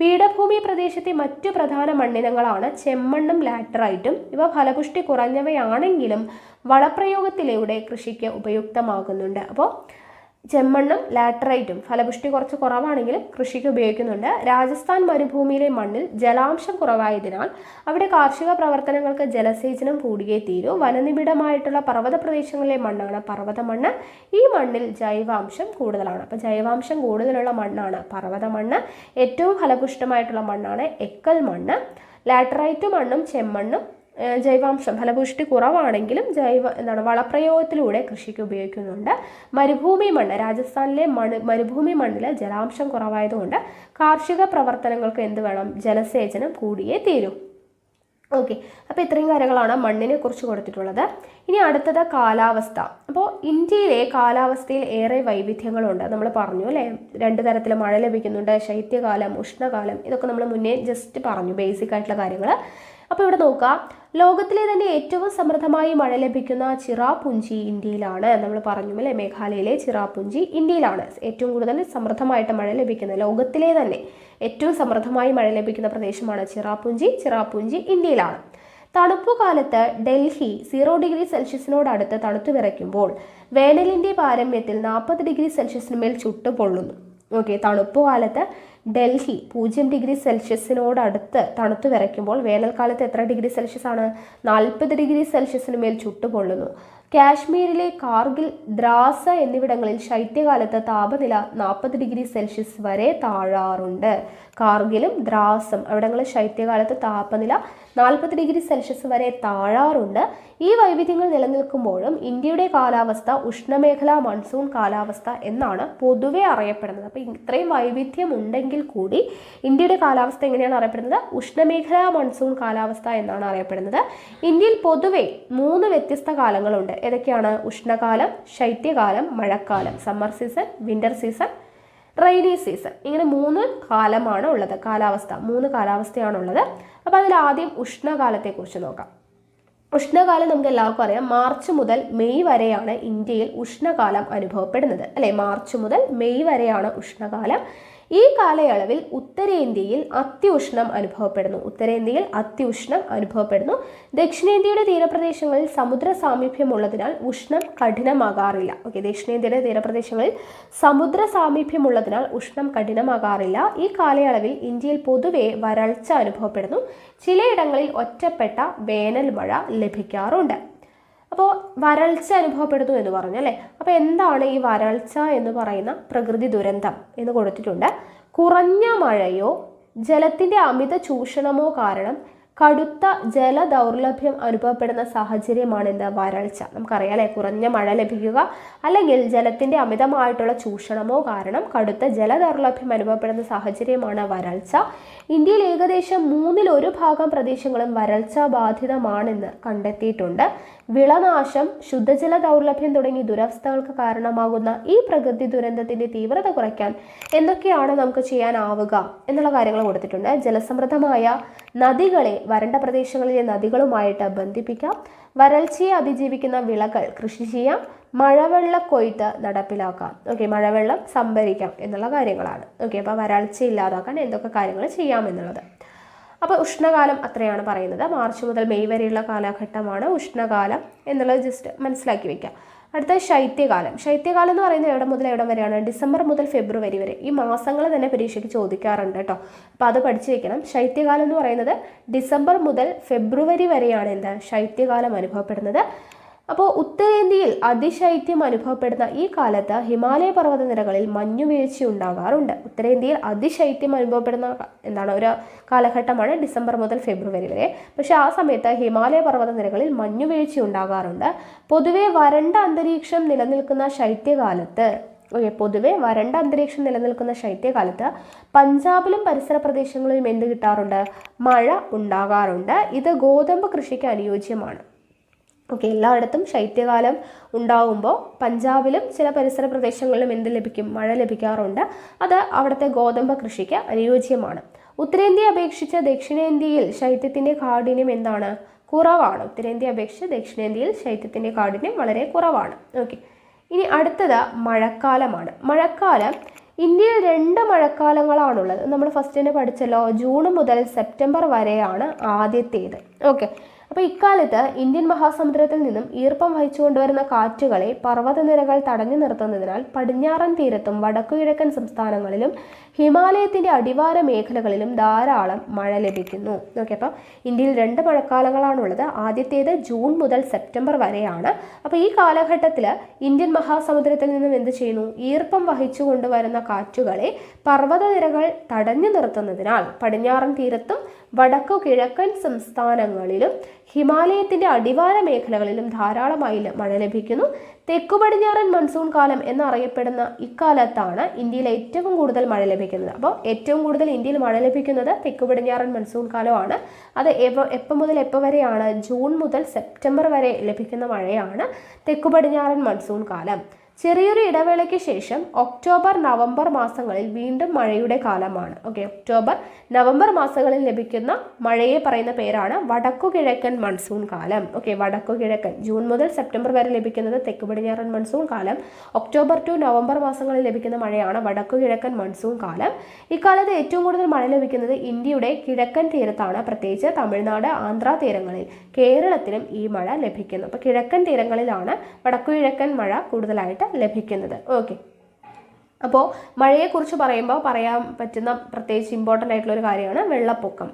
പീഠഭൂമി പ്രദേശത്തെ മറ്റു പ്രധാന മണ്ണിനങ്ങളാണ് ചെമ്മണ്ണും ലാറ്ററൈറ്റും. ഇവ ഫലപുഷ്ടി കുറഞ്ഞവയാണെങ്കിലും വളപ്രയോഗത്തിലൂടെ കൃഷിക്ക് ഉപയുക്തമാകുന്നുണ്ട്. അപ്പോൾ ചെമ്മണ്ണും ലാറ്ററൈറ്റും ഫലപുഷ്ടി കുറച്ച് കുറവാണെങ്കിലും കൃഷിക്ക് ഉപയോഗിക്കുന്നുണ്ട്. രാജസ്ഥാൻ മരുഭൂമിയിലെ മണ്ണിൽ ജലാംശം കുറവായതിനാൽ അവിടെ കാർഷിക പ്രവർത്തനങ്ങൾക്ക് ജലസേചനം കൂടിയേ തീരൂ. വനനിബിഡമായിട്ടുള്ള പർവ്വത പ്രദേശങ്ങളിലെ മണ്ണാണ് പർവ്വത മണ്ണ്. ഈ മണ്ണിൽ ജൈവാംശം കൂടുതലാണ്. അപ്പോൾ ജൈവാംശം കൂടുതലുള്ള മണ്ണാണ് പർവ്വത മണ്ണ്. ഏറ്റവും ഫലപുഷ്ടമായിട്ടുള്ള മണ്ണാണ് എക്കൽ മണ്ണ്. ലാറ്ററൈറ്റ് മണ്ണും ചെമ്മണ്ണും ജൈവാംശം ഫലപുഷ്ടി കുറവാണെങ്കിലും വളപ്രയോഗത്തിലൂടെ കൃഷിക്ക് ഉപയോഗിക്കുന്നുണ്ട്. മരുഭൂമി മണ്ണ്, രാജസ്ഥാനിലെ മരുഭൂമി മണ്ണിൽ ജലാംശം കുറവായതുകൊണ്ട് കാർഷിക പ്രവർത്തനങ്ങൾക്ക് എന്ത് വേണം? ജലസേചനം കൂടിയേ തീരൂ. ഓക്കെ, അപ്പോൾ ഇത്രയും കാര്യങ്ങളാണ് മണ്ണിനെ കുറിച്ച് കൊടുത്തിട്ടുള്ളത്. ഇനി അടുത്തത് കാലാവസ്ഥ. അപ്പോൾ ഇന്ത്യയിലെ കാലാവസ്ഥയിൽ ഏറെ വൈവിധ്യങ്ങളുണ്ട്. നമ്മൾ പറഞ്ഞു അല്ലേ, 2 തരത്തിൽ മഴ ലഭിക്കുന്നുണ്ട്, ശൈത്യകാലം, ഉഷ്ണകാലം. ഇതൊക്കെ നമ്മൾ മുന്നേ ജസ്റ്റ് പറഞ്ഞു, ബേസിക് ആയിട്ടുള്ള കാര്യങ്ങൾ. അപ്പോൾ ഇവിടെ നോക്കാം, ലോകത്തിലെ തന്നെ ഏറ്റവും സമൃദ്ധമായി മഴ ലഭിക്കുന്ന ചിറാപുഞ്ചി ഇന്ത്യയിലാണ്. നമ്മൾ പറഞ്ഞു അല്ലേ, മേഘാലയയിലെ ചിറാപുഞ്ചി ഇന്ത്യയിലാണ് ഏറ്റവും കൂടുതൽ സമൃദ്ധമായിട്ട് മഴ ലഭിക്കുന്നത്. ലോകത്തിലെ തന്നെ ഏറ്റവും സമൃദ്ധമായി മഴ ലഭിക്കുന്ന പ്രദേശമാണ് ചിറാപുഞ്ചി. ചിറാപുഞ്ചി ഇന്ത്യയിലാണ്. തണുപ്പുകാലത്ത് ഡൽഹി 0 ഡിഗ്രി സെൽഷ്യസിനോട് അടുത്ത് തണുത്തു വിറയ്ക്കുമ്പോൾ വേനലിൻ്റെ പാരമ്യത്തിൽ 40 ഡിഗ്രി സെൽഷ്യസിന് മേൽ ചുട്ടുപൊള്ളുന്നു. ഓക്കെ, തണുപ്പുകാലത്ത് ഡൽഹി 0 ഡിഗ്രി സെൽഷ്യസിനോടടുത്ത് തണുത്തു വിറയ്ക്കുമ്പോൾ വേനൽക്കാലത്ത് എത്ര ഡിഗ്രി സെൽഷ്യസ് ആണ്? 40 ഡിഗ്രി സെൽഷ്യസിന് മേൽ ചുട്ടുപൊള്ളുന്നു. കാശ്മീരിലെ കാർഗിൽ, ദ്രാസ എന്നിവിടങ്ങളിൽ ശൈത്യകാലത്ത് താപനില 40 ഡിഗ്രി സെൽഷ്യസ് വരെ താഴാറുണ്ട്. കാർഗിലും ദ്രാസും അവിടങ്ങളിൽ ശൈത്യകാലത്ത് താപനില 40 ഡിഗ്രി സെൽഷ്യസ് വരെ താഴാറുണ്ട്. ഈ വൈവിധ്യങ്ങൾ നിലനിൽക്കുമ്പോഴും ഇന്ത്യയുടെ കാലാവസ്ഥ ഉഷ്ണമേഖലാ മൺസൂൺ കാലാവസ്ഥ എന്നാണ് പൊതുവെ അറിയപ്പെടുന്നത്. അപ്പോൾ ഇത്രയും വൈവിധ്യം ഉണ്ടെങ്കിൽ കൂടി ഇന്ത്യയുടെ കാലാവസ്ഥ എങ്ങനെയാണ് അറിയപ്പെടുന്നത്? ഉഷ്ണമേഖലാ മൺസൂൺ കാലാവസ്ഥ എന്നാണ് അറിയപ്പെടുന്നത്. ഇന്ത്യയിൽ പൊതുവെ 3 വ്യത്യസ്ത കാലങ്ങളുണ്ട്. ഏതൊക്കെയാണ്? ഉഷ്ണകാലം, ശൈത്യകാലം, മഴക്കാലം. Summer season, winter season, rainy season. ഇങ്ങനെ 3 കാലമാണ് ഉള്ളത്. കാലാവസ്ഥ 3 കാലാവസ്ഥയാണുള്ളത്. അപ്പോൾ അതിൽ ആദ്യം ഉഷ്ണകാലത്തെക്കുറിച്ച് നോക്കാം. ഉഷ്ണകാലം നമുക്ക് എല്ലാവർക്കും അറിയാം, മാർച്ച് മുതൽ മെയ് വരെയാണ് ഇന്ത്യയിൽ ഉഷ്ണകാലം അനുഭവപ്പെടുന്നത് അല്ലേ? മാർച്ച് മുതൽ മെയ് വരെയാണ് ഉഷ്ണകാലം. ഈ കാലയളവിൽ ഉത്തരേന്ത്യയിൽ അത്യുഷ്ണം അനുഭവപ്പെടുന്നു. ദക്ഷിണേന്ത്യയുടെ തീരപ്രദേശങ്ങളിൽ സമുദ്ര സാമീപ്യമുള്ളതിനാൽ ഉഷ്ണം കഠിനമാകാറില്ല. ഓക്കെ, ദക്ഷിണേന്ത്യയുടെ തീരപ്രദേശങ്ങളിൽ സമുദ്ര സാമീപ്യമുള്ളതിനാൽ ഉഷ്ണം കഠിനമാകാറില്ല. ഈ കാലയളവിൽ ഇന്ത്യയിൽ പൊതുവെ വരൾച്ച അനുഭവപ്പെടുന്നു. ചിലയിടങ്ങളിൽ ഒറ്റപ്പെട്ട വേനൽ മഴ ലഭിക്കാറുണ്ട്. അപ്പോൾ വരൾച്ച അനുഭവപ്പെടുന്നു എന്ന് പറഞ്ഞു അല്ലേ? അപ്പോൾ എന്താണ് ഈ വരൾച്ച എന്ന് പറയുന്ന പ്രകൃതി ദുരന്തം എന്ന് കൊടുത്തിട്ടുണ്ട്. കുറഞ്ഞ മഴയോ ജലത്തിൻ്റെ അമിത ചൂഷണമോ കാരണം കടുത്ത ജലദൗർലഭ്യം അനുഭവപ്പെടുന്ന സാഹചര്യമാണ് എന്ത്? വരൾച്ച. നമുക്കറിയാം അല്ലേ, കുറഞ്ഞ മഴ ലഭിക്കുക അല്ലെങ്കിൽ ജലത്തിൻ്റെ അമിതമായിട്ടുള്ള ചൂഷണമോ കാരണം കടുത്ത ജലദൗർലഭ്യം അനുഭവപ്പെടുന്ന സാഹചര്യമാണ് വരൾച്ച. ഇന്ത്യയിൽ ഏകദേശം 1/3 പ്രദേശങ്ങളും വരൾച്ച ബാധിതമാണെന്ന് കണ്ടെത്തിയിട്ടുണ്ട്. വിളനാശം, ശുദ്ധജല ദൗർലഭ്യം തുടങ്ങി ദുരവസ്ഥകൾക്ക് കാരണമാകുന്ന ഈ പ്രകൃതി ദുരന്തത്തിൻ്റെ തീവ്രത കുറയ്ക്കാൻ എന്തൊക്കെയാണ് നമുക്ക് ചെയ്യാനാവുക എന്നുള്ള കാര്യങ്ങൾ കൊടുത്തിട്ടുണ്ട്. ജലസമൃദ്ധമായ നദികളെ വരണ്ട പ്രദേശങ്ങളിലെ നദികളുമായിട്ട് ബന്ധിപ്പിക്കാം. വരൾച്ചയെ അതിജീവിക്കുന്ന വിളകൾ കൃഷി ചെയ്യാം. മഴവെള്ള കൊയ്ത്ത് നടപ്പിലാക്കാം. ഓക്കെ, മഴവെള്ളം സംഭരിക്കാം എന്നുള്ള കാര്യങ്ങളാണ്. ഓക്കെ, അപ്പോൾ വരൾച്ച ഇല്ലാതാക്കാൻ എന്തൊക്കെ കാര്യങ്ങൾ ചെയ്യാമെന്നുള്ളത്. അപ്പോൾ ഉഷ്ണകാലം അത്രയാണ് പറയുന്നത്. മാർച്ച് മുതൽ മെയ് വരെയുള്ള കാലഘട്ടമാണ് ഉഷ്ണകാലം എന്നുള്ളത് ജസ്റ്റ് മനസ്സിലാക്കി വെക്കാം. അടുത്ത ശൈത്യകാലം. ശൈത്യകാലം എന്ന് പറയുന്നത് എവിടെ മുതൽ എവിടെ വരെയാണ്? ഡിസംബർ മുതൽ ഫെബ്രുവരി വരെ. ഈ മാസങ്ങൾ തന്നെ പരീക്ഷയ്ക്ക് ചോദിക്കാറുണ്ട് കേട്ടോ. അപ്പോൾ അത് പഠിച്ചു വെക്കണം. ശൈത്യകാലം എന്ന് പറയുന്നത് ഡിസംബർ മുതൽ ഫെബ്രുവരി വരെയാണ് എന്താ ശൈത്യകാലം അനുഭവപ്പെടുന്നത്. അപ്പോൾ ഉത്തരേന്ത്യയിൽ അതിശൈത്യം അനുഭവപ്പെടുന്ന ഈ കാലത്ത് ഹിമാലയ പർവ്വതനിരകളിൽ മഞ്ഞുവീഴ്ച ഉണ്ടാകാറുണ്ട്. ഉത്തരേന്ത്യയിൽ അതിശൈത്യം അനുഭവപ്പെടുന്ന ഒരു കാലഘട്ടമാണ് ഡിസംബർ മുതൽ ഫെബ്രുവരി വരെ. പക്ഷേ ആ സമയത്ത് ഹിമാലയ പർവ്വതനിരകളിൽ മഞ്ഞുവീഴ്ച ഉണ്ടാകാറുണ്ട്. പൊതുവെ വരണ്ട അന്തരീക്ഷം നിലനിൽക്കുന്ന ശൈത്യകാലത്ത് പഞ്ചാബിലും പരിസര പ്രദേശങ്ങളിലും എന്ത് കിട്ടാറുണ്ട്? മഴ ഉണ്ടാകാറുണ്ട്. ഇത് ഗോതമ്പ് കൃഷിക്ക് അനുയോജ്യമാണ്. എല്ലായിടത്തും ശൈത്യകാലം ഉണ്ടാകുമ്പോൾ പഞ്ചാബിലും ചില പരിസര പ്രദേശങ്ങളിലും എന്ത് ലഭിക്കും? മഴ ലഭിക്കാറുണ്ട്. അത് അവിടുത്തെ ഗോതമ്പ് കൃഷിക്ക് അനുയോജ്യമാണ്. ഉത്തരേന്ത്യയെ അപേക്ഷിച്ച് ദക്ഷിണേന്ത്യയിൽ ശൈത്യത്തിൻ്റെ കാഠിന്യം എന്താണ്? കുറവാണ്. ഉത്തരേന്ത്യയെ അപേക്ഷിച്ച് ദക്ഷിണേന്ത്യയിൽ ശൈത്യത്തിൻ്റെ കാഠിന്യം വളരെ കുറവാണ്. ഇനി അടുത്തത് മഴക്കാലമാണ്. മഴക്കാലം ഇന്ത്യയിൽ 2 മഴക്കാലങ്ങളാണുള്ളത്. നമ്മൾ ഫസ്റ്റ് തന്നെ പഠിച്ചല്ലോ. ജൂൺ മുതൽ സെപ്റ്റംബർ വരെയാണ് ആദ്യത്തേത്. അപ്പോൾ ഇക്കാലത്ത് ഇന്ത്യൻ മഹാസമുദ്രത്തിൽ നിന്നും ഈർപ്പം വഹിച്ചുകൊണ്ടുവരുന്ന കാറ്റുകളെ പർവ്വതനിരകൾ തടഞ്ഞു നിർത്തുന്നതിനാൽ പടിഞ്ഞാറൻ തീരത്തും വടക്കുകിഴക്കൻ സംസ്ഥാനങ്ങളിലും ഹിമാലയത്തിൻ്റെ അടിവാര മേഖലകളിലും ധാരാളം മഴ ലഭിക്കുന്നു. അപ്പോൾ ഇന്ത്യയിൽ 2 മഴക്കാലങ്ങളാണുള്ളത്. ആദ്യത്തേത് ജൂൺ മുതൽ സെപ്റ്റംബർ വരെയാണ്. അപ്പോൾ ഈ കാലഘട്ടത്തിൽ ഇന്ത്യൻ മഹാസമുദ്രത്തിൽ നിന്നും എന്ത് ചെയ്യുന്നു? ഈർപ്പം വഹിച്ചു കൊണ്ടുവരുന്ന കാറ്റുകളെ പർവ്വതനിരകൾ തടഞ്ഞു നിർത്തുന്നതിനാൽ പടിഞ്ഞാറൻ തീരത്തും വടക്കു കിഴക്കൻ സംസ്ഥാനങ്ങളിലും ഹിമാലയത്തിൻ്റെ അടിവാര മേഖലകളിലും ധാരാളമായി മഴ ലഭിക്കുന്നു. തെക്കു പടിഞ്ഞാറൻ മൺസൂൺ കാലം എന്നറിയപ്പെടുന്ന ഇക്കാലത്താണ് ഇന്ത്യയിൽ ഏറ്റവും കൂടുതൽ മഴ ലഭിക്കുന്നത്. അപ്പോൾ ഏറ്റവും കൂടുതൽ ഇന്ത്യയിൽ മഴ ലഭിക്കുന്നത് തെക്കു പടിഞ്ഞാറൻ മൺസൂൺ കാലമാണ്. അത് എപ്പോൾ മുതൽ എപ്പോൾ വരെയാണ്? ജൂൺ മുതൽ സെപ്റ്റംബർ വരെ ലഭിക്കുന്ന മഴയാണ് തെക്കു പടിഞ്ഞാറൻ മൺസൂൺ കാലം. ചെറിയൊരു ഇടവേളയ്ക്ക് ശേഷം ഒക്ടോബർ നവംബർ മാസങ്ങളിൽ വീണ്ടും മഴയുടെ കാലമാണ്. ഒക്ടോബർ നവംബർ മാസങ്ങളിൽ ലഭിക്കുന്ന മഴയെ പറയുന്ന പേരാണ് വടക്കുകിഴക്കൻ മൺസൂൺ കാലം. വടക്കുകിഴക്കൻ ജൂൺ മുതൽ സെപ്റ്റംബർ വരെ ലഭിക്കുന്നത് തെക്ക് പടിഞ്ഞാറൻ മൺസൂൺ കാലം. ഒക്ടോബർ ടു നവംബർ മാസങ്ങളിൽ ലഭിക്കുന്ന മഴയാണ് വടക്കുകിഴക്കൻ മൺസൂൺ കാലം. ഇക്കാലത്ത് ഏറ്റവും കൂടുതൽ മഴ ലഭിക്കുന്നത് ഇന്ത്യയുടെ കിഴക്കൻ തീരത്താണ്, പ്രത്യേകിച്ച് തമിഴ്നാട്, ആന്ധ്ര തീരങ്ങളിൽ. കേരളത്തിലും ഈ മഴ ലഭിക്കുന്നു. അപ്പോൾ കിഴക്കൻ തീരങ്ങളിലാണ് വടക്കുകിഴക്കൻ മഴ കൂടുതലായിട്ട് ലഭിക്കുന്നത്. അപ്പോൾ മഴയെക്കുറിച്ച് പറയുമ്പോൾ പറയാൻ പറ്റുന്ന പ്രത്യേകിച്ച് ഇമ്പോർട്ടൻ്റ് ആയിട്ടുള്ള ഒരു കാര്യമാണ് വെള്ളപ്പൊക്കം.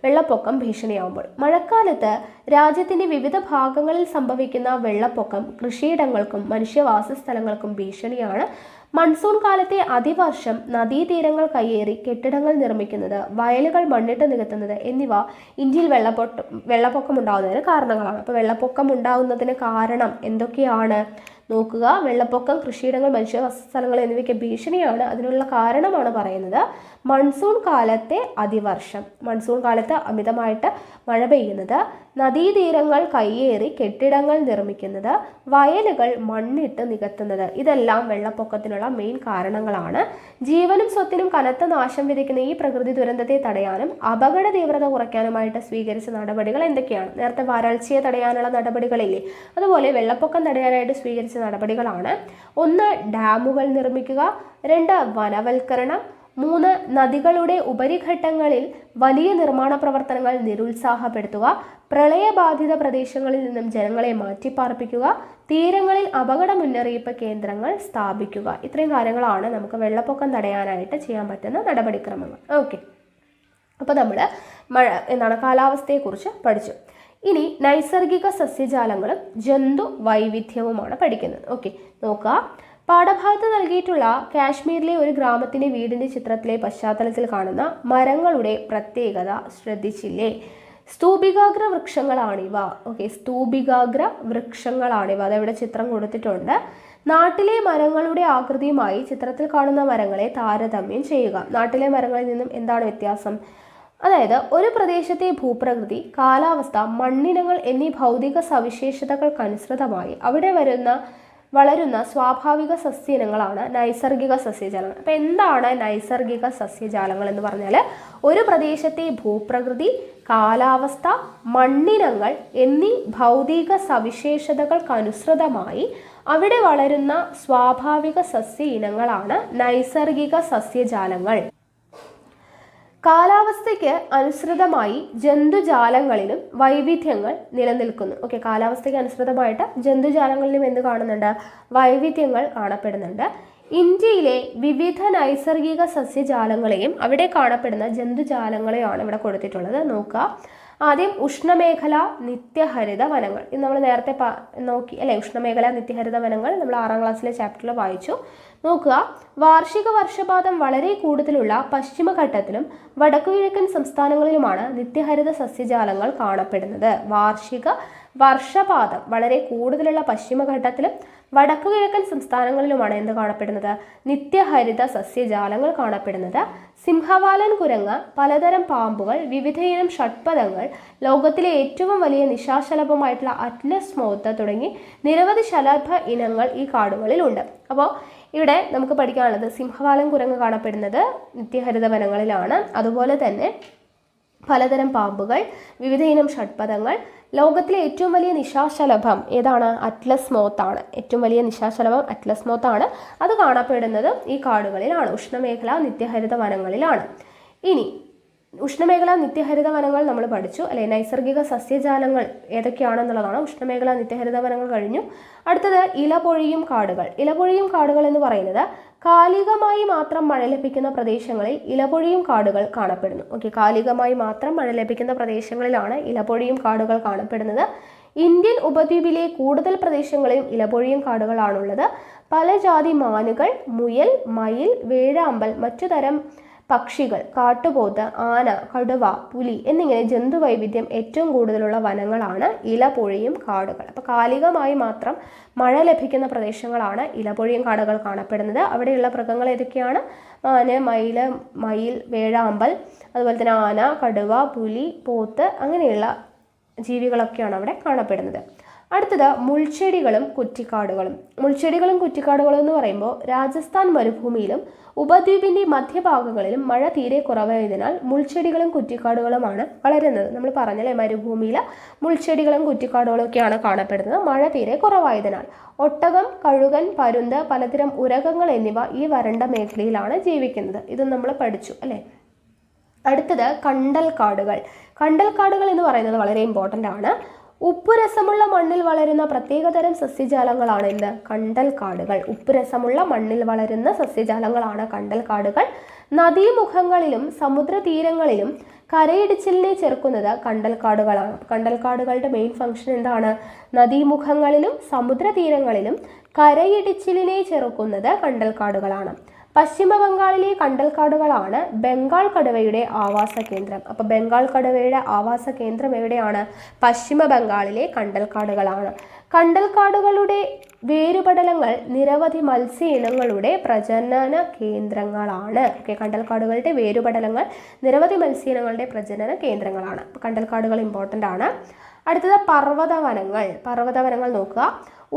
വെള്ളപ്പൊക്കം ഭീഷണിയാവുമ്പോൾ മഴക്കാലത്ത് രാജ്യത്തിൻ്റെ വിവിധ ഭാഗങ്ങളിൽ സംഭവിക്കുന്ന വെള്ളപ്പൊക്കം കൃഷിയിടങ്ങൾക്കും മനുഷ്യവാസസ്ഥലങ്ങൾക്കും ഭീഷണിയാണ്. മൺസൂൺ കാലത്തെ അതിവർഷം നദീതീരങ്ങൾ കയ്യേറി കെട്ടിടങ്ങൾ നിർമ്മിക്കുന്നത്, വയലുകൾ മണ്ണിട്ട് നികത്തുന്നത് എന്നിവ ഇന്ത്യയിൽ വെള്ളപ്പൊക്കം ഉണ്ടാകുന്നതിന് കാരണങ്ങളാണ്. അപ്പോൾ വെള്ളപ്പൊക്കം ഉണ്ടാകുന്നതിന് കാരണം എന്തൊക്കെയാണ് നോക്കുക. വെള്ളപ്പൊക്കം കൃഷിയിടങ്ങൾ മനുഷ്യവാസസ്ഥലങ്ങൾ എന്നിവയ്ക്ക് ഭീഷണിയാണ്. അതിനുള്ള കാരണമാണ് പറയുന്നത്. മൺസൂൺ കാലത്തെ അതിവർഷം, മൺസൂൺ കാലത്ത് അമിതമായിട്ട് മഴ പെയ്യുന്നത്, നദീതീരങ്ങൾ കയ്യേറി കെട്ടിടങ്ങൾ നിർമ്മിക്കുന്നത്, വയലുകൾ മണ്ണിട്ട് നികത്തുന്നത്, ഇതെല്ലാം വെള്ളപ്പൊക്കത്തിനുള്ള മെയിൻ കാരണങ്ങളാണ്. ജീവനും സ്വത്തിനും കനത്ത നാശം വിതയ്ക്കുന്ന ഈ പ്രകൃതി ദുരന്തത്തെ തടയാനും അപകട തീവ്രത കുറയ്ക്കാനുമായിട്ട് സ്വീകരിച്ച നടപടികൾ എന്തൊക്കെയാണ്? നേരത്തെ വരൾച്ചയെ തടയാനുള്ള നടപടികളില്ലേ, അതുപോലെ വെള്ളപ്പൊക്കം തടയാനായിട്ട് സ്വീകരിച്ച നടപടികളാണ്. 1 ഡാമുകൾ നിർമ്മിക്കുക, 2 വനവൽക്കരണം, 3 നദികളുടെ ഉപരിഘട്ടങ്ങളിൽ വലിയ നിർമ്മാണ പ്രവർത്തനങ്ങൾ നിരുത്സാഹപ്പെടുത്തുക, പ്രളയബാധിത പ്രദേശങ്ങളിൽ നിന്നും ജനങ്ങളെ മാറ്റിപ്പാർപ്പിക്കുക, തീരങ്ങളിൽ അപകട മുന്നറിയിപ്പ് കേന്ദ്രങ്ങൾ സ്ഥാപിക്കുക. ഇത്രയും കാര്യങ്ങളാണ് നമുക്ക് വെള്ളപ്പൊക്കം തടയാനായിട്ട് ചെയ്യാൻ പറ്റുന്ന നടപടിക്രമങ്ങൾ. അപ്പോൾ നമ്മൾ കാലാവസ്ഥയെക്കുറിച്ച് പഠിച്ചു. ഇനി നൈസർഗിക സസ്യജാലങ്ങളും ജന്തു വൈവിധ്യവുമാണ് പഠിക്കുന്നത്. നോക്കുക. പാഠഭാഗത്ത് നൽകിയിട്ടുള്ള കാശ്മീരിലെ ഒരു ഗ്രാമത്തിൻ്റെ വീടിൻ്റെ ചിത്രത്തിലെ പശ്ചാത്തലത്തിൽ കാണുന്ന മരങ്ങളുടെ പ്രത്യേകത ശ്രദ്ധിച്ചില്ലേ? സ്തൂപികാഗ്ര വൃക്ഷങ്ങളാണിവ. സ്തൂപികാഗ്ര വൃക്ഷങ്ങളാണിവ. അതവിടെ ചിത്രം കൊടുത്തിട്ടുണ്ട്. നാട്ടിലെ മരങ്ങളുടെ ആകൃതിയുമായി ചിത്രത്തിൽ കാണുന്ന മരങ്ങളെ താരതമ്യം ചെയ്യുക. നാട്ടിലെ മരങ്ങളിൽ നിന്നും എന്താണ് വ്യത്യാസം? അതായത് ഒരു പ്രദേശത്തെ ഭൂപ്രകൃതി, കാലാവസ്ഥ, മണ്ണിനങ്ങൾ എന്നീ ഭൗതിക സവിശേഷതകൾക്കനുസൃതമായി അവിടെ വളരുന്ന സ്വാഭാവിക സസ്യയിനങ്ങളാണ് നൈസർഗിക സസ്യജാലങ്ങൾ. അപ്പോൾ എന്താണ് നൈസർഗിക സസ്യജാലങ്ങൾ എന്ന് പറഞ്ഞാൽ ഒരു പ്രദേശത്തെ ഭൂപ്രകൃതി, കാലാവസ്ഥ, മണ്ണിനങ്ങൾ എന്നീ ഭൗതിക സവിശേഷതകൾക്കനുസൃതമായി അവിടെ വളരുന്ന സ്വാഭാവിക സസ്യ ഇനങ്ങളാണ് നൈസർഗിക സസ്യജാലങ്ങൾ. കാലാവസ്ഥയ്ക്ക് അനുസൃതമായി ജന്തുജാലങ്ങളിലും വൈവിധ്യങ്ങൾ നിലനിൽക്കുന്നു. ഓക്കെ, കാലാവസ്ഥയ്ക്ക് അനുസൃതമായിട്ട് ജന്തുജാലങ്ങളിലും എന്ത് കാണുന്നുണ്ട്? വൈവിധ്യങ്ങൾ കാണപ്പെടുന്നുണ്ട്. ഇന്ത്യയിലെ വിവിധ നൈസർഗിക സസ്യജാലങ്ങളെയും അവിടെ കാണപ്പെടുന്ന ജന്തുജാലങ്ങളെയാണ് ഇവിടെ കൊടുത്തിട്ടുള്ളത്. നോക്കുക, ആദ്യം ഉഷ്ണമേഖല നിത്യഹരിത വനങ്ങൾ. ഇത് നമ്മൾ നേരത്തെ നോക്കി അല്ലേ? ഉഷ്ണമേഖല നിത്യഹരിത വനങ്ങൾ നമ്മൾ 6ാം ക്ലാസ്സിലെ ചാപ്റ്ററിൽ വായിച്ചു. നോക്കുക, വാർഷിക വർഷപാതം വളരെ കൂടുതലുള്ള പശ്ചിമഘട്ടത്തിലും വടക്കുകിഴക്കൻ സംസ്ഥാനങ്ങളിലുമാണ് നിത്യഹരിത സസ്യജാലങ്ങൾ കാണപ്പെടുന്നത്. വാർഷിക വർഷപാതം വളരെ കൂടുതലുള്ള പശ്ചിമഘട്ടത്തിലും വടക്കുകിഴക്കൻ സംസ്ഥാനങ്ങളിലുമാണ് എന്ത് കാണപ്പെടുന്നത്? നിത്യഹരിത സസ്യജാലങ്ങൾ കാണപ്പെടുന്നത്. സിംഹവാലൻ കുരങ്ങ്, പലതരം പാമ്പുകൾ, വിവിധയിനം ഷഡ്പദങ്ങൾ, ലോകത്തിലെ ഏറ്റവും വലിയ നിശാശലഭമായിട്ടുള്ള അറ്റ്ലസ് മോത്ത് തുടങ്ങി നിരവധി ശലഭ ഇനങ്ങൾ ഈ കാടുകളിലുണ്ട്. അപ്പോൾ ഇവിടെ നമുക്ക് പഠിക്കാനുള്ളത് സിംഹവാലൻ കുരങ്ങ് കാണപ്പെടുന്നത് നിത്യഹരിത വനങ്ങളിലാണ്. അതുപോലെ തന്നെ പലതരം പാമ്പുകൾ, വിവിധയിനം ഷഡ്പദങ്ങൾ, ലോകത്തിലെ ഏറ്റവും വലിയ നിശാശലഭം ഏതാണ്? അറ്റ്ലസ് മോത്താണ്. ഏറ്റവും വലിയ നിശാശലഭം അറ്റ്ലസ് മോത്താണ്. അത് കാണപ്പെടുന്നത് ഈ കാടുകളിലാണ്, ഉഷ്ണമേഖല നിത്യഹരിത വനങ്ങളിലാണ്. ഇനി ഉഷ്ണമേഖല നിത്യഹരിത വനങ്ങൾ നമ്മൾ പഠിച്ചു അല്ലെ? നൈസർഗിക സസ്യജാലങ്ങൾ ഏതൊക്കെയാണെന്നുള്ളതാണ്. ഉഷ്ണമേഖല നിത്യഹരിത വനങ്ങൾ കഴിഞ്ഞു. അടുത്തത് ഇലപൊഴിയും കാടുകൾ. ഇലപൊഴിയും കാടുകൾ എന്ന് പറയുന്നത് കാലികമായി മാത്രം മഴ ലഭിക്കുന്ന പ്രദേശങ്ങളിൽ ഇലപൊഴിയും കാടുകൾ കാണപ്പെടുന്നു. ഓക്കെ, കാലികമായി മാത്രം മഴ ലഭിക്കുന്ന പ്രദേശങ്ങളിലാണ് ഇലപൊഴിയും കാടുകൾ കാണപ്പെടുന്നത്. ഇന്ത്യൻ ഉപദ്വീപിലെ കൂടുതൽ പ്രദേശങ്ങളിലും ഇലപൊഴിയും കാടുകളാണുള്ളത്. പല ജാതി മാനുകൾ, മുയൽ, മയിൽ, വേഴാമ്പൽ, മറ്റു തരം പക്ഷികൾ, കാട്ടുപോത്ത്, ആന, കടുവ, പുലി എന്നിങ്ങനെ ജന്തുവൈവിധ്യം ഏറ്റവും കൂടുതലുള്ള വനങ്ങളാണ് ഇലപൊഴിയും കാടുകൾ. അപ്പോൾ കാലികമായി മാത്രം മഴ ലഭിക്കുന്ന പ്രദേശങ്ങളാണ് ഇലപൊഴിയും കാടുകൾ കാണപ്പെടുന്നത്. അവിടെയുള്ള മൃഗങ്ങൾ ഏതൊക്കെയാണ്? ആന, മയിൽ, വേഴാമ്പൽ, അതുപോലെ തന്നെ ആന, കടുവ, പുലി, പോത്ത് അങ്ങനെയുള്ള ജീവികളൊക്കെയാണ് അവിടെ കാണപ്പെടുന്നത്. അടുത്തത് മുൾച്ചെടികളും കുറ്റിക്കാടുകളും. മുൾച്ചെടികളും കുറ്റിക്കാടുകളും എന്ന് പറയുമ്പോൾ രാജസ്ഥാൻ മരുഭൂമിയിലും ഉപദ്വീപിൻ്റെ മധ്യഭാഗങ്ങളിലും മഴ തീരെ കുറവായതിനാൽ മുൾച്ചെടികളും കുറ്റിക്കാടുകളുമാണ് വളരുന്നത്. നമ്മൾ പറഞ്ഞല്ലേ, മരുഭൂമിയിൽ മുൾച്ചെടികളും കുറ്റിക്കാടുകളും ഒക്കെയാണ് കാണപ്പെടുന്നത് മഴ തീരെ കുറവായതിനാൽ. ഒട്ടകം, കഴുകൻ, പരുന്ത്, പലതരം ഉരകങ്ങൾ എന്നിവ ഈ വരണ്ട മേഖലയിലാണ് ജീവിക്കുന്നത്. ഇത് നമ്മൾ പഠിച്ചു അല്ലേ? അടുത്തത് കണ്ടൽക്കാടുകൾ. കണ്ടൽക്കാടുകൾ എന്ന് പറയുന്നത് വളരെ ഇമ്പോർട്ടൻ്റ് ആണ്. ഉപ്പുരസമുള്ള മണ്ണിൽ വളരുന്ന പ്രത്യേകതരം സസ്യജാലങ്ങളാണ് എന്ത്? കണ്ടൽക്കാടുകൾ. ഉപ്പുരസമുള്ള മണ്ണിൽ വളരുന്ന സസ്യജാലങ്ങളാണ് കണ്ടൽക്കാടുകൾ. നദീമുഖങ്ങളിലും സമുദ്രതീരങ്ങളിലും കരയിടിച്ചിലിനെ ചെറുക്കുന്നത് കണ്ടൽക്കാടുകളാണ്. കണ്ടൽക്കാടുകളുടെ മെയിൻ ഫംഗ്ഷൻ എന്താണ്? നദീമുഖങ്ങളിലും സമുദ്രതീരങ്ങളിലും കരയിടിച്ചിലിനെ ചെറുക്കുന്നത് കണ്ടൽക്കാടുകളാണ്. പശ്ചിമ ബംഗാളിലെ കണ്ടൽക്കാടുകളാണ് ബംഗാൾ കടുവയുടെ ആവാസ കേന്ദ്രം. അപ്പോൾ ബംഗാൾ കടുവയുടെ ആവാസ കേന്ദ്രം എവിടെയാണ്? പശ്ചിമ ബംഗാളിലെ കണ്ടൽക്കാടുകളാണ്. കണ്ടൽക്കാടുകളുടെ വേരുപടലങ്ങൾ നിരവധി മത്സ്യ ഇനങ്ങളുടെ പ്രജനന കേന്ദ്രങ്ങളാണ്. ഓക്കെ, കണ്ടൽക്കാടുകളുടെ വേരുപടലങ്ങൾ നിരവധി മത്സ്യ ഇനങ്ങളുടെ പ്രജനന കേന്ദ്രങ്ങളാണ്. കണ്ടൽക്കാടുകൾ ഇമ്പോർട്ടൻ്റ് ആണ്. അടുത്തത് പർവ്വതവനങ്ങൾ. പർവ്വതവനങ്ങൾ നോക്കുക.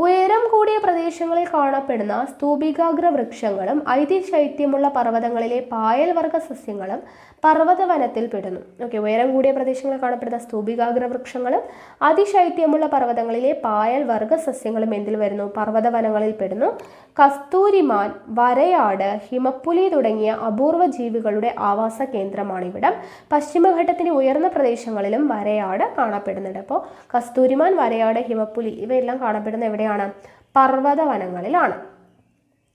ഉയരം കൂടിയ പ്രദേശങ്ങളിൽ കാണപ്പെടുന്ന സ്തൂപികാഗ്ര വൃക്ഷങ്ങളും അതിശൈത്യമുള്ള പർവ്വതങ്ങളിലെ പായൽ വർഗ സസ്യങ്ങളും പർവ്വതവനത്തിൽ പെടുന്നു. ഓക്കെ, ഉയരം കൂടിയ പ്രദേശങ്ങളിൽ കാണപ്പെടുന്ന സ്തൂപികാഗ്ര വൃക്ഷങ്ങളും അതിശൈത്യമുള്ള പർവ്വതങ്ങളിലെ പായൽ വർഗ സസ്യങ്ങളും എന്തിൽ വരുന്നു? പർവ്വതവനങ്ങളിൽ പെടുന്നു. കസ്തൂരിമാൻ, വരയാട്, ഹിമപ്പുലി തുടങ്ങിയ അപൂർവ ജീവികളുടെ ആവാസ കേന്ദ്രമാണിവിടം. പശ്ചിമഘട്ടത്തിന്റെ ഉയർന്ന പ്രദേശങ്ങളിലും വരയാട് കാണപ്പെടുന്നുണ്ട്. അപ്പോൾ കസ്തൂരിമാൻ, വരയാട്, ഹിമപ്പുലി ഇവയെല്ലാം കാണപ്പെടുന്ന എവിടെയാണ്? പർവ്വതവനങ്ങളിലാണ്.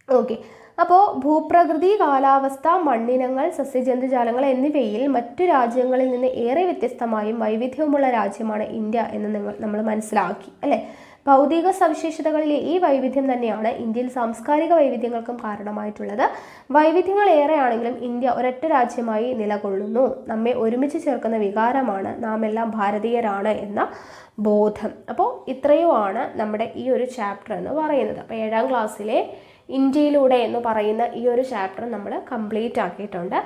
ഓക്കെ, അപ്പോൾ ഭൂപ്രകൃതി, കാലാവസ്ഥ, മണ്ണിനങ്ങൾ, സസ്യജന്തുജാലങ്ങൾ എന്നിവയിൽ മറ്റു രാജ്യങ്ങളിൽ നിന്ന് ഏറെ വ്യത്യസ്തമായും വൈവിധ്യവുമുള്ള രാജ്യമാണ് ഇന്ത്യ എന്ന് നമ്മൾ മനസ്സിലാക്കി അല്ലേ? ഭൗതിക സവിശേഷതകളിലെ ഈ വൈവിധ്യം തന്നെയാണ് ഇന്ത്യയിൽ സാംസ്കാരിക വൈവിധ്യങ്ങൾക്കും കാരണമായിട്ടുള്ളത്. വൈവിധ്യങ്ങൾ ഏറെയാണെങ്കിലും ഇന്ത്യ ഒരൊറ്റ രാജ്യമായി നിലകൊള്ളുന്നു. നമ്മെ ഒരുമിച്ച് ചേർക്കുന്ന വികാരമാണ് നാം എല്ലാം ഭാരതീയരാണ് എന്ന ബോധം. അപ്പോൾ ഇത്രയുമാണ് നമ്മുടെ ഈ ഒരു ചാപ്റ്റർ എന്ന് പറയുന്നത്. അപ്പോൾ 7ാം ക്ലാസ്സിലെ ഇന്ത്യയിലൂടെ എന്ന് പറയുന്ന ഈ ഒരു ചാപ്റ്റർ നമ്മൾ കംപ്ലീറ്റ് ആക്കിയിട്ടുണ്ട്.